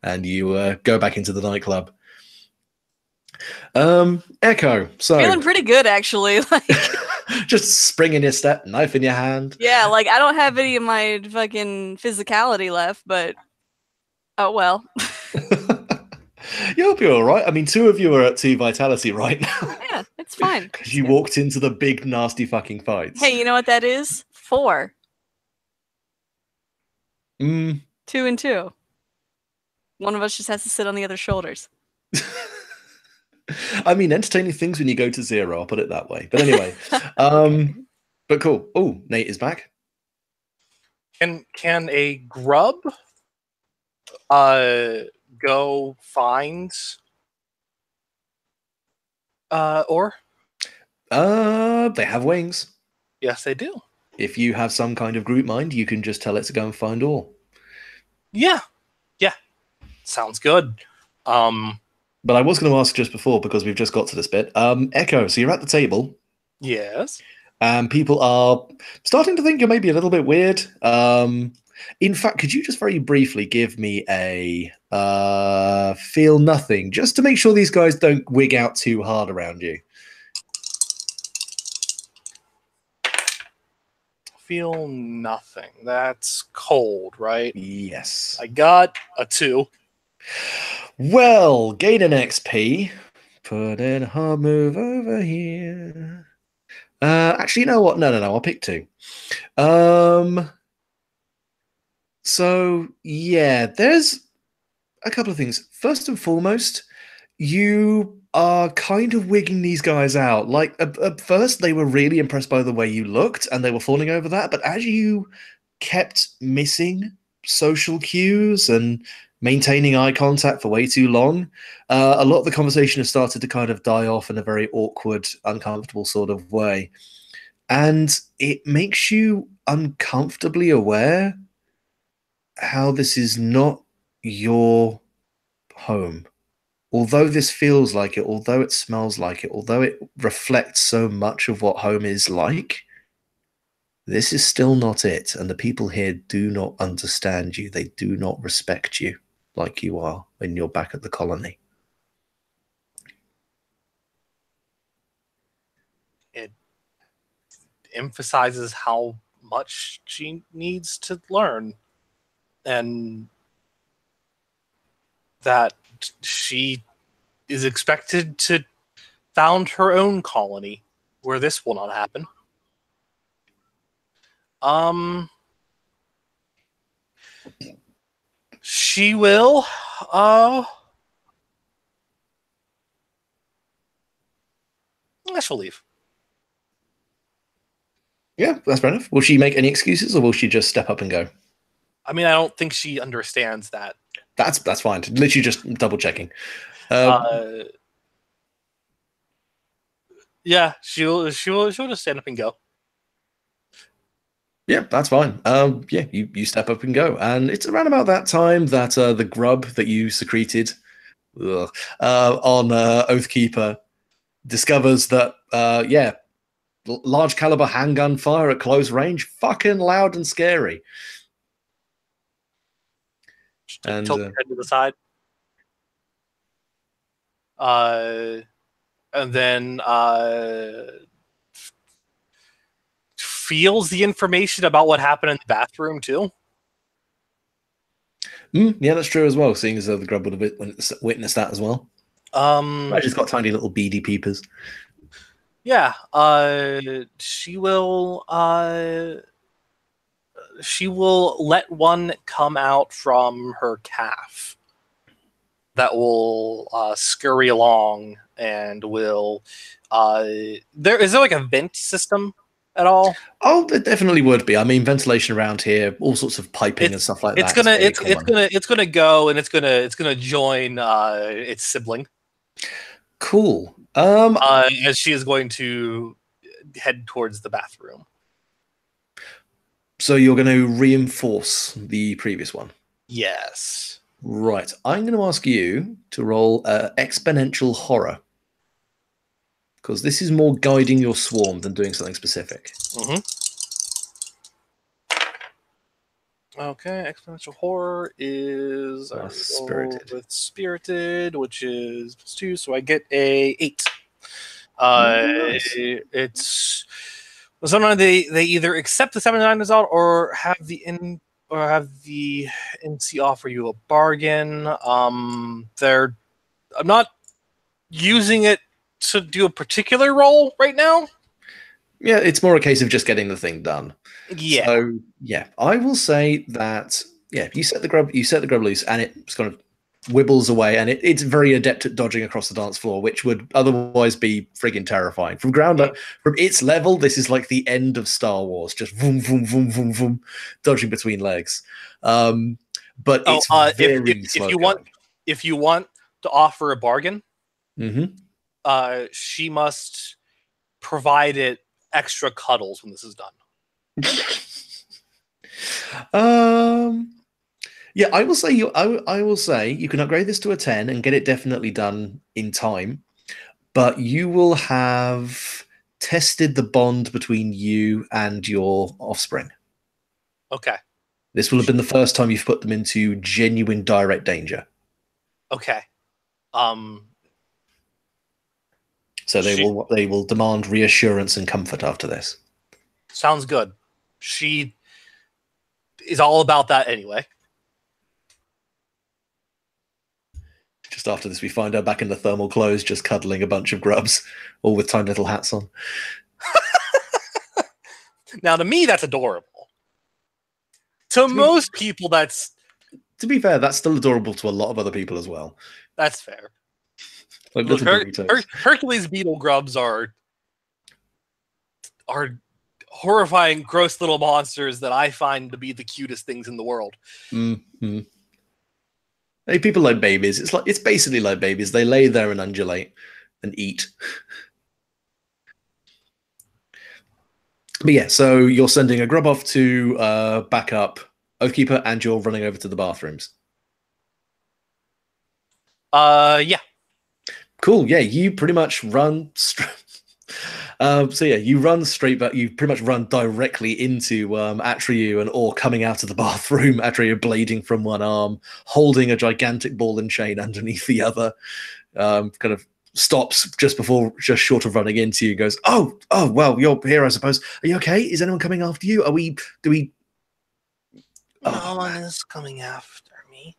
and you go back into the nightclub. Echo. So Feeling pretty good, actually. Like, Just spring in your step, knife in your hand. Yeah, like I don't have any of my fucking physicality left, but oh well. You'll be all right. I mean, 2 of you are at 2 vitality right now. Yeah, it's fine. Because It's you good. walked into the big, nasty fucking fights. Hey, you know what that is? 4. Mm. 2 and 2. One of us just has to sit on the other's shoulders. I mean, entertaining things when you go to 0, I'll put it that way. But anyway, Okay. but cool. Oh, Nate is back. Can a grub go find or? They have wings. Yes, they do. If you have some kind of group mind, you can just tell it to go and find Or. Yeah. Sounds good. But I was going to ask just before, because we've just got to this bit. Echo, so you're at the table, Yes. and people are starting to think you're maybe a little bit weird. In fact, could you just very briefly give me a feel nothing, just to make sure these guys don't wig out too hard around you? Feel nothing. That's cold, right? Yes. I got a 2. Well, gain an XP. Put in a hard move over here. Actually, you know what? No. I'll pick 2. So yeah, there's a couple of things. First and foremost, you are kind of wigging these guys out. Like at first, they were really impressed by the way you looked, and they were fawning over that. But as you kept missing social cues and maintaining eye contact for way too long, a lot of the conversation has started to kind of die off in a very awkward, uncomfortable sort of way. And it makes you uncomfortably aware how this is not your home. Although this feels like it, although it smells like it, although it reflects so much of what home is like, this is still not it. And the people here do not understand you. They do not respect you like you are when you're back at the colony. It emphasizes how much she needs to learn, and that she is expected to found her own colony where this will not happen. She will she'll leave. Yeah, that's fair enough. Will she make any excuses, or will she just step up and go? I mean, I don't think she understands that. That's fine. Literally just double checking. Yeah, she'll just stand up and go. Yeah, that's fine. Yeah, you step up and go, and it's around about that time that the grub that you secreted on Oathkeeper discovers that large caliber handgun fire at close range, fucking loud and scary. And tilt her head to the side. And then feels the information about what happened in the bathroom too. Yeah, that's true as well, seeing as though the grub would have witnessed that as well. She's got tiny little beady peepers. Yeah, she will let one come out from her calf that will scurry along and will is there like a vent system at all? Oh, there definitely would be. I mean, ventilation around here, all sorts of piping and stuff like that. It's gonna go, and it's gonna join its sibling. Cool. As she is going to head towards the bathroom. So you're going to reinforce the previous one? Yes. Right. I'm going to ask you to roll exponential horror, because this is more guiding your swarm than doing something specific. Mm-hmm. Okay, exponential horror is spirited. with spirited, which is +2, so I get a 8. Nice. It's Sometimes they either accept the 79 result or have the NC offer you a bargain. I'm not using it to do a particular role right now. Yeah, it's more a case of just getting the thing done. Yeah. So yeah, I will say that you set the grub loose, and it kind of wibbles away, and it's very adept at dodging across the dance floor, which would otherwise be friggin' terrifying. From its level, this is like the end of Star Wars, just vroom vroom vroom vroom vroom, dodging between legs. But it's very slow if you want to offer a bargain, Mm-hmm. She must provide it extra cuddles when this is done. Yeah, I will say I will say you can upgrade this to a 10 and get it definitely done in time, but you will have tested the bond between you and your offspring. Okay. This will have been the first time you've put them into genuine direct danger. Okay. So they will demand reassurance and comfort after this. Sounds good. She is all about that anyway. Just after this, we find her back in the thermal clothes, just cuddling a bunch of grubs, all with tiny little hats on. Now, to me, that's adorable. To most people, that's... To be fair, that's still adorable to a lot of other people as well. That's fair. Like Look, Hercules beetle grubs are horrifying, gross little monsters that I find to be the cutest things in the world. Mm-hmm. Hey, people like babies. It's basically like babies. They lay there and undulate and eat. But yeah, so you're sending a grub off to back up Oathkeeper, and you're running over to the bathrooms. Yeah. Cool. Yeah, you pretty much run straight. So yeah, you run straight, but you pretty much run directly into Atreyu and Or coming out of the bathroom. Atreyu blading from one arm, holding a gigantic ball and chain underneath the other. Kind of stops just short of running into you. Goes, oh, well, you're here, I suppose. Are you okay? Is anyone coming after you? No one is coming after me.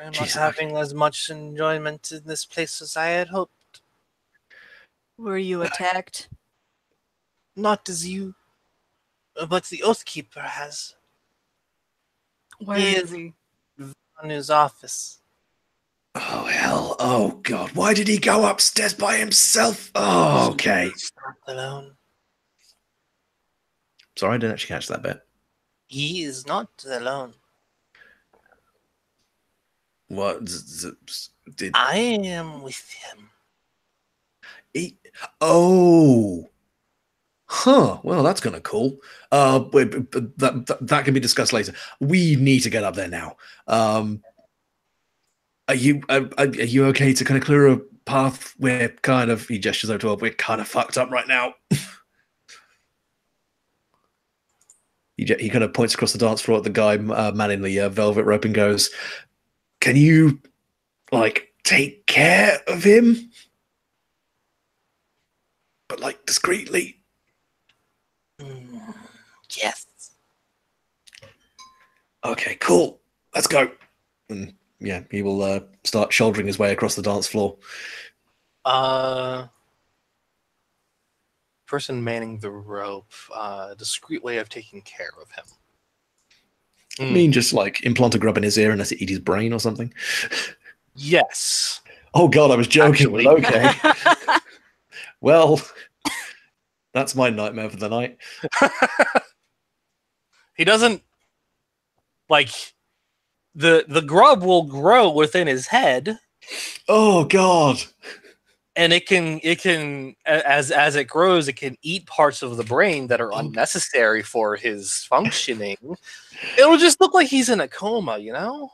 I'm not having as much enjoyment in this place as I had hoped. Were you attacked? Not as you, but the Oathkeeper has. Where is he? In his office. Oh, hell. Oh, God. Why did he go upstairs by himself? Oh, okay. He's not alone. Sorry, I didn't actually catch that bit. He is not alone. What did I am with him? Oh, huh. Well, that's kind of cool. But that can be discussed later. We need to get up there now. Are you okay to kind of clear a path? We're kind of, he gestures over to her, we're kind of fucked up right now. He kind of points across the dance floor at the guy manning the velvet rope and goes, "Can you, like, take care of him? But, like, discreetly?" Yes. Okay, cool. Let's go. And yeah, he will start shouldering his way across the dance floor. Person manning the rope, discreet way of taking care of him. I mean, just like implant a grub in his ear and let it eat his brain or something. Yes. Oh God, I was joking. But okay. Well, that's my nightmare for the night. He doesn't like the grub will grow within his head. Oh God. And it can as it grows, it can eat parts of the brain that are unnecessary for his functioning. It'll just look like he's in a coma, you know?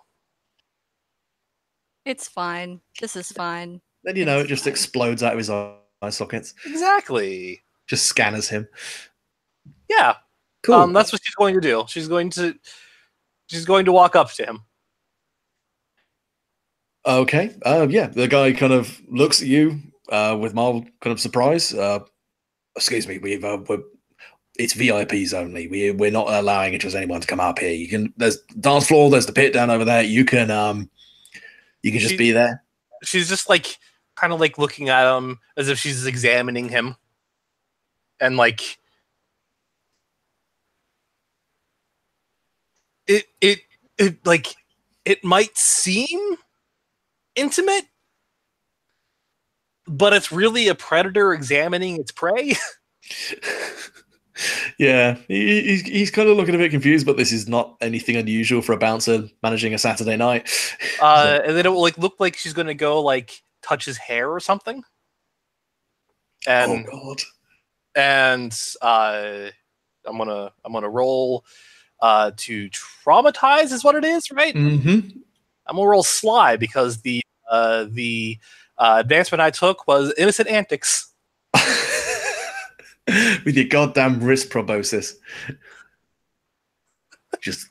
It's fine. This is fine. Then, you know, it just explodes out of his eye sockets. Exactly. Just scanners him. Yeah. Cool. That's what she's going to do. She's going to walk up to him. Okay. Yeah. The guy kind of looks at you with mild kind of surprise. Excuse me. it's VIPs only. We're not allowing just anyone to come up here. You can there's dance floor, there's the pit down over there. You can just be there. She's just like kind of like looking at him as if she's examining him, and like it like it might seem intimate, but it's really a predator examining its prey. Yeah, he's kind of looking a bit confused, but this is not anything unusual for a bouncer managing a Saturday night. And then it will like look like she's gonna go like touch his hair or something. And oh god! And I'm gonna roll to traumatize is what it is, right? Mm-hmm. I'm gonna roll sly because the advancement I took was innocent antics. With your goddamn wrist proboscis. just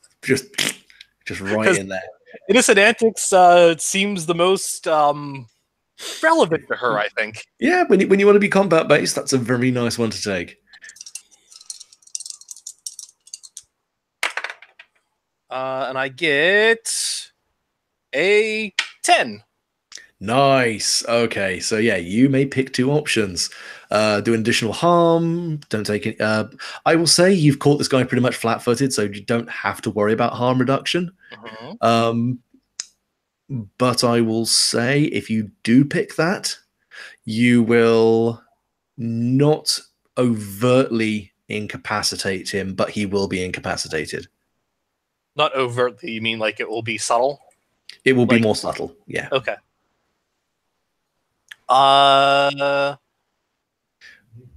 right in there. Innocent antics seems the most relevant to her, I think. Yeah, when you want to be combat based, that's a very nice one to take. And I get a 10. Nice. Okay, so yeah, you may pick two options. Do an additional harm. Don't take it. I will say you've caught this guy pretty much flat-footed, so you don't have to worry about harm reduction. But I will say if you do pick that, you will not overtly incapacitate him, but he will be incapacitated. Not overtly, you mean like it will be subtle? It will be more subtle, yeah. Okay.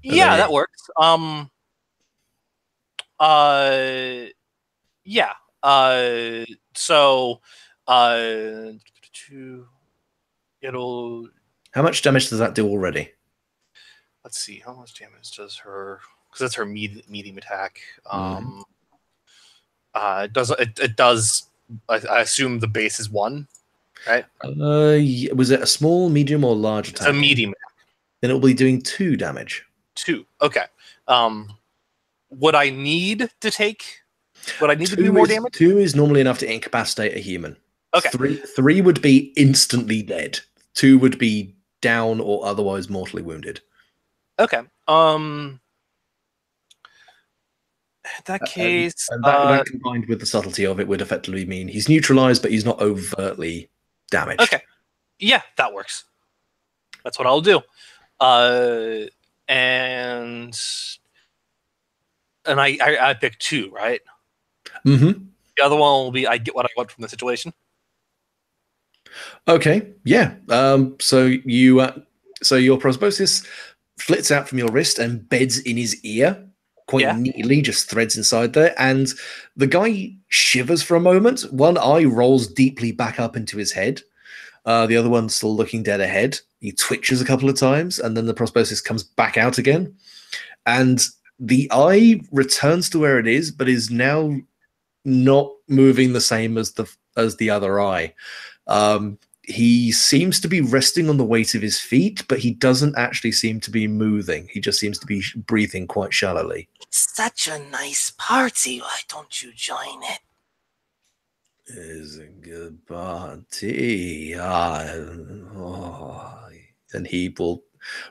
Yeah, that works. Yeah. So it'll. How much damage does that do already? Let's see. How much damage does her? Because that's her medium attack. It does. It does. I assume the base is 1, right? Was it a small, medium, or large attack? It's a medium. Then it will be doing 2 damage. 2. Okay. Would I need to take? Would I need to do more damage? 2 is normally enough to incapacitate a human. Okay. 3 would be instantly dead. 2 would be down or otherwise mortally wounded. Okay. In that case, and that combined with the subtlety of it would effectively mean he's neutralized, but he's not overtly damaged. Okay. Yeah, that works. That's what I'll do. And I pick 2, right? Mm-hmm. The other one will be I get what I want from the situation. Okay, yeah. So your proboscis flits out from your wrist and beds in his ear quite neatly, just threads inside there, and the guy shivers for a moment. One eye rolls deeply back up into his head. The other one's still looking dead ahead. He twitches a couple of times, and then the proboscis comes back out again. And the eye returns to where it is, but is now not moving the same as the other eye. He seems to be resting on the weight of his feet, but he doesn't actually seem to be moving. He just seems to be breathing quite shallowly. It's such a nice party. Why don't you join it? It's a good party. And he will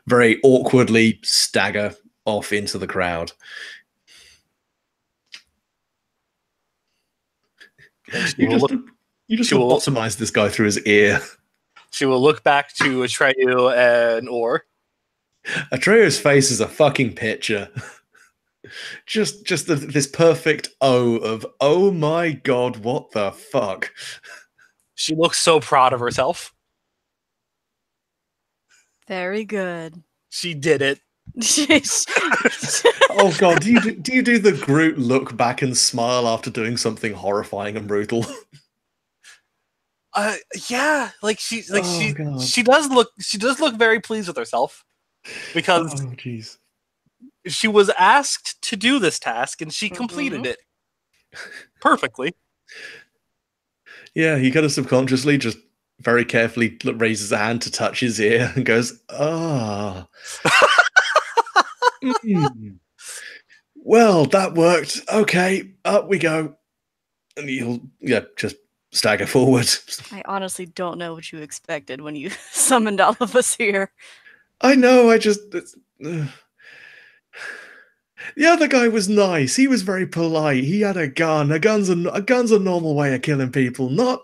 very awkwardly stagger off into the crowd. You just lobotomize this guy through his ear. She will look back to Atreyu and Or. Atreyu's face is a fucking picture. just this perfect O of, oh my god, what the fuck? She looks so proud of herself. Very good. She did it. Oh god, do you do the Groot look back and smile after doing something horrifying and brutal? Yeah, like she does look very pleased with herself because she was asked to do this task and she completed it perfectly. Yeah, he kind of subconsciously just very carefully raises a hand to touch his ear and goes, Well, that worked. Okay, up we go. And he'll, just stagger forward. I honestly don't know what you expected when you summoned all of us here. I know, the other guy was nice. He was very polite. He had a gun. A gun's a normal way of killing people. Not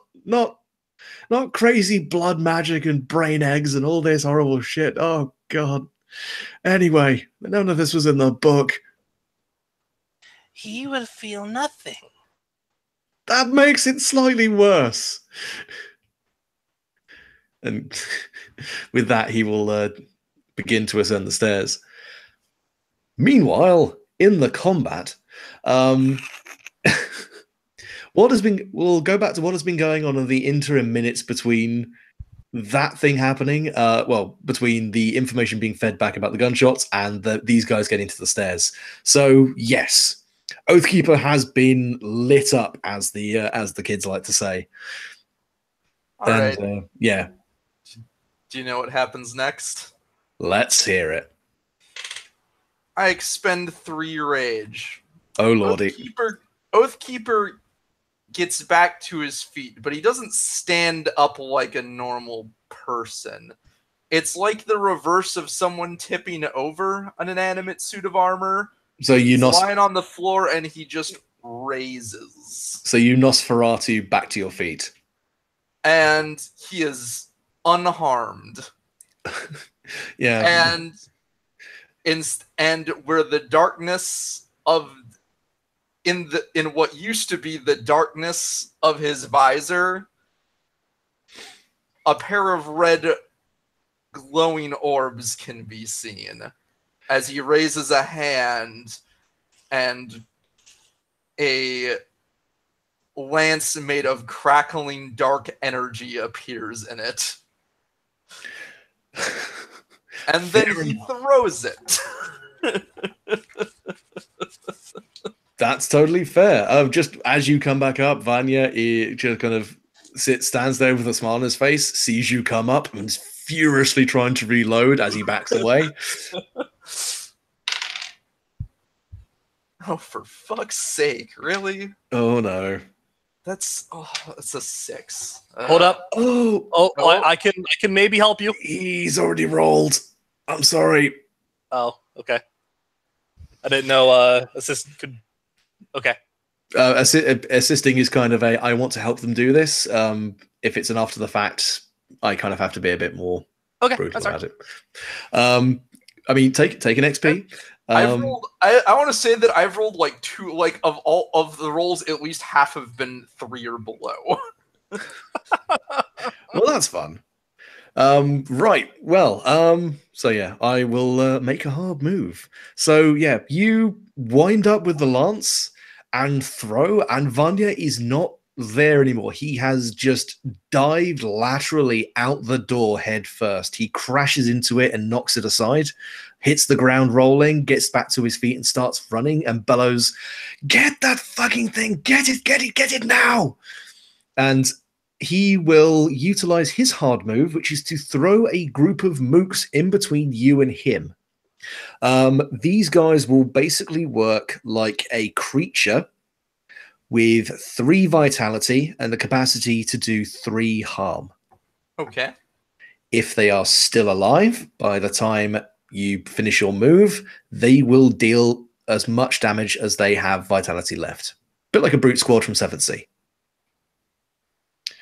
crazy blood magic and brain eggs and all this horrible shit. Oh, God. Anyway, none of this was in the book. He will feel nothing. That makes it slightly worse. And with that, he will begin to ascend the stairs. Meanwhile, in the combat, we'll go back to what has been going on in the interim minutes between that thing happening, between the information being fed back about the gunshots and these guys getting to the stairs. So yes, Oathkeeper has been lit up, as the kids like to say. All right. Yeah. Do you know what happens next? Let's hear it. I expend 3 rage. Oh lordy. Oathkeeper gets back to his feet, but he doesn't stand up like a normal person. It's like the reverse of someone tipping over an inanimate suit of armor. So He's lying on the floor and he just raises. So you Nosferatu back to your feet. And he is unharmed. Yeah. And where the darkness of in what used to be the darkness of his visor, a pair of red glowing orbs can be seen as he raises a hand and a lance made of crackling dark energy appears in it. And then he throws it. That's totally fair. Just as you come back up, Vanya just kind of stands there with a smile on his face, sees you come up, and is furiously trying to reload as he backs away. Oh, for fuck's sake! Really? Oh no. That's a 6. Hold up. Oh, I can maybe help you. He's already rolled. I'm sorry. Oh, okay. I didn't know assist could. Okay. Assisting is kind of I want to help them do this. If it's an after the fact, I kind of have to be a bit more brutal about it. I mean, take an XP. I've rolled. I want to say that I've rolled like 2. Like of all of the rolls, at least half have been 3 or below. Well, that's fun. Right. Well. So yeah, I will make a hard move. So yeah, you wind up with the lance and throw, and Vanya is not there anymore. He has just dived laterally out the door head first. He crashes into it and knocks it aside, hits the ground rolling, gets back to his feet and starts running and bellows, "Get that fucking thing! Get it now!" And he will utilize his hard move, which is to throw a group of mooks in between you and him. These guys will basically work like a creature with 3 vitality and the capacity to do 3 harm. Okay. If they are still alive by the time you finish your move, they will deal as much damage as they have vitality left. Bit like a brute squad from 7th Sea.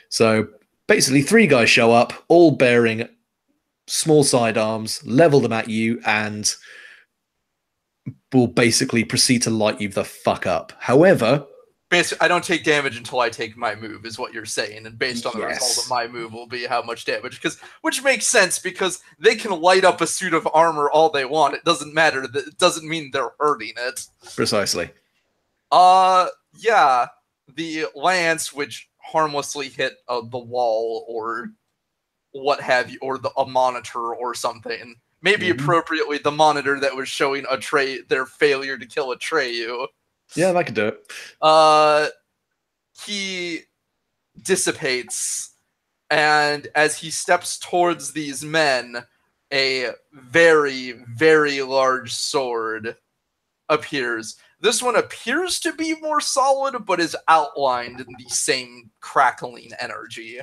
So basically 3 guys show up, all bearing small sidearms, level them at you, and will basically proceed to light you the fuck up. However, basically, I don't take damage until I take my move, is what you're saying, and based on the result of my move will be how much damage. Which makes sense, because they can light up a suit of armor all they want. It doesn't matter. It doesn't mean they're hurting it. Precisely. Yeah, the lance, which harmlessly hit the wall or what have you, or a monitor or something. Maybe appropriately the monitor that was showing their failure to kill Atreyu. Yeah, that could do it. He dissipates, and as he steps towards these men, a very, very large sword appears. This one appears to be more solid, but is outlined in the same crackling energy.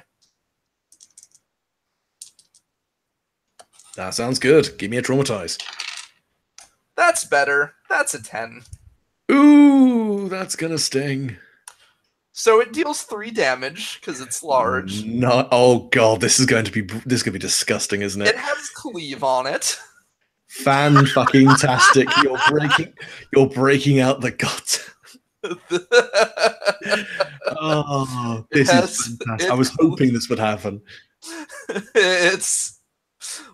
That sounds good. Give me a traumatize. That's better. That's a 10. Ooh, that's gonna sting. So it deals 3 damage because it's large. No, oh god, this is going to be disgusting, isn't it? It has cleave on it. Fan fucking tastic. You're breaking out the gut. Oh, this is fantastic. I was hoping this would happen. It's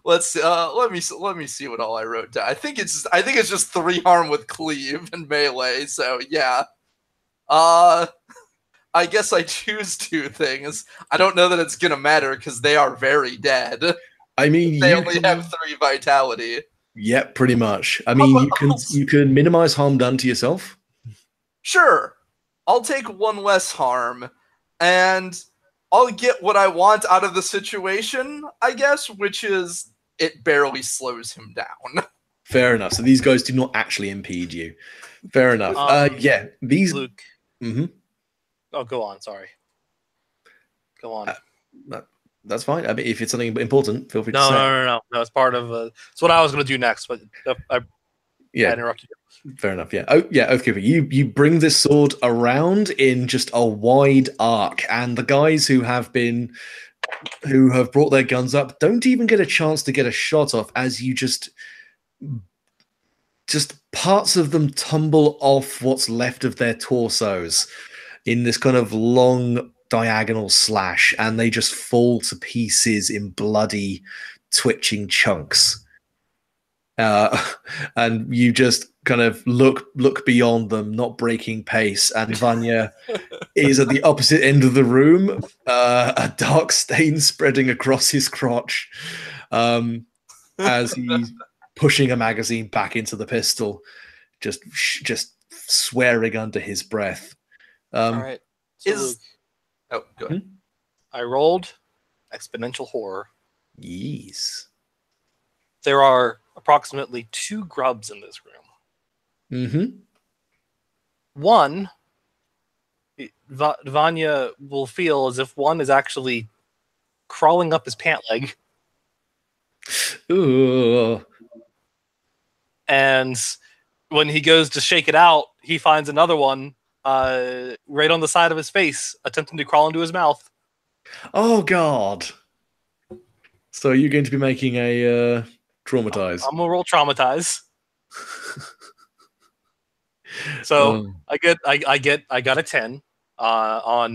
let me see what all I wrote down. I think it's just 3 harm with cleave and melee. So yeah. I guess I choose 2 things. I don't know that it's gonna matter because they are very dead. I mean, they only have 3 vitality. Yeah, pretty much. I mean, you can minimize harm done to yourself. Sure, I'll take 1 less harm, and I'll get what I want out of the situation, I guess, which is it barely slows him down. Fair enough. So these guys do not actually impede you. Fair enough. Yeah, these. Luke. Mm-hmm. Oh, go on. Sorry. Go on. That's fine. I mean, if it's something important, feel free to say. No. It's part of. It's what I was going to do next, but I interrupted you. Fair enough. Yeah. Oh, yeah. Oathkeeper, you bring this sword around in just a wide arc, and the guys who have brought their guns up don't even get a chance to get a shot off as you just parts of them tumble off what's left of their torsos in this kind of long diagonal slash, and they just fall to pieces in bloody, twitching chunks. And you just kind of look beyond them, not breaking pace. And Vanya is at the opposite end of the room, a dark stain spreading across his crotch, as he's pushing a magazine back into the pistol, just swearing under his breath. All right. So Oh, go ahead. I rolled exponential horror. Yes. There are approximately 2 grubs in this room. Mm-hmm. One, Vanya will feel as if one is actually crawling up his pant leg. Ooh. And when he goes to shake it out, he finds another one right on the side of his face, attempting to crawl into his mouth. Oh god! So you're going to be making a traumatize? I'm gonna roll traumatize. So I got a 10 on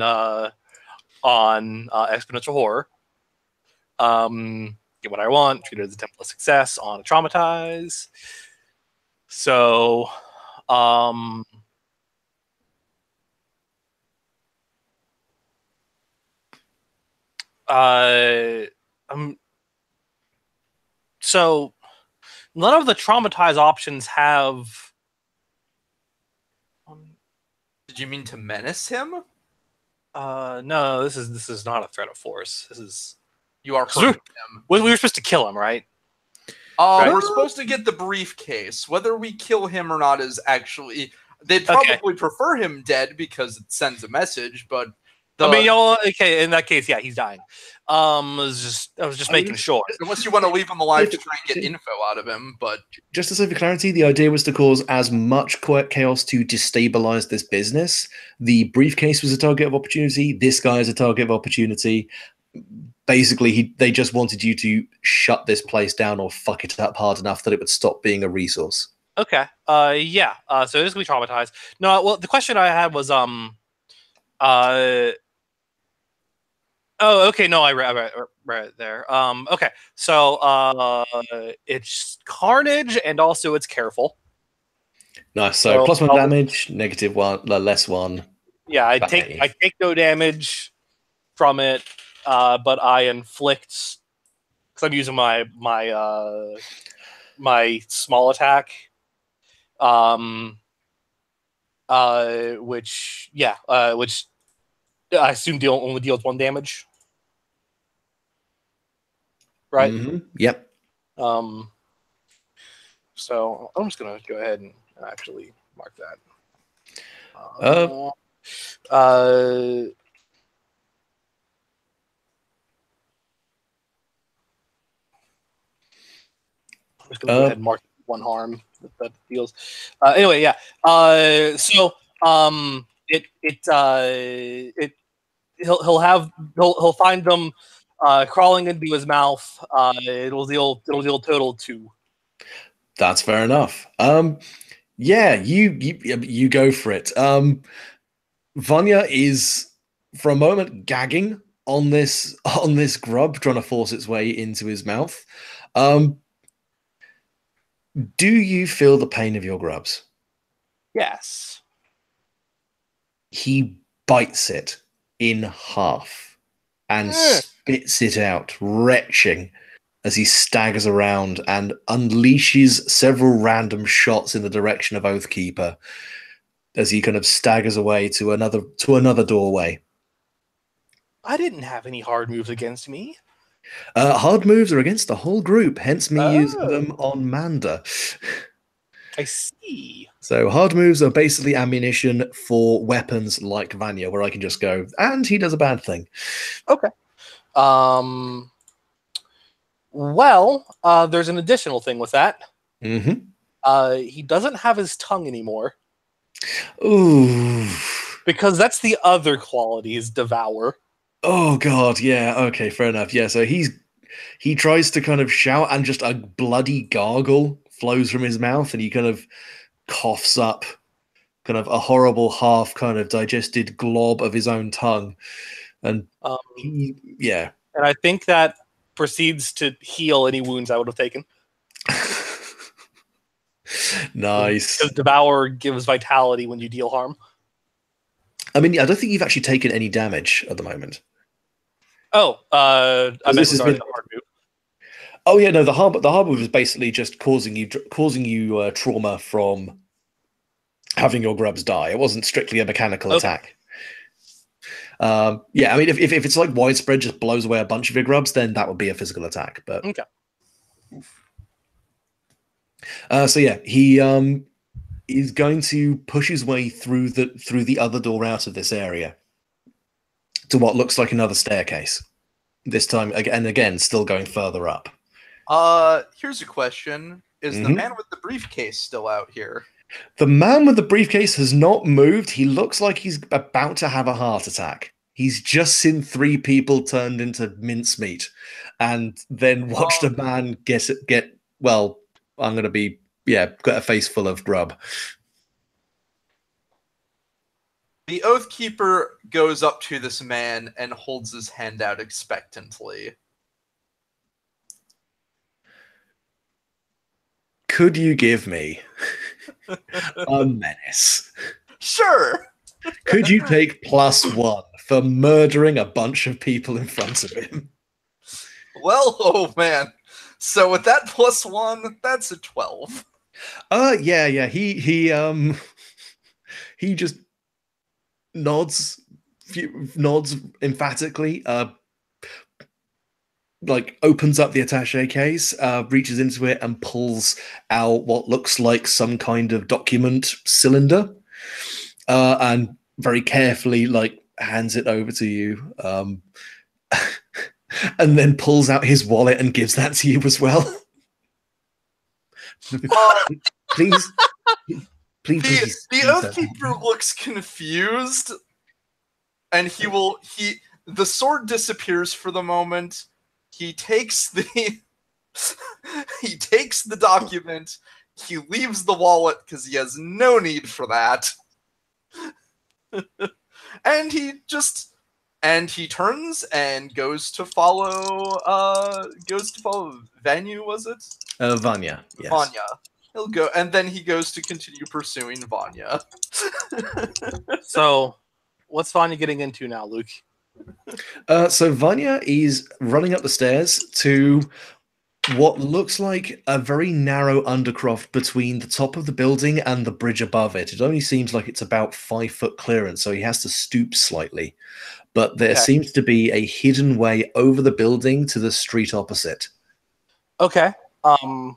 exponential horror. Get what I want. Treat it as a template success on a traumatize. So so none of the traumatized options have. Did you mean to menace him? No, this is not a threat of force. This is you are hurting him. We were supposed to kill him, right? Right. We're supposed to get the briefcase. Whether we kill him or not is actually they'd probably prefer him dead because it sends a message, but I mean, okay, in that case, yeah, he's dying. I was just making sure. Unless you want to leave him alive to try and get info out of him, but just to say for clarity, the idea was to cause as much chaos to destabilize this business. The briefcase was a target of opportunity. This guy is a target of opportunity. Basically, they just wanted you to shut this place down or fuck it up hard enough that it would stop being a resource. Okay. Yeah. So it's gonna be traumatized. No. Well, the question I had was Oh, okay. No, I read there. Okay. So it's carnage and also it's careful. Nice. So +1 damage, -1, less 1. Yeah, I take no damage from it, but I inflict because I'm using my small attack. Which I assume only deals 1 damage. Right? Mm-hmm. Yep. So I'm just gonna go ahead and actually mark that. Uh, uh, I'm just gonna go ahead and mark one harm that deals. Anyway, yeah. It he'll find them crawling into his mouth. It'll deal total 2. That's fair enough. Yeah, you go for it. Vanya is for a moment gagging on this grub, trying to force its way into his mouth. Do you feel the pain of your grubs? Yes. He bites it in half and spits it out, retching, as he staggers around and unleashes several random shots in the direction of Oathkeeper as he kind of staggers away to another doorway. I didn't have any hard moves against me. Hard moves are against the whole group, hence me using Oh. them on Manda. I see. So hard moves are basically ammunition for weapons like Vanya, where I can just go, and he does a bad thing. Okay. Well, there's an additional thing with that. Mm-hmm. He doesn't have his tongue anymore. Ooh. Because that's the other quality, is devour. Oh god, yeah, okay, fair enough. Yeah, so he tries to kind of shout and just a bloody gargle flows from his mouth and he kind of coughs up kind of a horrible half kind of digested glob of his own tongue. And yeah. And I think that proceeds to heal any wounds I would have taken. Nice. Because devour gives vitality when you deal harm. I mean, I don't think you've actually taken any damage at the moment. Oh, I meant this has regarding been the hard move. Oh yeah, no, the hard move is basically just causing you trauma from having your grubs die. It wasn't strictly a mechanical attack. Yeah, I mean, if it's like widespread, just blows away a bunch of your grubs, then that would be a physical attack. But okay. So yeah, he is going to push his way through the other door out of this area to what looks like another staircase. This time again, still going further up. Here's a question: is the man with the briefcase still out here? The man with the briefcase has not moved. He looks like he's about to have a heart attack. He's just seen 3 people turned into mincemeat, and then watched a man get. Well, I'm gonna be got a face full of grub. The Oathkeeper goes up to this man and holds his hand out expectantly. Could you give me a menace? Sure. Could you take +1 for murdering a bunch of people in front of him? Well, oh man. So with that +1, that's a 12. Yeah. He just nods emphatically, like opens up the attaché case, reaches into it and pulls out what looks like some kind of document cylinder, and very carefully like hands it over to you, and then pulls out his wallet and gives that to you as well. Please. The Oathkeeper looks confused, and the sword disappears for the moment. He takes the document. He leaves the wallet because he has no need for that, and he turns and goes to follow Vanu, was it? Vanya. Yes. Vanya. He'll go, and then he goes to continue pursuing Vanya. So, what's Vanya getting into now, Luke? So Vanya is running up the stairs to what looks like a very narrow undercroft between the top of the building and the bridge above it. It only seems like it's about 5 foot clearance, so he has to stoop slightly. But there seems to be a hidden way over the building to the street opposite. Okay. I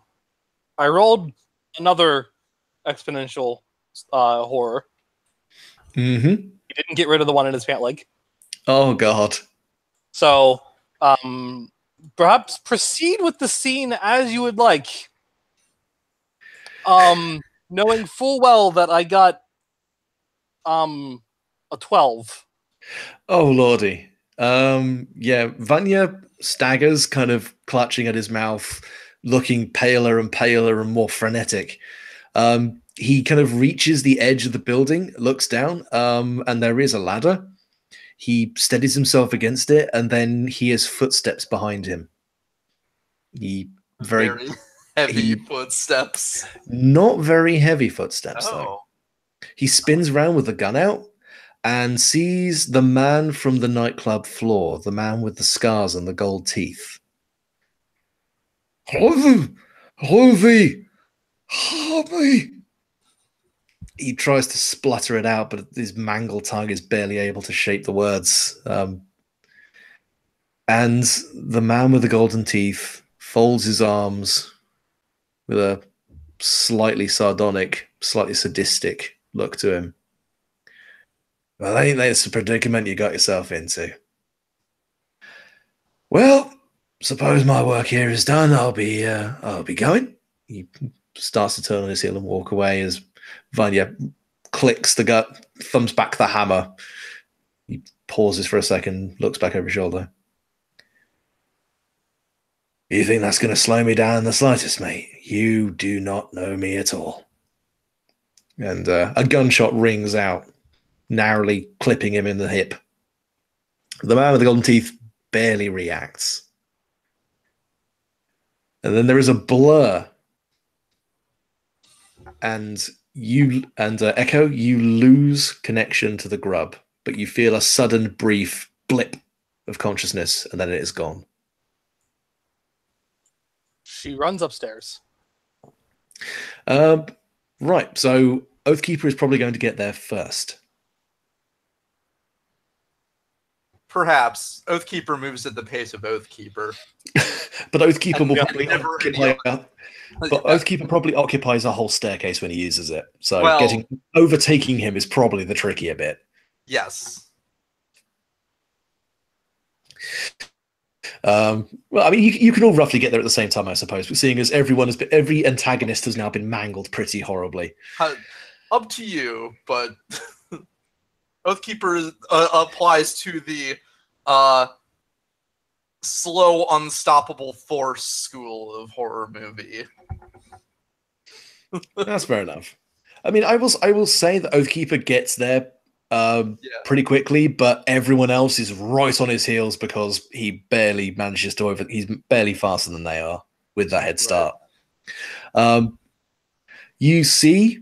rolled another exponential horror. Mm-hmm. He didn't get rid of the one in his pant leg. Oh God. So, perhaps proceed with the scene as you would like. Knowing full well that I got a 12. Oh lordy. Yeah, Vanya staggers, kind of clutching at his mouth, looking paler and paler and more frenetic. He kind of reaches the edge of the building, looks down, and there is a ladder. He steadies himself against it, and then he hears footsteps behind him. He Very heavy he- footsteps. not very heavy footsteps though. Oh. He spins around with the gun out and sees the man from the nightclub floor, the man with the scars and the gold teeth. Harvey! Harvey! Harvey! He tries to splutter it out, but his mangled tongue is barely able to shape the words. And the man with the golden teeth folds his arms with a slightly sardonic, slightly sadistic look to him. Well, ain't this a predicament you got yourself into? Well, suppose my work here is done. I'll be going. He starts to turn on his heel and walk away as Vanya clicks the gut, thumbs back the hammer. He pauses for a second, looks back over his shoulder. You think that's going to slow me down in the slightest, mate? You do not know me at all. And a gunshot rings out, narrowly clipping him in the hip. The man with the golden teeth barely reacts. And then there is a blur. And Echo, you lose connection to the grub, but you feel a sudden brief blip of consciousness, and then it is gone. She runs upstairs. Right, so Oathkeeper is probably going to get there first. Perhaps. Oathkeeper moves at the pace of Oathkeeper. But Oathkeeper And will yeah, probably never occupy. any- But Oathkeeper probably occupies a whole staircase when he uses it. So Well- overtaking him is probably the trickier bit. Yes. Well, I mean, you can all roughly get there at the same time, I suppose. But seeing as every antagonist has now been mangled pretty horribly. Up to you, but Oathkeeper applies to the slow, unstoppable force school of horror movie. That's fair enough. I mean, I will say that Oathkeeper gets there pretty quickly, but everyone else is right on his heels because he barely manages to he's barely faster than they are with that head start. Right. You see,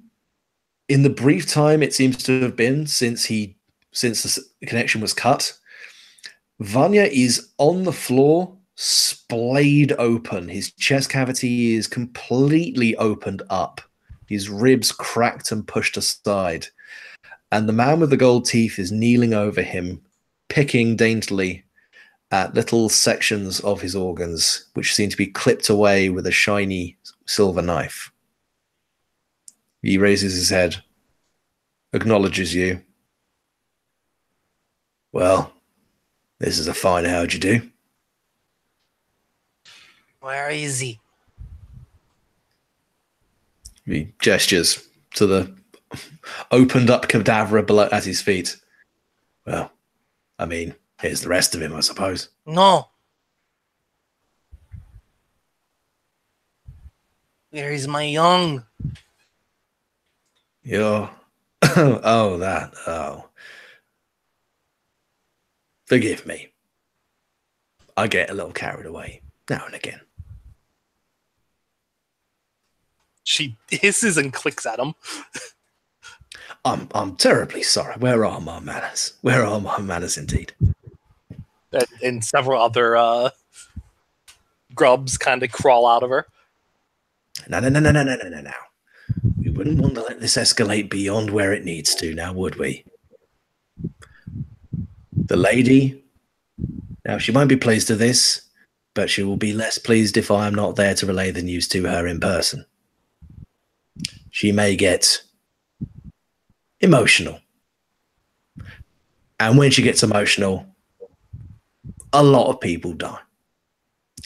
in the brief time it seems to have been since the connection was cut, Vanya is on the floor, splayed open. His chest cavity is completely opened up. His ribs cracked and pushed aside. And the man with the gold teeth is kneeling over him, picking daintily at little sections of his organs, which seem to be clipped away with a shiny silver knife. He raises his head, acknowledges you. Well, this is a fine how'd you do. Where is he? He gestures to the opened up cadaver below at his feet. Well, I mean, here's the rest of him, I suppose. No. Where is my young? You're... Oh. Forgive me. I get a little carried away now and again. She hisses and clicks at him. I'm terribly sorry. Where are my manners? Where are my manners indeed? And several other grubs kind of crawl out of her. No. We wouldn't want to let this escalate beyond where it needs to now, would we? The lady, now she won't be pleased with this, but she will be less pleased if I am not there to relay the news to her in person. She may get emotional. And when she gets emotional, a lot of people die.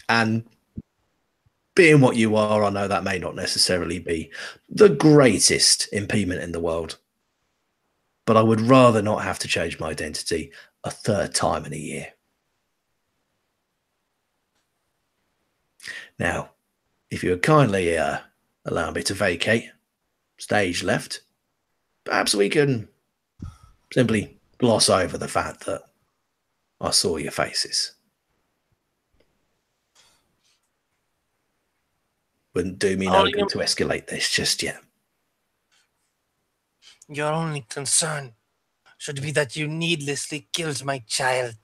And being what you are, I know that may not necessarily be the greatest impediment in the world, but I would rather not have to change my identity a third time in a year. Now, if you would kindly allow me to vacate stage left, perhaps we can simply gloss over the fact that I saw your faces. Wouldn't do me no good to escalate this just yet. Your only concern should be that you needlessly killed my child.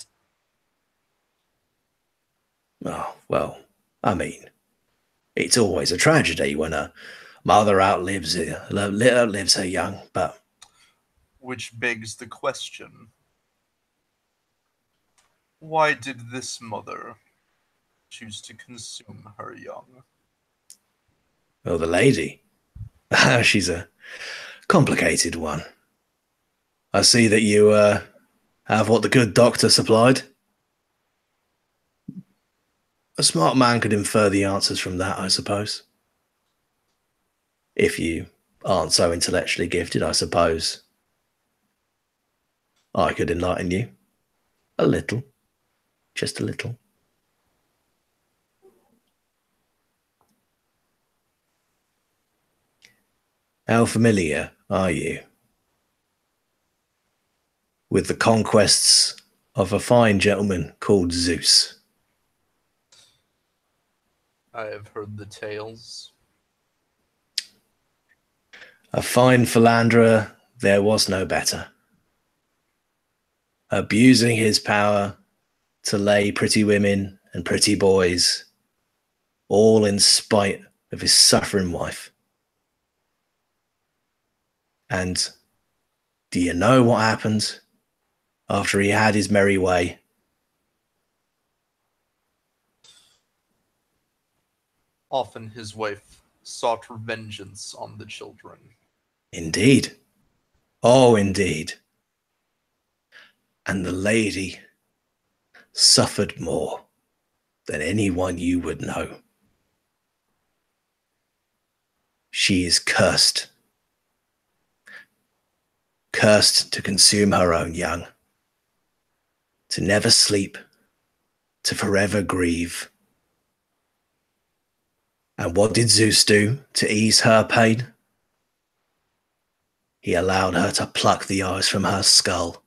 Oh, well, I mean, it's always a tragedy when a mother outlives her young, but... Which begs the question, why did this mother choose to consume her young? Well, the lady, she's a complicated one. I see that you have what the good doctor supplied. A smart man could infer the answers from that, I suppose. If you aren't so intellectually gifted, I suppose I could enlighten you. A little. Just a little. How familiar are you with the conquests of a fine gentleman called Zeus? I have heard the tales. A fine philanderer, there was no better. Abusing his power to lay pretty women and pretty boys, all in spite of his suffering wife. And do you know what happened after he had his merry way? Often his wife sought vengeance on the children. Indeed. Oh, indeed. And the lady suffered more than anyone you would know. She is cursed. Cursed to consume her own young, to never sleep, to forever grieve. And what did Zeus do to ease her pain? He allowed her to pluck the eyes from her skull,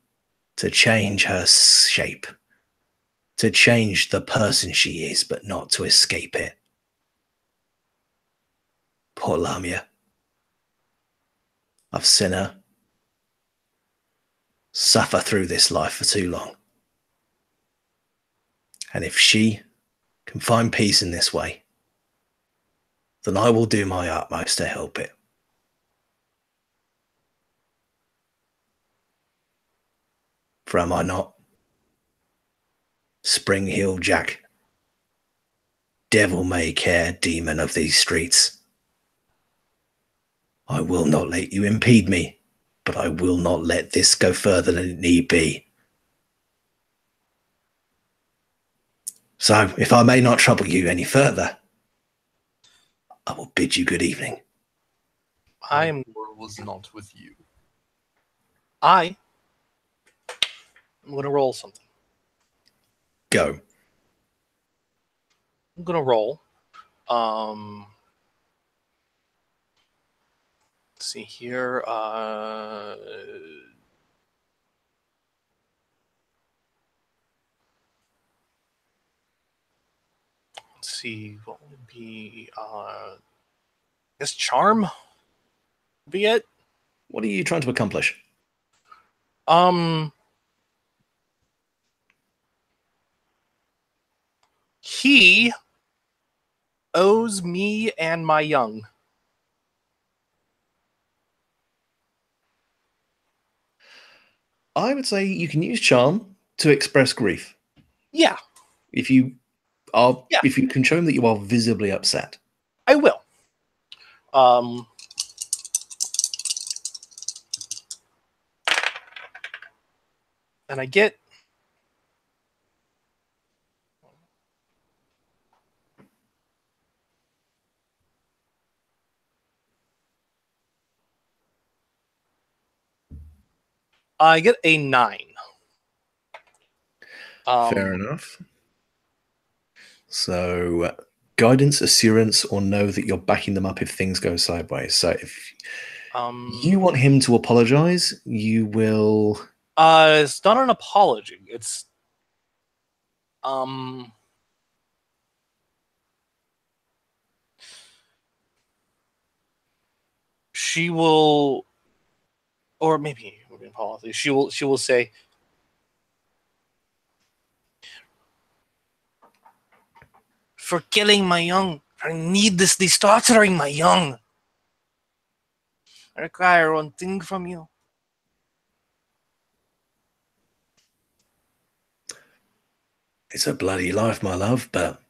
to change her shape, to change the person she is, but not to escape it. Poor Lamia. I've seen her suffer through this life for too long. And if she can find peace in this way, then I will do my utmost to help it. For am I not Spring Heel Jack, devil may care demon of these streets? I will not let you impede me, but I will not let this go further than it need be. So, if I may not trouble you any further, I will bid you good evening. I'm War was not with you. going to roll something. Go. I'm going to roll. Let's see here. Let's see. What would be? I guess charm. Would be it. What are you trying to accomplish? He owes me and my young. I would say you can use charm to express grief. Yeah, If you are, Yeah. if you can show him that you are visibly upset. I will. And I get a 9. Fair enough. So, guidance, assurance, or know that you're backing them up if things go sideways. So, if you want him to apologize, you will. It's not an apology. It's she will, or maybe it would be an apology. She will say, for killing my young, for needlessly slaughtering my young. I require one thing from you. It's a bloody life, my love, but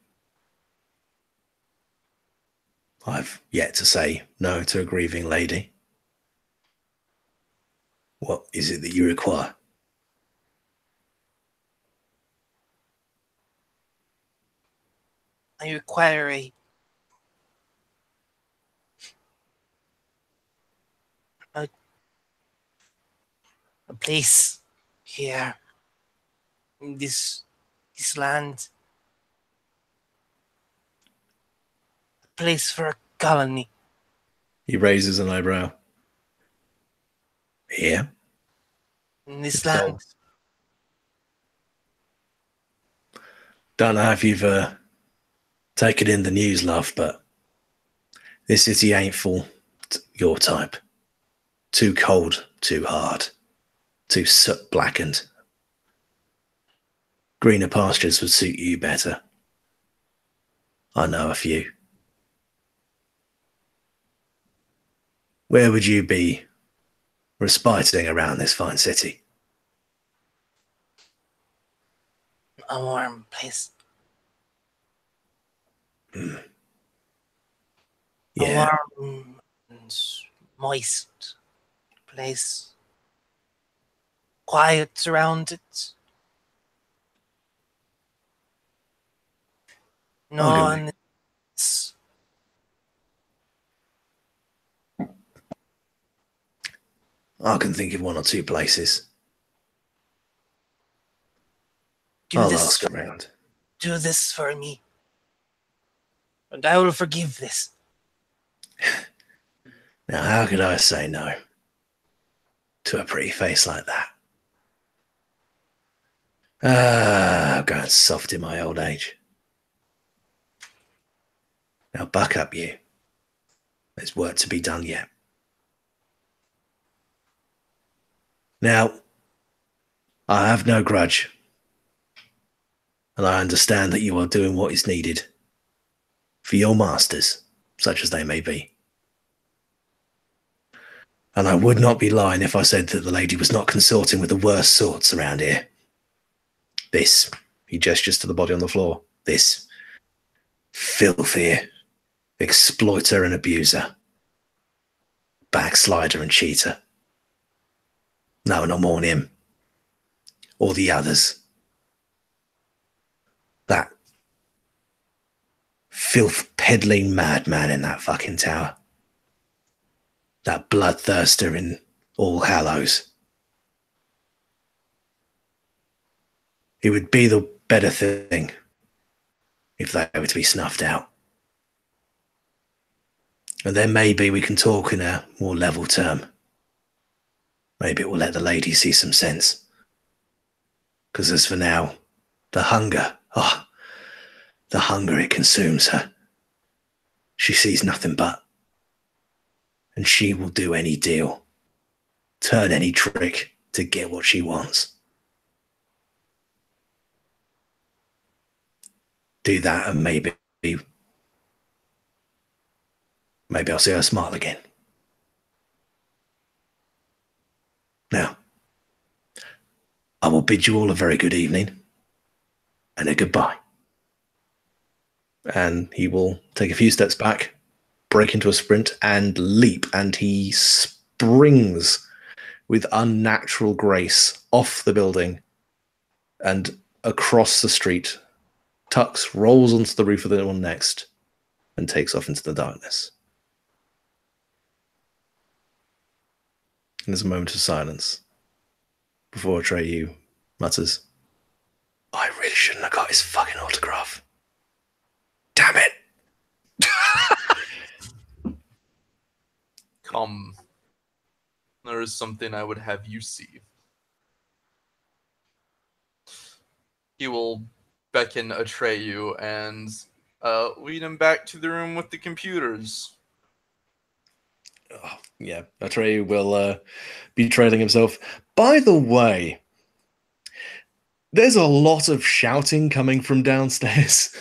I've yet to say no to a grieving lady. What is it that you require? I require a place here in this land. A place for a colony. He raises an eyebrow. Here? In this It's land. Don't know if you've taken in the news, love, but this city ain't for your type. Too cold, too hard, too soot blackened. Greener pastures would suit you better. I know a few. Where would you be respiting around this fine city? A warm place. Yeah. A warm and moist place. Quiet around it. No one is. I can think of one or two places. Do I'll this. ask around. Do this for me. And I will forgive this. Now, how could I say no to a pretty face like that? I'm going soft in my old age. Now, buck up, you. There's work to be done yet. Now, I have no grudge. And I understand that you are doing what is needed for your masters, such as they may be. And I would not be lying if I said that the lady was not consorting with the worst sorts around here. This, he gestures to the body on the floor, this filthy exploiter and abuser, backslider and cheater. No, not more than him. Or the others. That filth-peddling madman in that fucking tower. That bloodthirster in All Hallows. It would be the better thing if they were to be snuffed out. And then maybe we can talk in a more level term. Maybe it will let the lady see some sense. Because as for now, the hunger, the hunger, it consumes her. She sees nothing but. And she will do any deal, turn any trick to get what she wants. Do that and maybe I'll see her smile again. Now, I will bid you all a very good evening and a goodbye. And he will take a few steps back, break into a sprint and leap, and he springs with unnatural grace off the building and across the street, Tux rolls onto the roof of the one next and takes off into the darkness. And there's a moment of silence before Atreyu mutters, I really shouldn't have got his fucking autograph. Damn it! Come. There is something I would have you see. He will beckon Atreyu and lead him back to the room with the computers. Oh, yeah, Atreyu will be trailing himself. By the way, there's a lot of shouting coming from downstairs.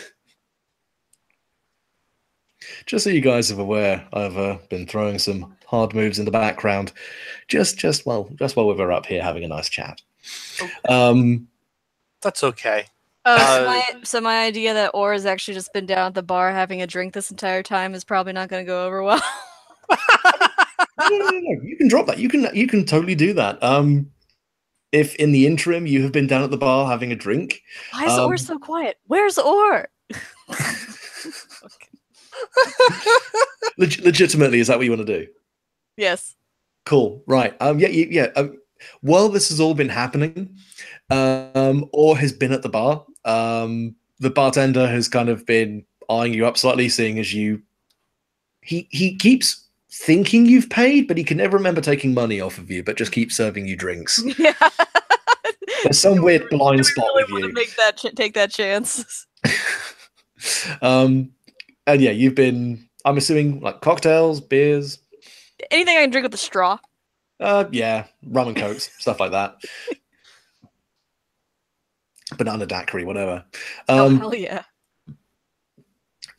Just so you guys are aware, I've been throwing some hard moves in the background, just while we were up here having a nice chat. That's okay. So my idea that Or has actually just been down at the bar having a drink this entire time is probably not going to go over well. No, you can drop that. You can totally do that. If in the interim you have been down at the bar having a drink. Why is Or so quiet? Where's Or? Legitimately, is that what you want to do? Yes. Cool. Right. While this has all been happening, Or has been at the bar. The bartender has kind of been eyeing you up slightly, seeing as you. He keeps thinking you've paid, but he can never remember taking money off of you, but just keeps serving you drinks. Yeah. There's some weird blind spot really with you. Take that chance. And yeah, you've been. I'm assuming like cocktails, beers. Anything I can drink with a straw. Yeah, rum and cokes, stuff like that. Banana daiquiri, whatever. Oh hell yeah!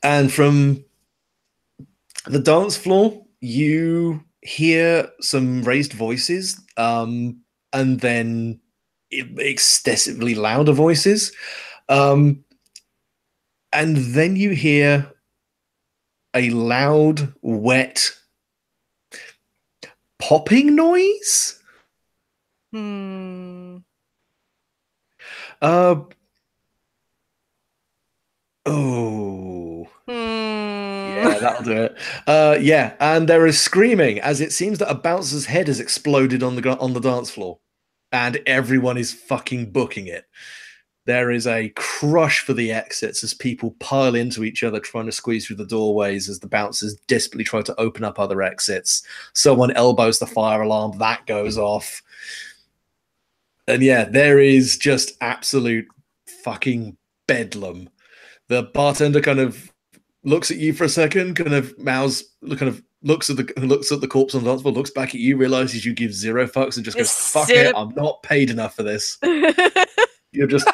And from the dance floor, you hear some raised voices, and then excessively louder voices, and then you hear a loud, wet popping noise. Oh. Yeah, that'll do it. Yeah, and there is screaming as it seems that a bouncer's head has exploded on the dance floor, and everyone is fucking booking it. There is a crush for the exits as people pile into each other, trying to squeeze through the doorways as the bouncers desperately try to open up other exits. Someone elbows the fire alarm, that goes off. And yeah, there is just absolute fucking bedlam. The bartender kind of looks at you for a second, kind of looks at the corpse on the dance floor, looks back at you, realizes you give zero fucks, and just goes, "Fuck it, I'm not paid enough for this." You're just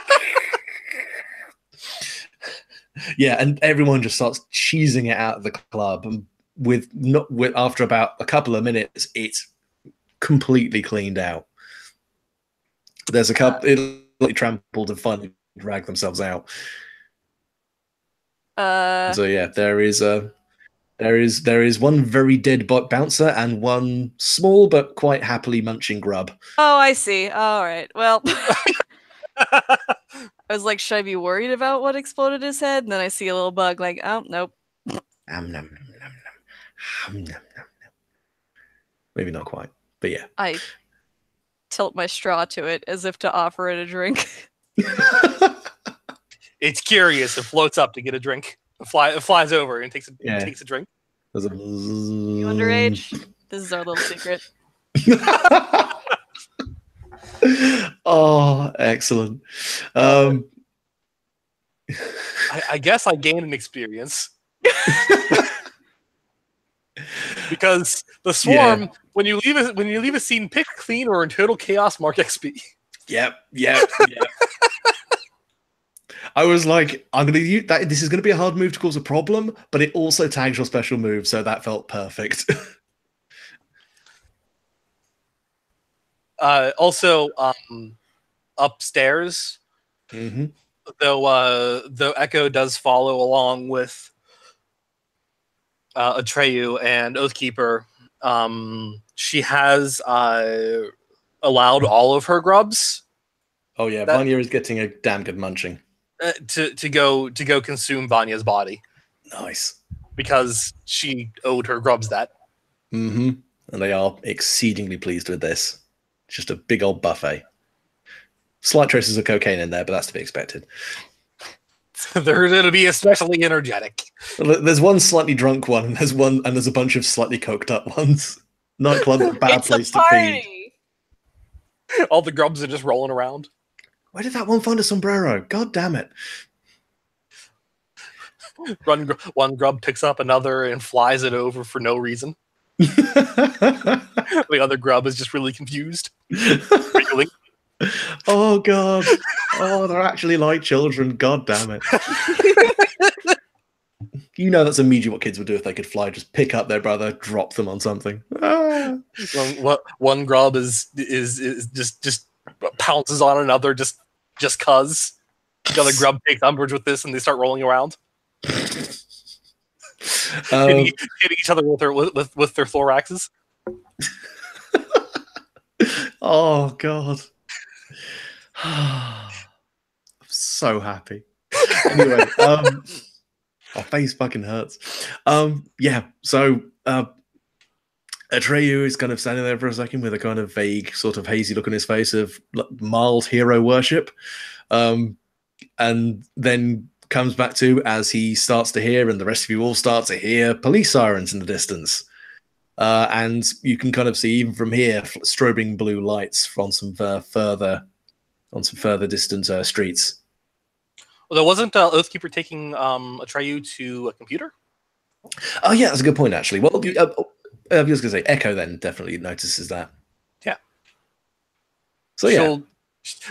yeah, and everyone just starts cheesing it out of the club, and after about a couple of minutes, it's completely cleaned out. There's a couple it trampled and finally drag themselves out. So yeah, there is one very dead bouncer and one small but quite happily munching grub. Oh, I see. All right. Well, I was like, should I be worried about what exploded his head? And then I see a little bug. Like, oh nope. Maybe not quite, but yeah. I tilt my straw to it as if to offer it a drink. It's curious. It floats up to get a drink. It flies over and takes a drink. There's a You underage? This is our little secret. Oh, excellent. I guess I gained an experience. Because the swarm, when you leave a scene picked clean or in total chaos, mark XP. Yep. I was like, I'm going to use that. This is going to be a hard move to cause a problem, but it also tags your special move, so that felt perfect. Also, upstairs, though Echo does follow along with Atreyu and Oathkeeper, she has allowed all of her grubs Oh yeah, That- Vanya is getting a damn good munching. to go consume Vanya's body Nice. because she owed her grubs that. Mm-hmm. And they are exceedingly pleased with this. It's just a big old buffet. Slight traces of cocaine in there, but that's to be expected. They're going to be especially energetic. There's one slightly drunk one, and there's a bunch of slightly coked up ones. Nightclub's a bad It's place a to feed. party. All the grubs are just rolling around. Where did that one find a sombrero? God damn it. One grub picks up another and flies it over for no reason. The other grub is just really confused. Wriggling. Oh god. Oh, they're actually like children. God damn it. You know that's immediately what kids would do if they could fly. Just pick up their brother, drop them on something. Ah. One grub is just pounces on another just cuz. The other grub takes umbrage with this and they start rolling around, hitting each other with their thoraxes. Oh god. I'm so happy. Anyway, my face fucking hurts. Yeah, so Atreyu is kind of standing there for a second with a kind of vague, sort of hazy look on his face of mild hero worship. And then comes back to, as he starts to hear, and the rest of you all start to hear, police sirens in the distance. And you can kind of see, even from here, strobing blue lights on some further distant streets. Well, there wasn't Oathkeeper taking Atreyu to a computer? Oh yeah, that's a good point actually. Well, I was going to say Echo then definitely notices that. Yeah. So yeah,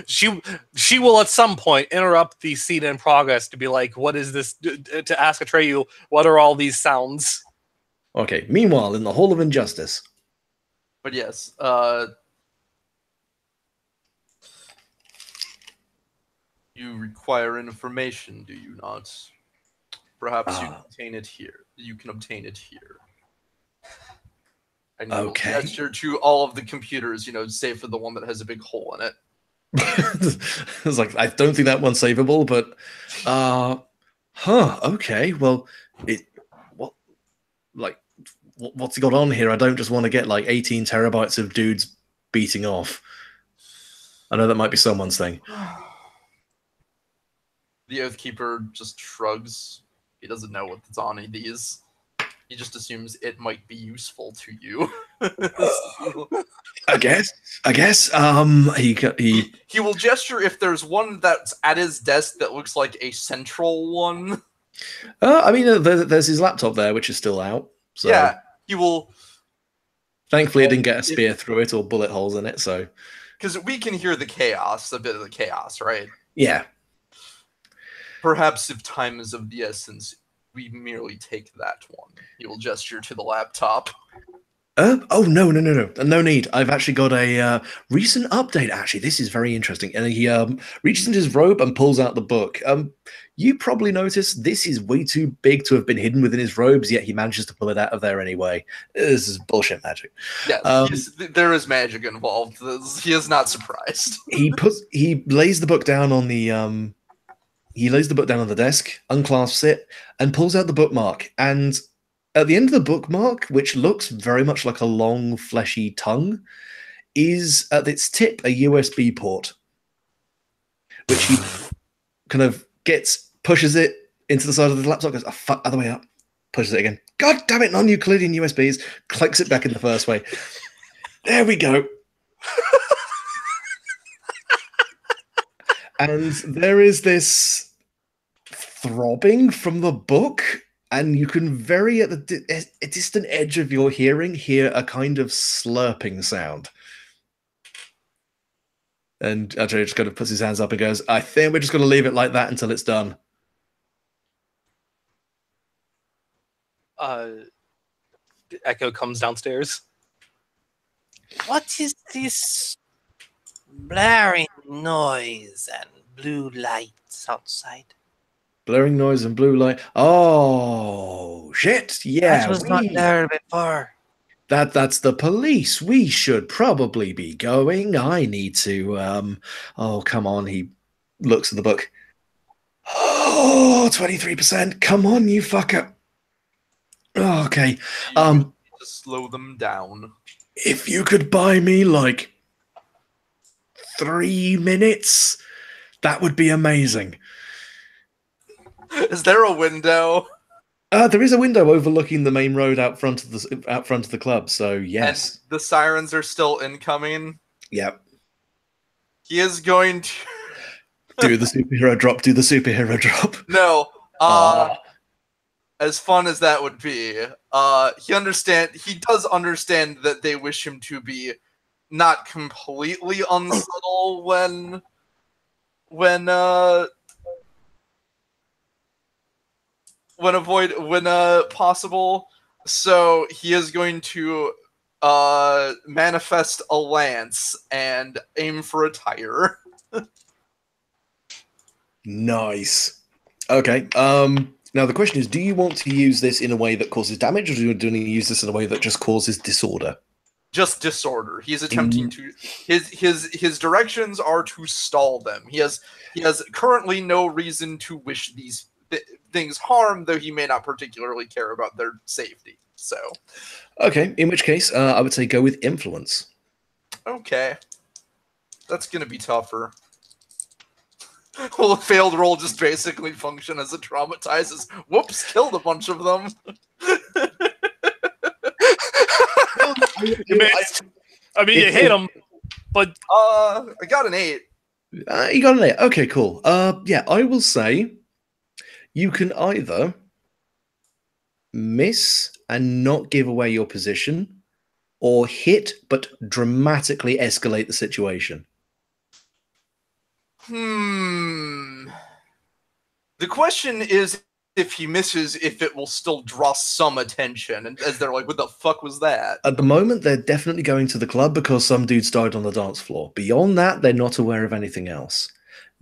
she will at some point interrupt the scene in progress to be like, "What is this?" To ask Atreyu, "What are all these sounds?" Okay. Meanwhile, in the Hall of Injustice. But yes, you require information, do you not? Perhaps you can obtain it here. You can obtain it here. And you will gesture to all of the computers, save for the one that has a big hole in it. I was like, I don't think that one's savable, but okay. Well, what's he got on here? I don't just want to get like 18 terabytes of dudes beating off. I know that might be someone's thing. The Oathkeeper just shrugs. He doesn't know what's on these. He just assumes it might be useful to you. I guess. He will gesture if there's one that's at his desk that looks like a central one. I mean, there's his laptop there, which is still out. So. Yeah, he will. Thankfully, it didn't get a spear through it or bullet holes in it. So, because we can hear the chaos, a bit of the chaos, right? Yeah. Perhaps if time is of the essence, we merely take that one. He will gesture to the laptop. Oh, no. No need. I've actually got a recent update, actually. This is very interesting. And he reaches into his robe and pulls out the book. You probably noticed this is way too big to have been hidden within his robes, yet he manages to pull it out of there anyway. This is bullshit magic. Yes, there is magic involved. He is not surprised. He lays the book down on the... He lays the book down on the desk, unclasps it, and pulls out the bookmark. And at the end of the bookmark, which looks very much like a long, fleshy tongue, is at its tip a USB port, which he kind of pushes it into the side of the laptop, goes, oh, fuck, other way up, pushes it again. God damn it, non-Euclidean USBs, clicks it back in the first way. There we go. And there is this throbbing from the book, and you can very at the distant edge of your hearing hear a kind of slurping sound. And Ajay just kind of puts his hands up and goes, I think we're just going to leave it like that until it's done. Echo comes downstairs. What is this blaring noise and blue lights outside? Blaring noise and blue light. Oh, shit. Yeah. That was not there before. That's the police. We should probably be going. I need to oh come on, he looks at the book. Oh, 23%. Come on, you fucker. Oh, okay. You need to slow them down. If you could buy me like 3 minutes, that would be amazing. Is there a window? There is a window overlooking the main road out front of the club. So yes, And the sirens are still incoming. yep. He is going to Do the superhero drop. Do the superhero drop. no. Ah. As fun as that would be, he does understand that they wish him to be not completely unsubtle when possible. So he is going to manifest a lance and aim for a tire. Nice. Okay. Now the question is, do you want to use this in a way that causes damage, or do you want to use this in a way that just causes disorder? Just disorder. He's attempting to his directions are to stall them. He has currently no reason to wish these things harm, though he may not particularly care about their safety. So, okay. In which case, I would say go with influence. Okay, that's gonna be tougher. Will a failed roll just basically function as it traumatizes? Whoops! Killed a bunch of them. You missed. I mean, you hit him, but I got an 8. You got an 8. Okay, cool. Yeah, I will say you can either miss and not give away your position, or hit but dramatically escalate the situation. The question is, if he misses, if it will still draw some attention, and as they're like, "What the fuck was that?" At the moment, they're definitely going to the club because some dudes died on the dance floor. Beyond that, they're not aware of anything else.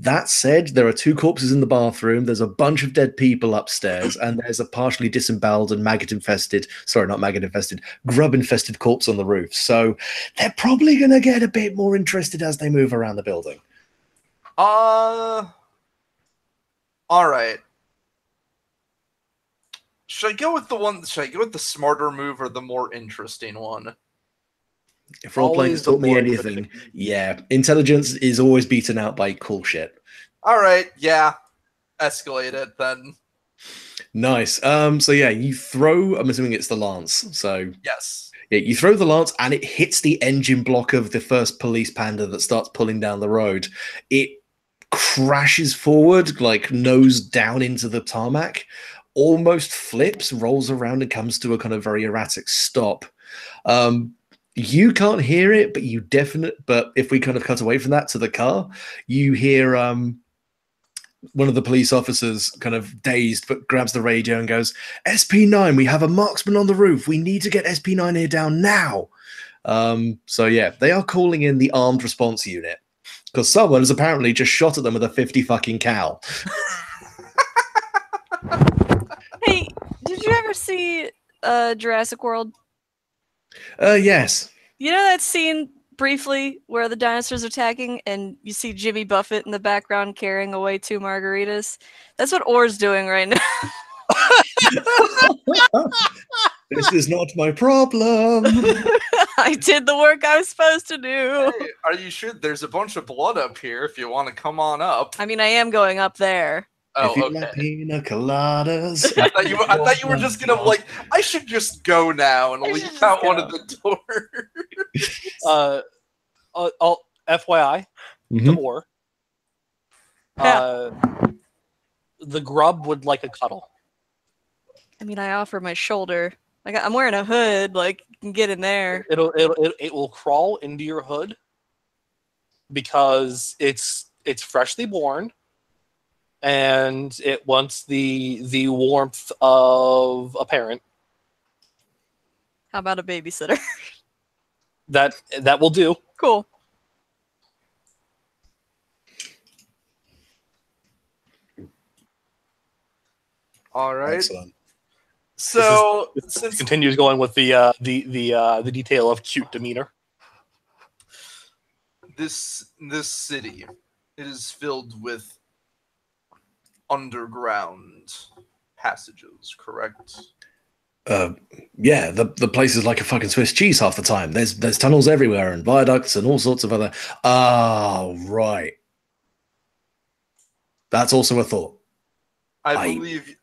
That said, there are 2 corpses in the bathroom, there's a bunch of dead people upstairs, and there's a partially disemboweled and grub-infested corpse on the roof. So they're probably going to get a bit more interested as they move around the building. All right. Should I go with the smarter move or the more interesting one? If role-playing has taught me anything, yeah, intelligence is always beaten out by cool shit. All right, yeah. Escalate it, then. Nice. So yeah, you throw, I'm assuming it's the lance, so... Yes. Yeah, you throw the lance, and it hits the engine block of the first police panda that starts pulling down the road. It crashes forward, like nose down into the tarmac, almost flips, rolls around, and comes to a kind of very erratic stop. You can't hear it, but if we kind of cut away from that to the car, you hear one of the police officers, kind of dazed, but grabs the radio and goes, "SP9, we have a marksman on the roof. We need to get SP9 here down now." So yeah, they are calling in the armed response unit because someone has apparently just shot at them with a 50 fucking cal. Hey, did you ever see Jurassic World? Yes. You know that scene briefly where the dinosaurs are attacking and you see Jimmy Buffett in the background carrying away 2 margaritas? That's what Orr's doing right now. This is not my problem. I did the work I was supposed to do. Hey, are you sure? There's a bunch of blood up here if you want to come on up. I mean, I am going up there. Oh, if you okay. like pina coladas. I thought you were just gonna I should just go now and leave out one of the doors. FYI, to Orr, the grub would like a cuddle. I mean, I offer my shoulder. Like, I'm wearing a hood. Like, you can get in there. It will crawl into your hood because it's freshly born. And it wants the warmth of a parent. How about a babysitter? That will do. Cool. All right. Excellent. So It since continues going with the detail of cute demeanor. this city, it is filled with underground passages, correct? Yeah, the place is like a fucking Swiss cheese half the time. There's tunnels everywhere and viaducts and all sorts of other. Oh, right. That's also a thought. I believe,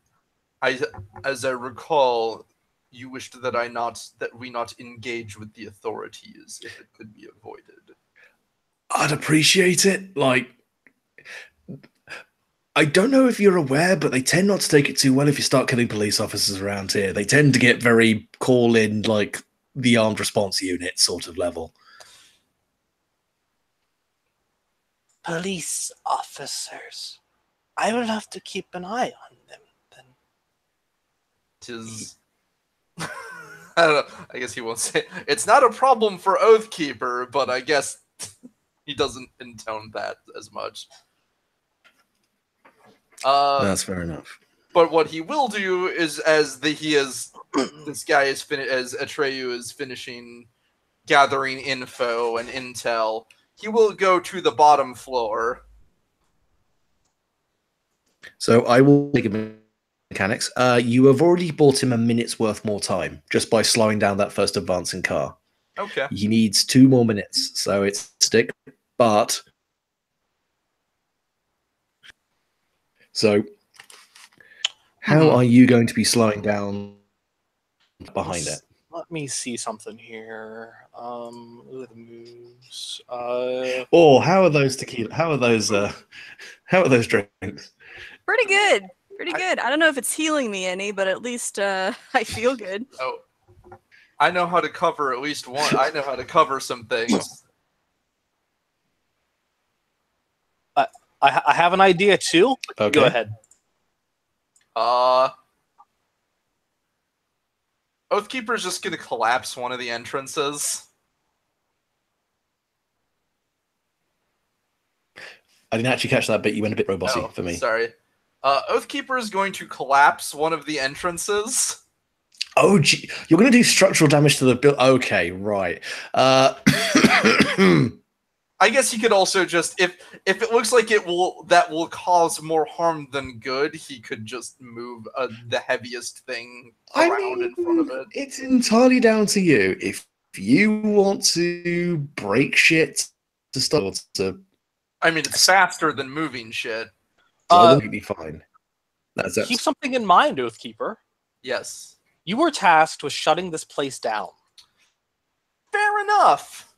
as I recall, you wished that we not engage with the authorities if it could be avoided. I'd appreciate it. Like, I don't know if you're aware, but they tend not to take it too well if you start killing police officers around here. They tend to get very call in, like the armed response unit sort of level. Police officers. I will have to keep an eye on them then. Tis. I don't know. I guess he won't say. It's not a problem for Oathkeeper, but I guess he doesn't intone that as much. That's fair enough. But what he will do is, as Atreyu is finishing gathering info and intel, he will go to the bottom floor. So I will make a mechanics. You have already bought him a minute's worth more time just by slowing down that first advancing car. Okay. He needs 2 more minutes, so it's stick. But so, how are you going to be slowing down behind it? Let me see something here. The moves. Or how are those tequila? How are those? How are those drinks? Pretty good. Pretty good. I don't know if it's healing me any, but at least I feel good. Oh, I know how to cover at least one. I know how to cover some things. I have an idea too. Okay. Go ahead. Oathkeeper's just gonna collapse one of the entrances. I didn't actually catch that bit. You went a bit robust for me. Sorry. Oathkeeper is going to collapse one of the entrances. Oh, gee. You're going to do structural damage to the build. Okay, right. I guess he could also just, if it looks like that will cause more harm than good, he could just move the heaviest thing around in front of it. It's entirely down to you. If you want to break shit to start to, I mean, it's faster than moving shit. completely fine. That's it. Keep something in mind, Oathkeeper. Yes. You were tasked with shutting this place down. Fair enough.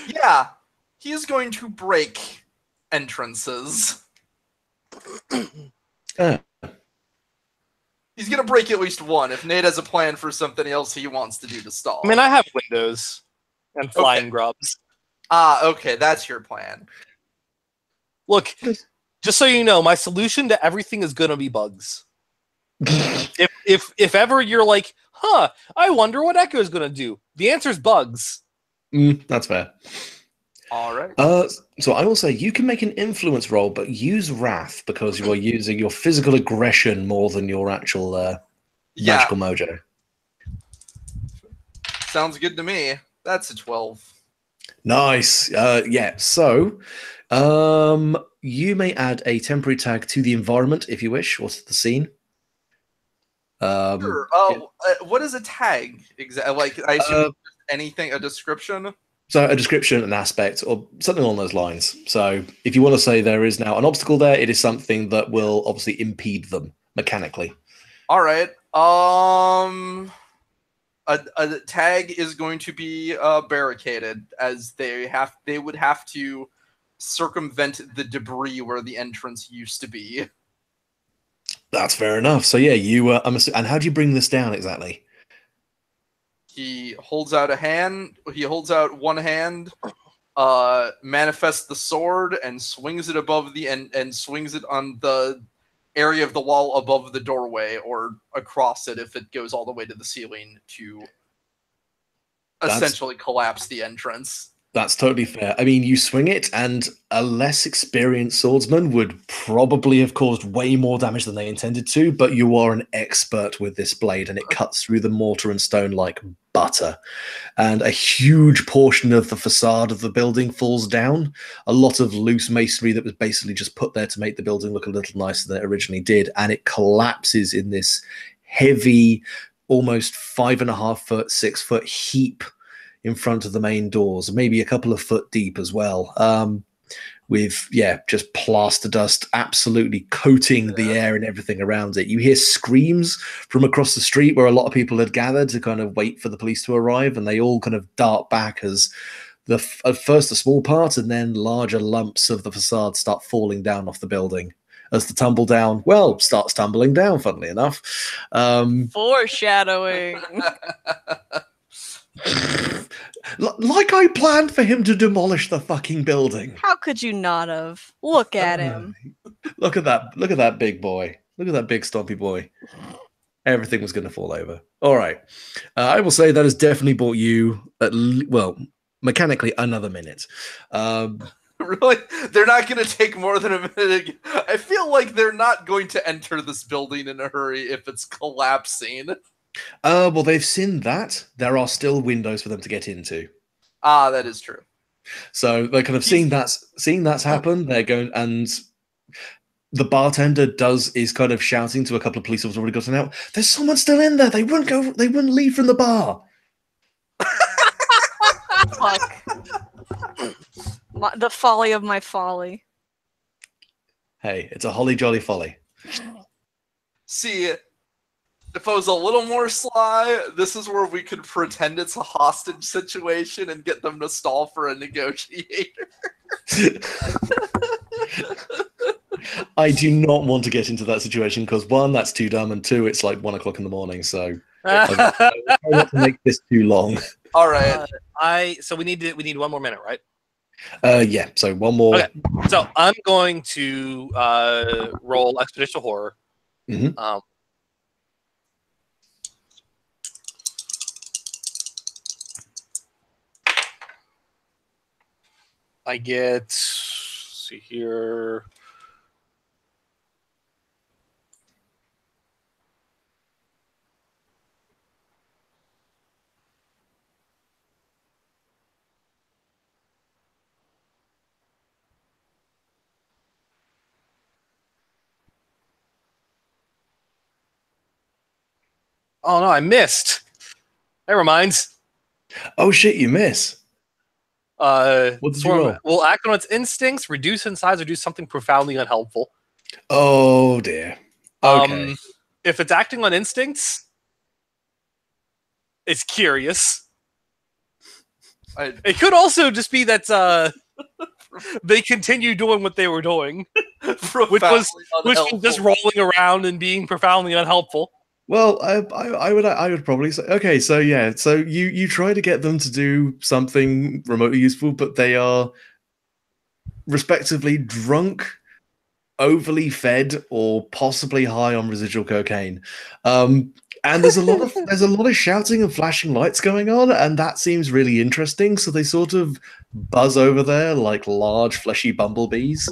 Yeah, he is going to break entrances. Uh, He's going to break at least one. If Nate has a plan for something else he wants to do to stall. I mean, I have windows and flying grubs. Okay, that's your plan. Look, just so you know, my solution to everything is gonna be bugs. If ever you're like, I wonder what Echo is gonna do. The answer is bugs. That's fair. All right. So I will say you can make an influence roll, but use wrath because you are using your physical aggression more than your actual magical mojo. Sounds good to me. That's a 12. Nice. Yeah. So you may add a temporary tag to the environment if you wish, or to the scene. Sure. What is a tag? Exactly. Like, I assume anything, a description? So a description, an aspect, or something along those lines. So if you want to say there is now an obstacle there, it is something that will obviously impede them mechanically. All right. A tag is going to be barricaded, as they would have to circumvent the debris where the entrance used to be. That's fair enough. So yeah, and how do you bring this down exactly? He holds out a hand. He holds out one hand, manifests the sword, and swings it above and swings it on the area of the wall above the doorway, or across it if it goes all the way to the ceiling, to essentially collapse the entrance. That's totally fair. I mean, you swing it, and a less experienced swordsman would probably have caused way more damage than they intended to, but you are an expert with this blade, and it cuts through the mortar and stone like butter. And a huge portion of the facade of the building falls down. A lot of loose masonry that was basically just put there to make the building look a little nicer than it originally did, and it collapses in this heavy, almost 5.5 foot, 6 foot heap in front of the main doors, maybe a couple of foot deep as well, with just plaster dust absolutely coating the air and everything around it. You hear screams from across the street where a lot of people had gathered to kind of wait for the police to arrive, and they all kind of dart back as at first a small part and then larger lumps of the facade start falling down off the building. As the tumble down, starts tumbling down, funnily enough. Foreshadowing. Like I planned for him to demolish the fucking building. How could you not have? Look at him. Look at that big boy. Look at that big stompy boy. Everything was going to fall over. All right. I will say that has definitely bought you, mechanically, another minute. Really? They're not going to take more than a minute. I feel like they're not going to enter this building in a hurry if it's collapsing. Well, they've seen that. There are still windows for them to get into. Ah, that is true. So they're kind of seeing that's happen. They're going, and the bartender is kind of shouting to a couple of police officers already gotten out. There's someone still in there. They wouldn't leave from the bar. Fuck. The folly of my folly. Hey, it's a holly jolly folly. See, if I was a little more sly, this is where we could pretend it's a hostage situation and get them to stall for a negotiator. I do not want to get into that situation because one, that's too dumb, and two, it's like 1 o'clock in the morning. So I try not to make this too long. All right. So we need 1 more minute, right? Yeah. So one more. Okay. So I'm going to roll Expedition Horror. Mm-hmm. I get, let's see here. Oh no, I missed. Never mind. Oh shit, you miss. What did you roll? Will act on its instincts, reduce in size, or do something profoundly unhelpful. Oh dear. Okay. If it's acting on instincts, it's curious. It could also just be that they continue doing what they were doing, which was just rolling around and being profoundly unhelpful. Well, I would probably say, okay, so yeah, so you try to get them to do something remotely useful, but they are respectively drunk, overly fed, or possibly high on residual cocaine. And there's a lot of shouting and flashing lights going on, and that seems really interesting. So they sort of buzz over there like large fleshy bumblebees.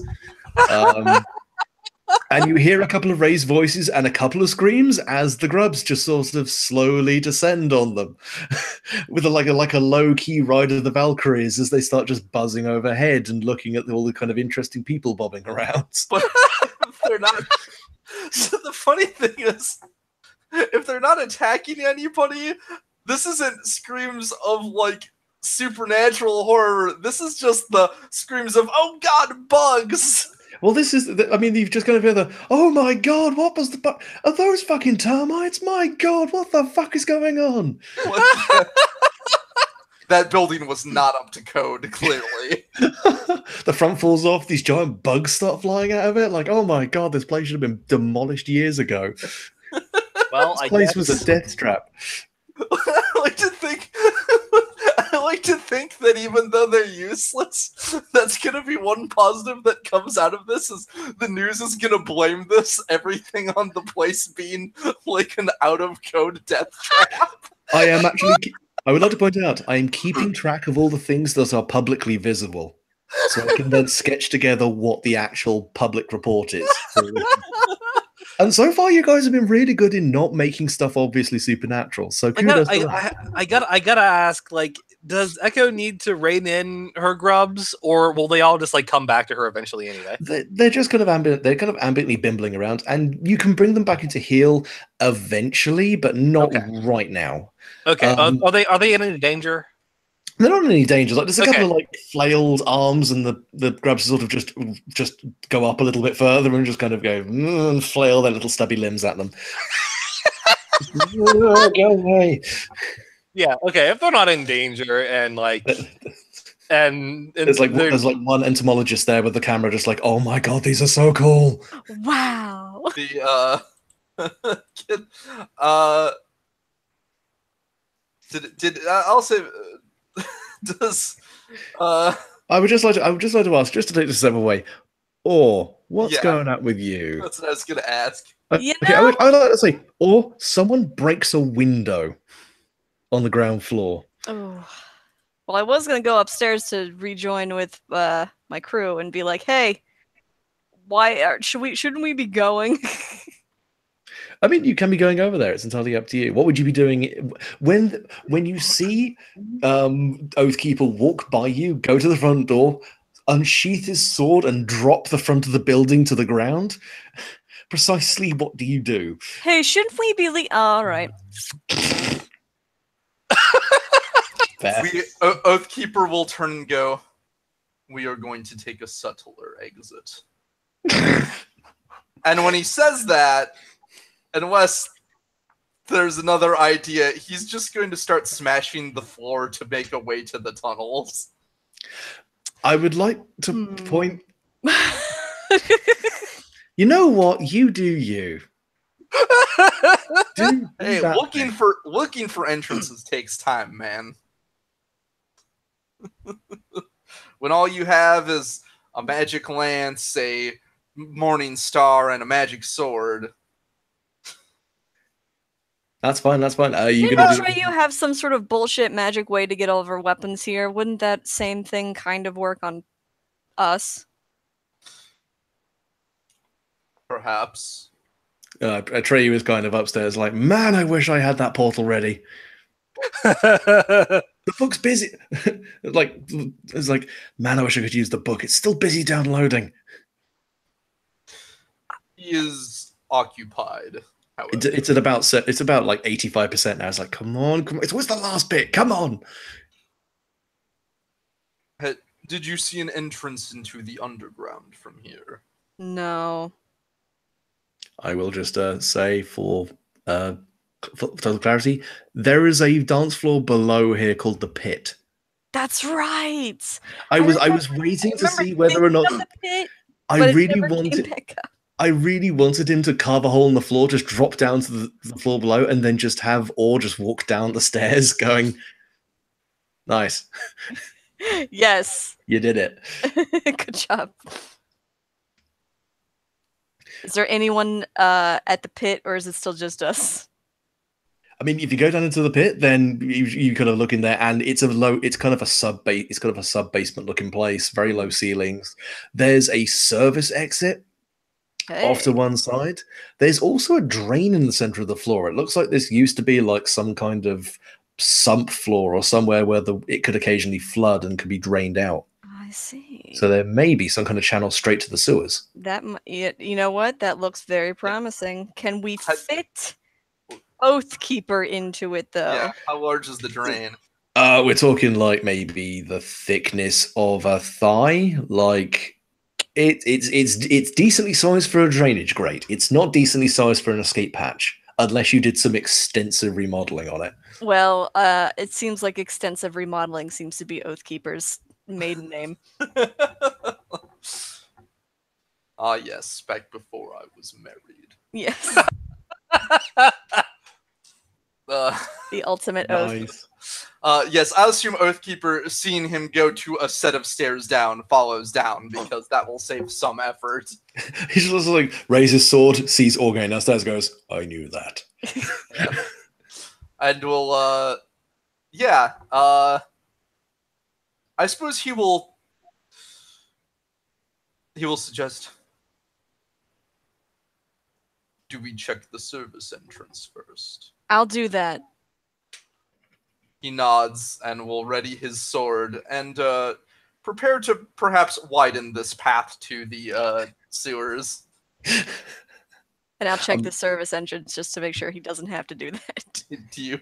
And you hear a couple of raised voices and a couple of screams as the grubs just sort of slowly descend on them with like a low-key ride of the Valkyries as they start just buzzing overhead and looking at all the kind of interesting people bobbing around. But if they're not... So the funny thing is, if they're not attacking anybody, this isn't screams of, like, supernatural horror. This is just the screams of, oh god, bugs! Well, this is, I mean, you've just kind of hear the, oh my god, what was the, are those fucking termites? My god, what the fuck is going on? That building was not up to code, clearly. The front falls off, these giant bugs start flying out of it, like, oh my god, this place should have been demolished years ago. Well, this place was a death trap. I like to think that even though they're useless, that's gonna be one positive that comes out of this is the news is gonna blame everything on the place being like an out of code death trap. I am I would like to point out I am keeping track of all the things that are publicly visible, so I can then sketch together what the actual public report is. And so far, you guys have been really good in not making stuff obviously supernatural. So kudos to that. I gotta ask, like, does Echo need to rein in her grubs, or will they all just like come back to her eventually anyway? They're just kind of ambient. They're kind of ambiently bimbling around, and you can bring them back into heal eventually, but not right now. Okay. Are they in any danger? They're not in any danger. Like there's a couple of like flailed arms, and the grubs sort of just go up a little bit further and just kind of go and flail their little stubby limbs at them. Go away. Yeah. Okay. If they're not in danger and like, and there's like one entomologist there with the camera, just like, oh my god, these are so cool. Wow. The did I'll say. Does I would just like to ask, just to take this step away, or what's going on with you? That's what I was gonna ask. Okay, I would like to say, or someone breaks a window on the ground floor. Oh, well, I was gonna go upstairs to rejoin with my crew and be like, "Hey, shouldn't we be going?" I mean, you can be going over there. It's entirely up to you. What would you be doing when you see Oathkeeper walk by you, go to the front door, unsheath his sword, and drop the front of the building to the ground? Precisely what do you do? Hey, shouldn't we be all right. Oathkeeper will turn and go, we are going to take a subtler exit. And when he says that, unless there's another idea, he's just going to start smashing the floor to make a way to the tunnels. I would like to point... You know what? You do you. Hey, looking for entrances takes time, man. When all you have is a magic lance, a morning star, and a magic sword. That's fine. That's fine. Are you gonna you have some sort of bullshit magic way to get over weapons here? Wouldn't that same thing kind of work on us? Perhaps. Atreyu is kind of upstairs, like, man, I wish I had that portal ready. The book's busy. It's like, man, I wish I could use the book. It's still busy downloading. He is occupied. It's about like 85% now. It's like, come on. It's what's the last bit? Come on. Did you see an entrance into the underground from here? No. I will just say for total clarity, there is a dance floor below here called the Pit. That's right. I was waiting to see whether or not I really wanted him to carve a hole in the floor, just drop down to the floor below, and then just have Orr just walk down the stairs going, nice. Yes. You did it. Good job. Is there anyone at the pit, or is it still just us? I mean, if you go down into the pit, then you kind of look in there, and it's kind of a sub basement looking place, very low ceilings. There's a service exit off to one side. There's also a drain in the center of the floor. It looks like this used to be like some kind of sump floor or somewhere where it could occasionally flood and could be drained out. I see. So there may be some kind of channel straight to the sewers. You know what? That looks very promising. Can we fit Oathkeeper into it, though? Yeah. How large is the drain? We're talking like maybe the thickness of a thigh. Like it's decently sized for a drainage grate. It's not decently sized for an escape hatch, unless you did some extensive remodeling on it. Well, it seems like extensive remodeling seems to be Oathkeeper's maiden name. Yes, back before I was married. Yes. The ultimate nice. Oath. Yes, I assume Oathkeeper, seeing him go to a set of stairs down, follows down, because that will save some effort. He just like raises his sword, sees Orr going downstairs, goes, I knew that. Yeah. And will Yeah. I suppose he will suggest, do we check the service entrance first? I'll do that. He nods and will ready his sword and prepare to perhaps widen this path to the sewers. And I'll check the service entrance just to make sure he doesn't have to do that. Do you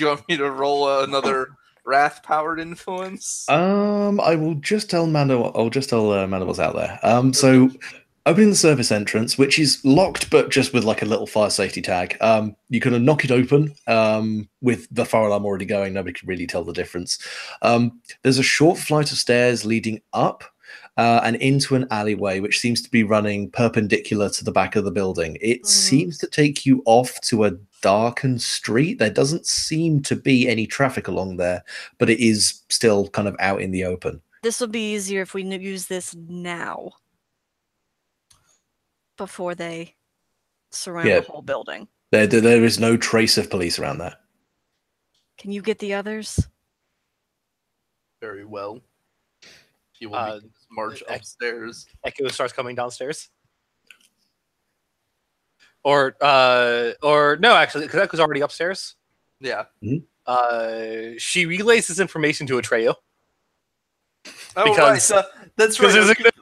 want me to roll another wrath-powered influence? I will just tell Manda. I'll just tell Manda what's out there. So opening the service entrance, which is locked, but just with like a little fire safety tag. You can knock it open. With the fire alarm already going, nobody can really tell the difference. There's a short flight of stairs leading up. And into an alleyway, which seems to be running perpendicular to the back of the building. It seems to take you off to a darkened street. There doesn't seem to be any traffic along there, but it is still kind of out in the open. This will be easier if we use this now. Before they surround the whole building. There is no trace of police around there. Can you get the others? Very well. He will march upstairs. Echo starts coming downstairs. Or no, actually, because Echo's already upstairs. Yeah. She relays this information to Atreyu. Oh, because, right. That's right. Because there's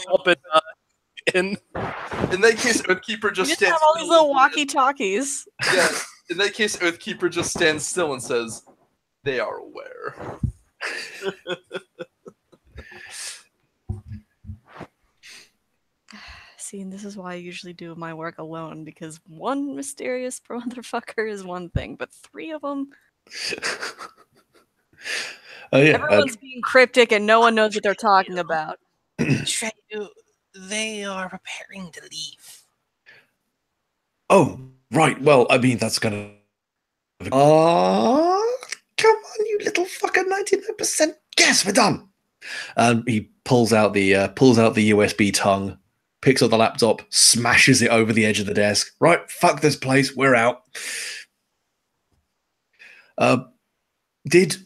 up in that case, Oathkeeper just stands have all these little walkie-talkies. Yeah. In that case, Oathkeeper just stands still and says, "They are aware." See, and this is why I usually do my work alone, because one mysterious motherfucker is one thing, but three of them... Everyone's being cryptic and no one knows what they're talking about. They are preparing to leave. Oh, right. Well, I mean, that's gonna... come on, you little fucker, 99%. Yes, we're done. And he pulls out the USB tongue, picks up the laptop, smashes it over the edge of the desk. Right, fuck this place, we're out. Did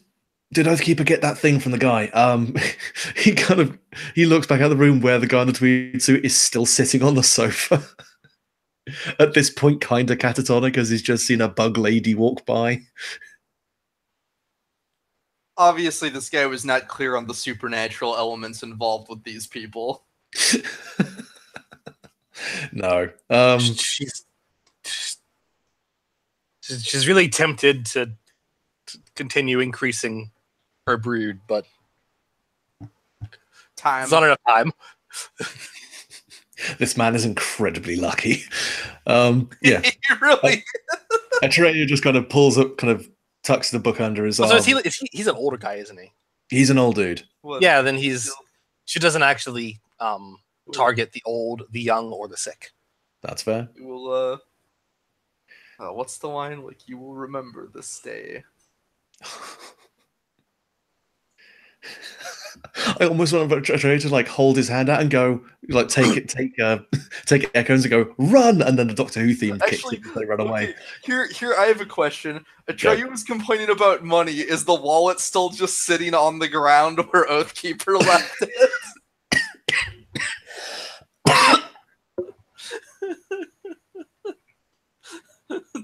Oathkeeper get that thing from the guy? He looks back at the room where the guy in the tweed suit is still sitting on the sofa. At this point, kind of catatonic, as he's just seen a bug lady walk by. Obviously, this guy was not clear on the supernatural elements involved with these people. No. She's really tempted to continue increasing her brood, but time. It's not enough time. This man is incredibly lucky. Yeah. He really. Atreyu just kind of pulls up, kind of tucks the book under his arm. So he's an older guy, isn't he? He's an old dude. What? Yeah, then she doesn't actually target the old, the young, or the sick. That's fair. You will, what's the line? Like, you will remember this day. I almost want Atreyu to like hold his hand out and go, like take Echoes and go run, and then the Doctor Who theme kicks in as they run away. Here, I have a question. Atreyu was complaining about money. Is the wallet still just sitting on the ground where Oathkeeper left it?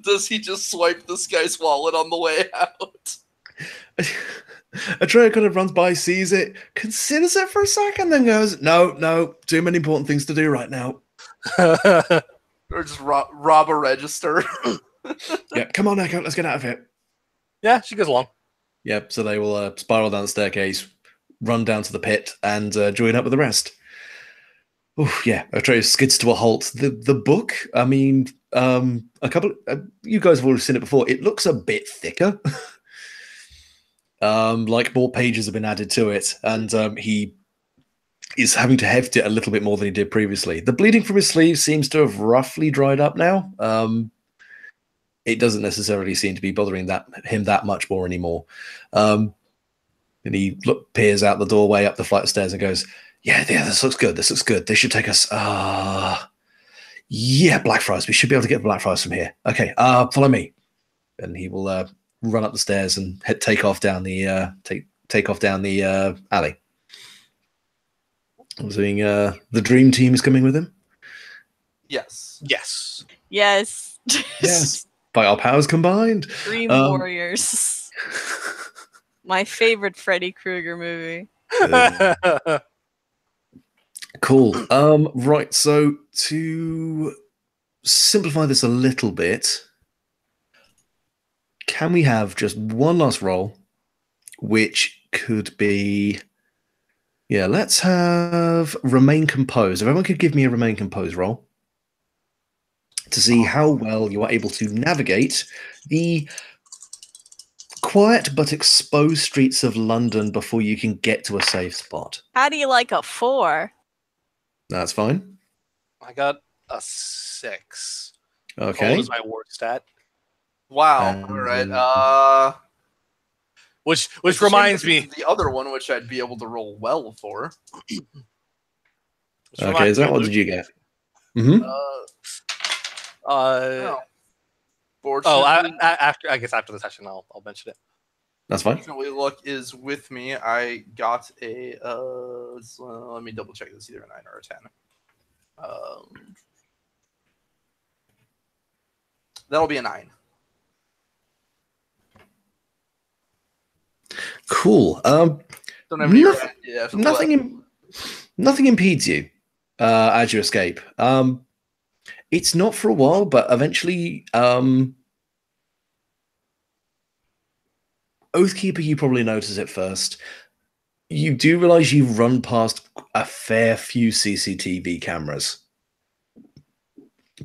Does he just swipe this guy's wallet on the way out? Atreyu kind of runs by, sees it, considers it for a second, then goes, no, too many important things to do right now. Or just rob a register. Yeah, come on, Echo, let's get out of here. Yeah, she goes along. Yep, so they will spiral down the staircase, run down to the pit, and join up with the rest. Oh yeah, Atreyu skids to a halt. The book, I mean, a couple. You guys have already seen it before. It looks a bit thicker. Like more pages have been added to it, and he is having to heft it a little bit more than he did previously. The bleeding from his sleeve seems to have roughly dried up now. It doesn't necessarily seem to be bothering him that much more anymore. And he peers out the doorway up the flight of stairs and goes, yeah, this looks good. This looks good. They should take us. Yeah, Blackfriars. We should be able to get Blackfriars from here. Okay, follow me. And he will run up the stairs and take off down the take off down the alley. I'm assuming the dream team is coming with him. Yes. Yes. Yes. Yes, by our powers combined. Dream Warriors. My favorite Freddy Krueger movie. Cool. Right. So to simplify this a little bit, can we have just one last roll, which could be, yeah, let's have remain composed. If everyone could give me a remain composed roll to see how well you are able to navigate the quiet but exposed streets of London before you can get to a safe spot. How do you like a 4? That's fine. I got a 6. Okay. What is my worst stat? Wow. And, All right. Which it's a shame reminds that me. this is the other one, which I'd be able to roll well for. which Okay, reminds is that me, what Luke, did you get? Mm-hmm. No. Oh, Fortunately, after I guess after the session, I'll mention it. That's fine. fortunately, luck is with me. I got a. Let me double check this. Either a 9 or a 10. That'll be a 9. Cool. Don't have any Nothing- idea. Nothing impedes you as you escape. It's not for a while, but eventually, Oathkeeper, you probably notice it first. You do realize you've run past a fair few CCTV cameras.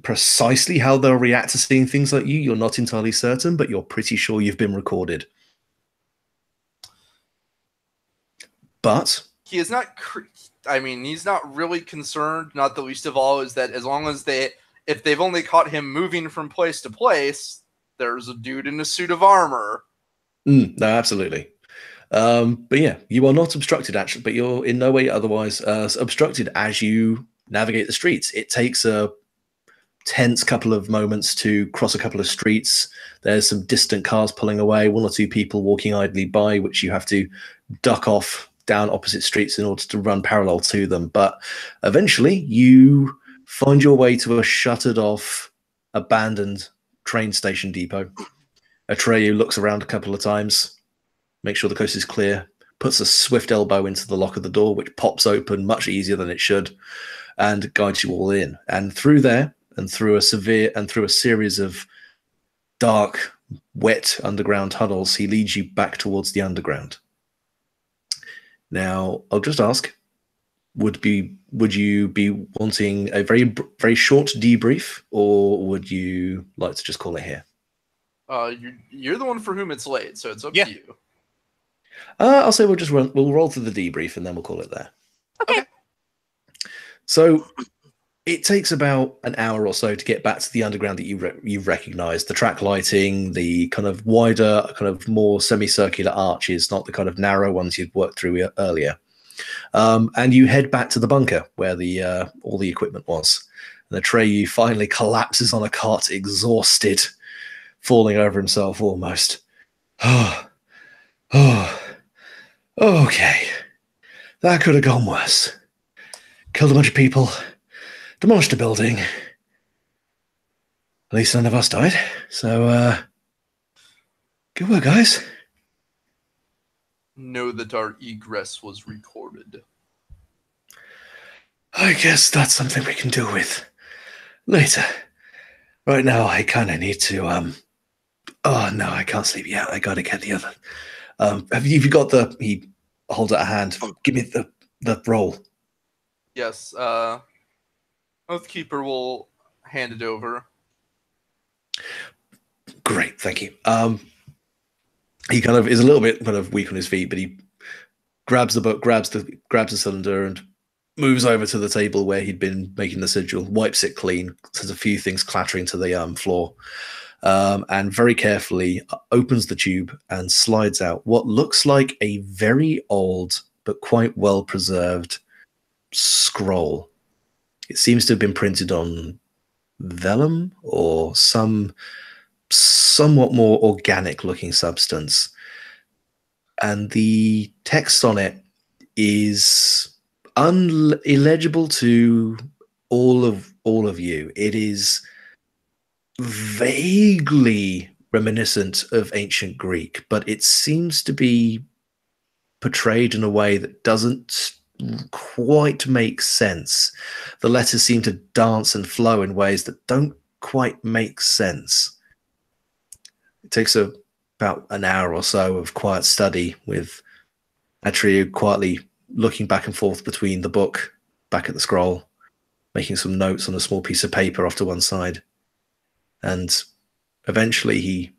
Precisely how they'll react to seeing things like you're not entirely certain, but you're pretty sure you've been recorded. But He is not. He's not really concerned. Not the least of all is that as long as if they've only caught him moving from place to place, there's a dude in a suit of armor. no, absolutely. But yeah, you are not obstructed actually, but you're in no way otherwise obstructed as you navigate the streets. It takes a tense couple of moments to cross a couple of streets. There's some distant cars pulling away, one or two people walking idly by, which you have to duck off down opposite streets in order to run parallel to them. But eventually you find your way to a shuttered off, abandoned train station depot. Atreyu looks around a couple of times, makes sure the coast is clear, puts a swift elbow into the lock of the door, which pops open much easier than it should, and guides you all in. And through there, and through a series of dark, wet underground tunnels, he leads you back towards the underground. Now, I'll just ask: would you be wanting a very, very short debrief, or would you like to just call it here? You're the one for whom it's late, so it's up Yeah. to you. I'll say we'll roll through the debrief and then we'll call it there. Okay. So it takes about an hour or so to get back to the underground that you've recognized. The track lighting, the kind of wider, kind of more semicircular arches, not the kind of narrow ones you'd worked through earlier. And you head back to the bunker where the all the equipment was. And Atreyu finally collapses on a cot, exhausted, falling over himself almost. Okay. That could have gone worse. Killed a bunch of people, demolished a building. At least none of us died. So, good work, guys. Know that our egress was recorded. I guess that's something we can deal with later. Right now, I kind of need to, oh, no, I can't sleep yet. I gotta get the other. Have you got the... He holds out a hand. Give me the roll. Yes, Oathkeeper will hand it over. Great, thank you. He kind of is a little bit kind of weak on his feet, but he grabs the book, grabs the cylinder, and moves over to the table where he'd been making the sigil, wipes it clean, there's a few things clattering to the floor, and very carefully opens the tube and slides out what looks like a very old but quite well preserved scroll. It seems to have been printed on vellum or some somewhat more organic looking substance. And the text on it is illegible to all of you. It is vaguely reminiscent of ancient Greek, but it seems to be portrayed in a way that doesn't quite make sense. The letters seem to dance and flow in ways that don't quite make sense. It takes about an hour or so of quiet study with Atreyu quietly looking back and forth between the book, back at the scroll, making some notes on a small piece of paper off to one side. And eventually he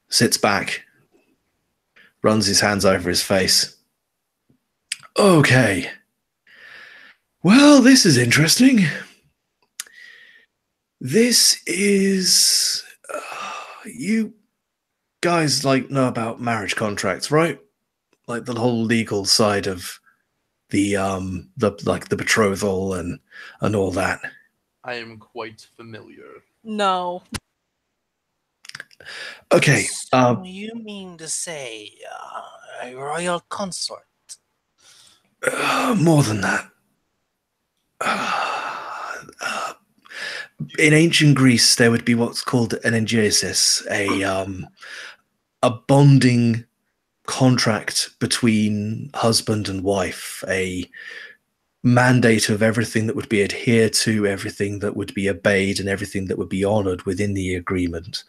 sits back, runs his hands over his face. Okay. Well, this is interesting. This is... you guys, know about marriage contracts, right? Like the whole legal side of the betrothal and all that. I am quite familiar. No. Okay. So you mean to say a royal consort? More than that. In ancient Greece, there would be what's called an engesis, a bonding contract between husband and wife, a mandate of everything that would be adhered to, everything that would be obeyed, and everything that would be honored within the agreement.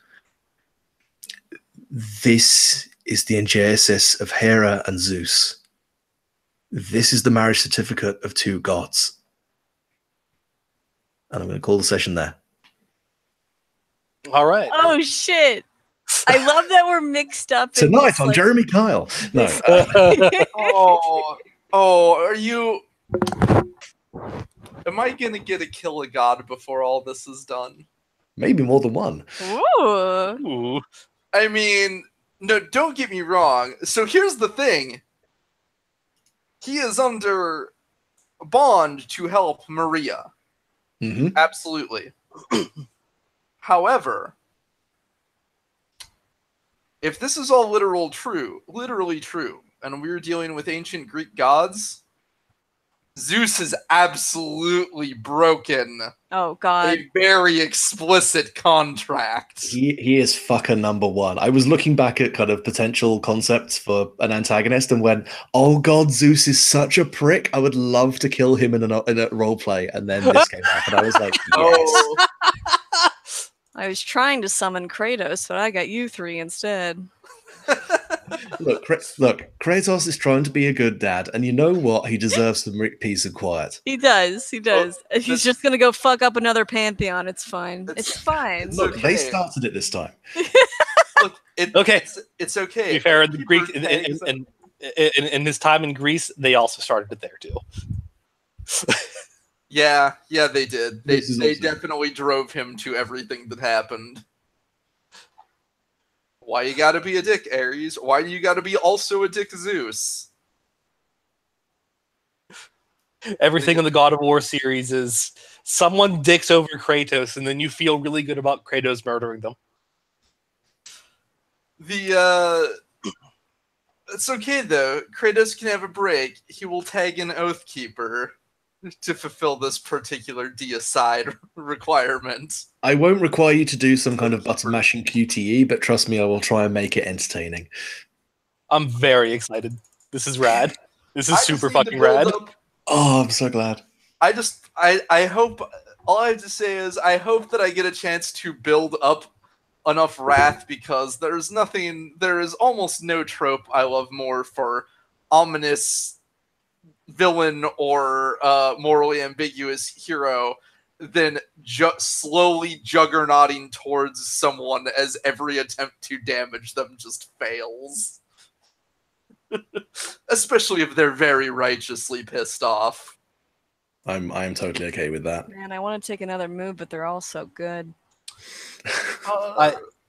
This is the engesis of Hera and Zeus. This is the marriage certificate of two gods. And I'm going to call the session there. All right. Oh shit! I love that we're mixed up. in Tonight this, on like- Jeremy Kyle. No. Are you... Am I gonna get a kill a god before all this is done? Maybe more than one. Ooh. Ooh. I mean, no, don't get me wrong. So here's the thing. He is under bond to help Maria. Mm-hmm. Absolutely. However, if this is all literally true, and we're dealing with ancient Greek gods, Zeus has absolutely broken Oh god. a very explicit contract. He is fucker number one. I was looking back at kind of potential concepts for an antagonist and went, oh god, Zeus is such a prick. I would love to kill him in a role play. And then this came up and I was like, yes. Oh, I was trying to summon Kratos, but I got you three instead. Look, Kratos is trying to be a good dad, and you know what? He deserves some peace and quiet. He does. He does. He's this- just gonna go fuck up another pantheon. It's fine. It's fine. It's Look, they okay. started it this time. look, Okay. It's To okay. be fair, the Keep Greek her tags and- in his time in Greece, they also started it there too. Yeah, they did. They This is they awesome. definitely drove him to everything that happened. Why you gotta be a dick, Ares? Why do you gotta be also a dick, Zeus? Everything in the God of War series is someone dicks over Kratos, and then you feel really good about Kratos murdering them. It's okay though. Kratos can have a break. He will tag in Oathkeeper to fulfill this particular deicide requirement. I won't require you to do some kind of button mashing QTE, but trust me, I will try and make it entertaining. I'm very excited. This is rad. This is I just super need to fucking build rad. up- Oh, I'm so glad. I hope, all I have to say is I hope that I get a chance to build up enough wrath, because there is almost no trope I love more for ominous villain or morally ambiguous hero than slowly juggernauting towards someone as every attempt to damage them just fails. Especially if they're very righteously pissed off. I am totally okay with that. Man, I want to take another move, but they're all so good.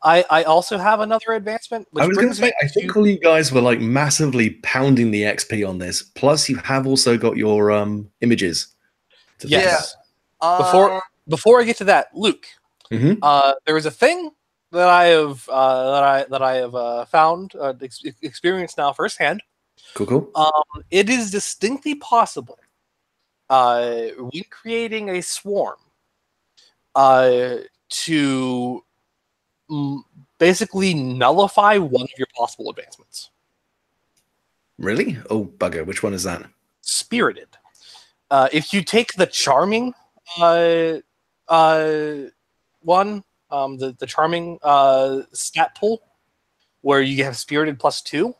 I also have another advancement. Which I was going to brings me say, I think to- all you guys were like massively pounding the XP on this. Plus, you have also got your images. To think Yes. Uh, Before I get to that, Luke, Mhm. there is a thing that I have found experienced now firsthand. Cool. It is distinctly possible when creating a swarm to basically nullify one of your possible advancements. Really? Oh, bugger. Which one is that? Spirited. If you take the charming one, the charming stat pool, where you have spirited +2,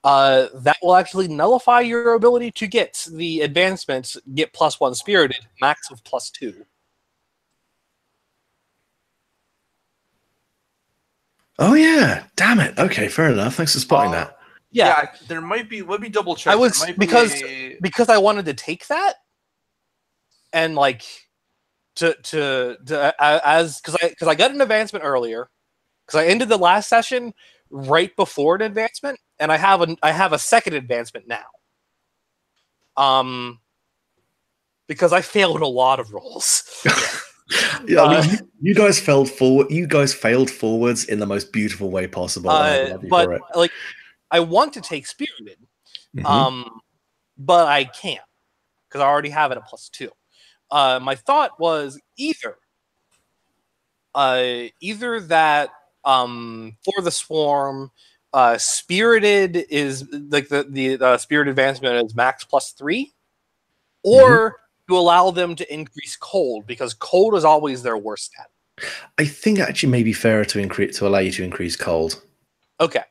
that will actually nullify your ability to get the advancements, get +1 spirited, max of +2. Oh yeah. Damn it. Okay, fair enough. Thanks for spotting that. Yeah, there might be. Let me double check. I was There might because be because I wanted to take that and like as because I got an advancement earlier because I ended the last session right before an advancement, and I have a second advancement now. Because I failed a lot of rolls. Yeah, I mean, you guys failed forward. You guys failed forwards in the most beautiful way possible. I love you for but it. like, I want to take spirited, Mhm. but I can't because I already have it at +2. My thought was either that for the swarm, spirited is like the spirit advancement is max +3, or to allow them to increase cold because cold is always their worst stat. I think actually may be fairer to allow you to increase cold. Okay,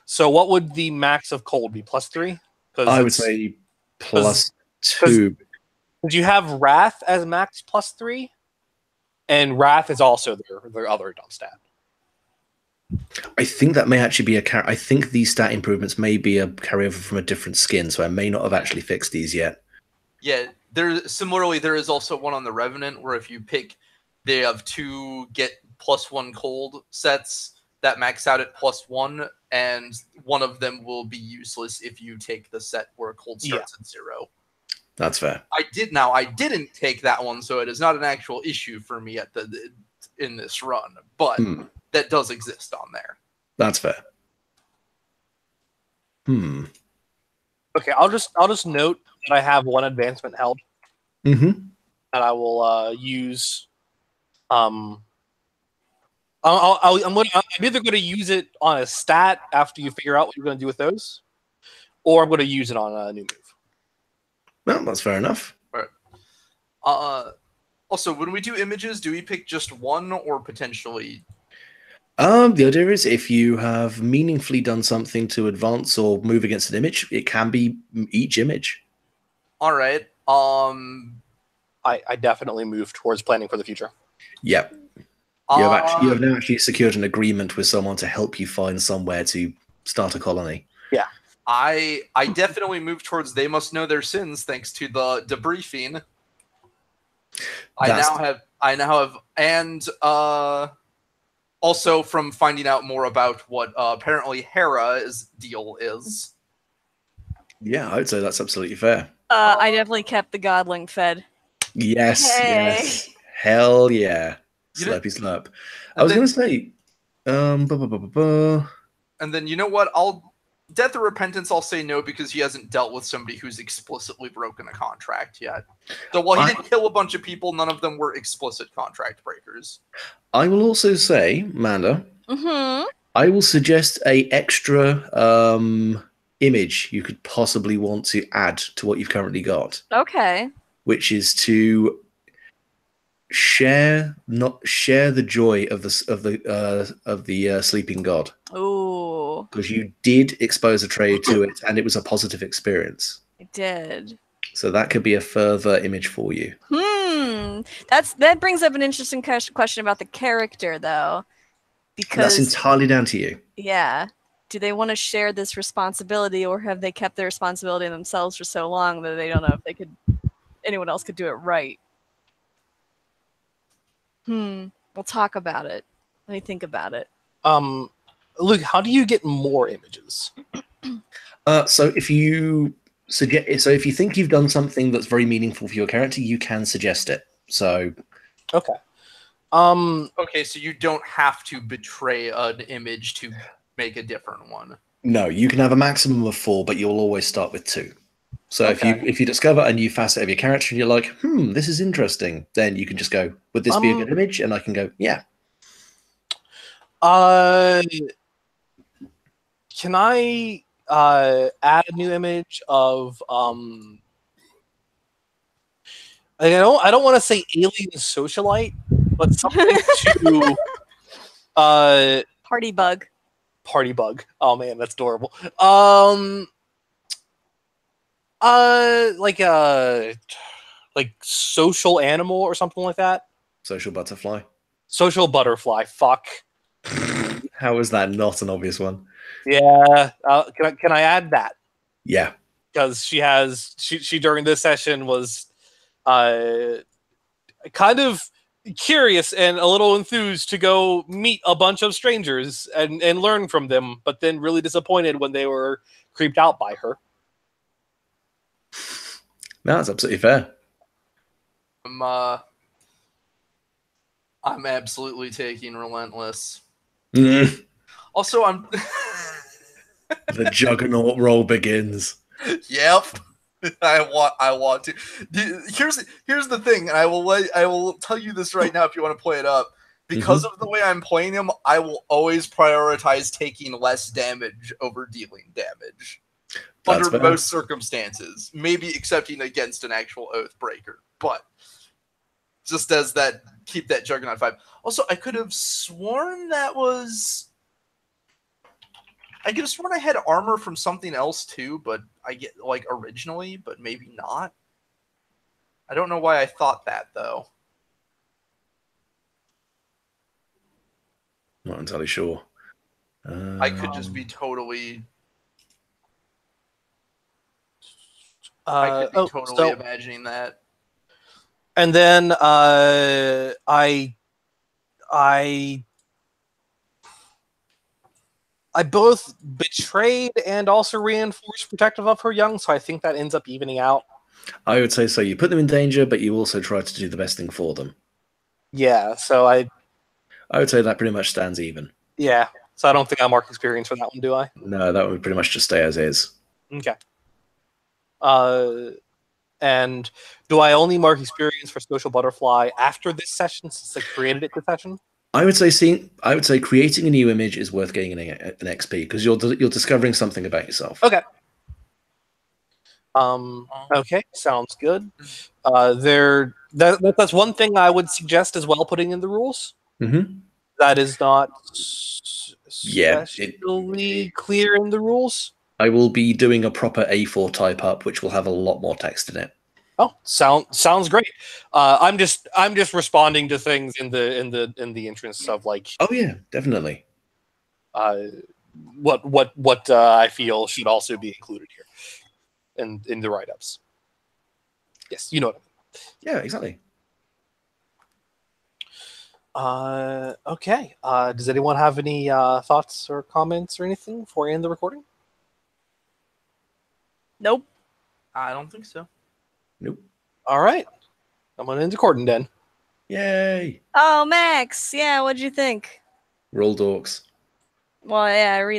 so what would the max of cold be? +3? I would say +2. Because you have Wrath as max +3, and Wrath is also their other dump stat. I think that may actually be I think these stat improvements may be a carryover from a different skin, so I may not have actually fixed these yet. Yeah, similarly there is also one on the Revenant where if you pick, they have 2 get +1 cold sets that max out at +1, and one of them will be useless if you take the set where cold starts at 0. That's fair. I didn't take that one, so it is not an actual issue for me in this run, but that does exist on there. That's fair. Okay, I'll just note that I have 1 advancement held. Mm-hmm. That I will use. I'm either going to use it on a stat after you figure out what you're going to do with those, or I'm going to use it on a new move. Well, that's fair enough. Right. Also, when we do images, do we pick just 1 or potentially? The idea is if you have meaningfully done something to advance or move against an image, it can be each image. All right. I definitely move towards planning for the future. Yep. You have now actually secured an agreement with someone to help you find somewhere to start a colony. Yeah. I definitely move towards they must know their sins thanks to the debriefing. I now have and also from finding out more about what apparently Hera's deal is. Yeah, I would say that's absolutely fair. I definitely kept the godling fed. Yes, Hey. yes. Hell yeah. Slurpy slurp. I was going to say, and then you know what? Death of Repentance, I'll say no because he hasn't dealt with somebody who's explicitly broken a contract yet. So while he did kill a bunch of people, none of them were explicit contract breakers. I will also say, Amanda, I will suggest a extra image you could possibly want to add to what you've currently got. Okay. Which is to share the joy of the sleeping god. Ooh. Because you did expose a trade to it, and it was a positive experience. I did. So that could be a further image for you. That brings up an interesting question about the character, though. Because that's entirely down to you. Yeah. Do they want to share this responsibility, or have they kept their responsibility themselves for so long that they don't know if anyone else could do it right? We'll talk about it. Let me think about it. Luke, how do you get more images? So if you think you've done something that's very meaningful for your character, you can suggest it. So okay. Okay, so you don't have to betray an image to make a different one. No, you can have a maximum of 4, but you'll always start with 2. So Okay. if you discover a new facet of your character and you're like, this is interesting, then you can just go, would this be a good image? And I can go, yeah. Can I add a new image of I don't want to say alien socialite, but something to Party bug. party bug. Oh man, that's adorable. Like social animal or something like that. Social butterfly. Social butterfly. Fuck. How is that not an obvious one? Yeah. Can I add that? Yeah. Because she during this session was kind of curious and a little enthused to go meet a bunch of strangers and learn from them, but then really disappointed when they were creeped out by her. No, that's absolutely fair. I'm absolutely taking relentless. The Also, I'm. juggernaut roll begins. Yep. I want to. Here's the thing, and I will tell you this right now if you want to play it up. Because of the way I'm playing him, I will always prioritize taking less damage over dealing damage. That's Under fair. most circumstances. Maybe excepting against an actual oath breaker. But just as that, keep that Juggernaut vibe. Also, I could have sworn that was... I could have sworn I had armor from something else too, but I get like originally, but maybe not. I don't know why I thought that though. Not entirely sure. I could just be totally. I could be totally imagining that. And then I both betrayed and also reinforced protective of her young, so I think that ends up evening out. I would say so. You put them in danger, but you also try to do the best thing for them. Yeah, so I would say that pretty much stands even. Yeah, so I don't think I mark experience for that one, do I? No, that would pretty much just stay as is. Okay. And do I only mark experience for Social Butterfly after this session, since I created it this session? I would say creating a new image is worth getting an XP because you're discovering something about yourself. Okay. Okay, sounds good. That's one thing I would suggest as well, putting in the rules. Mm-hmm. That is not especially clear in the rules. I will be doing a proper A4 type up, which will have a lot more text in it. Oh, sounds great. I'm just responding to things in the interest of like. Oh yeah, definitely. What I feel should also be included here, in the write-ups. Yes, you know what I mean. Yeah, exactly. Okay. Does anyone have any thoughts or comments or anything before we end the recording? Nope. I don't think so. Nope. All right. I'm going to end recording then. Yay. Oh, Max. Yeah, what'd you think? Roll dorks. Well, yeah, I read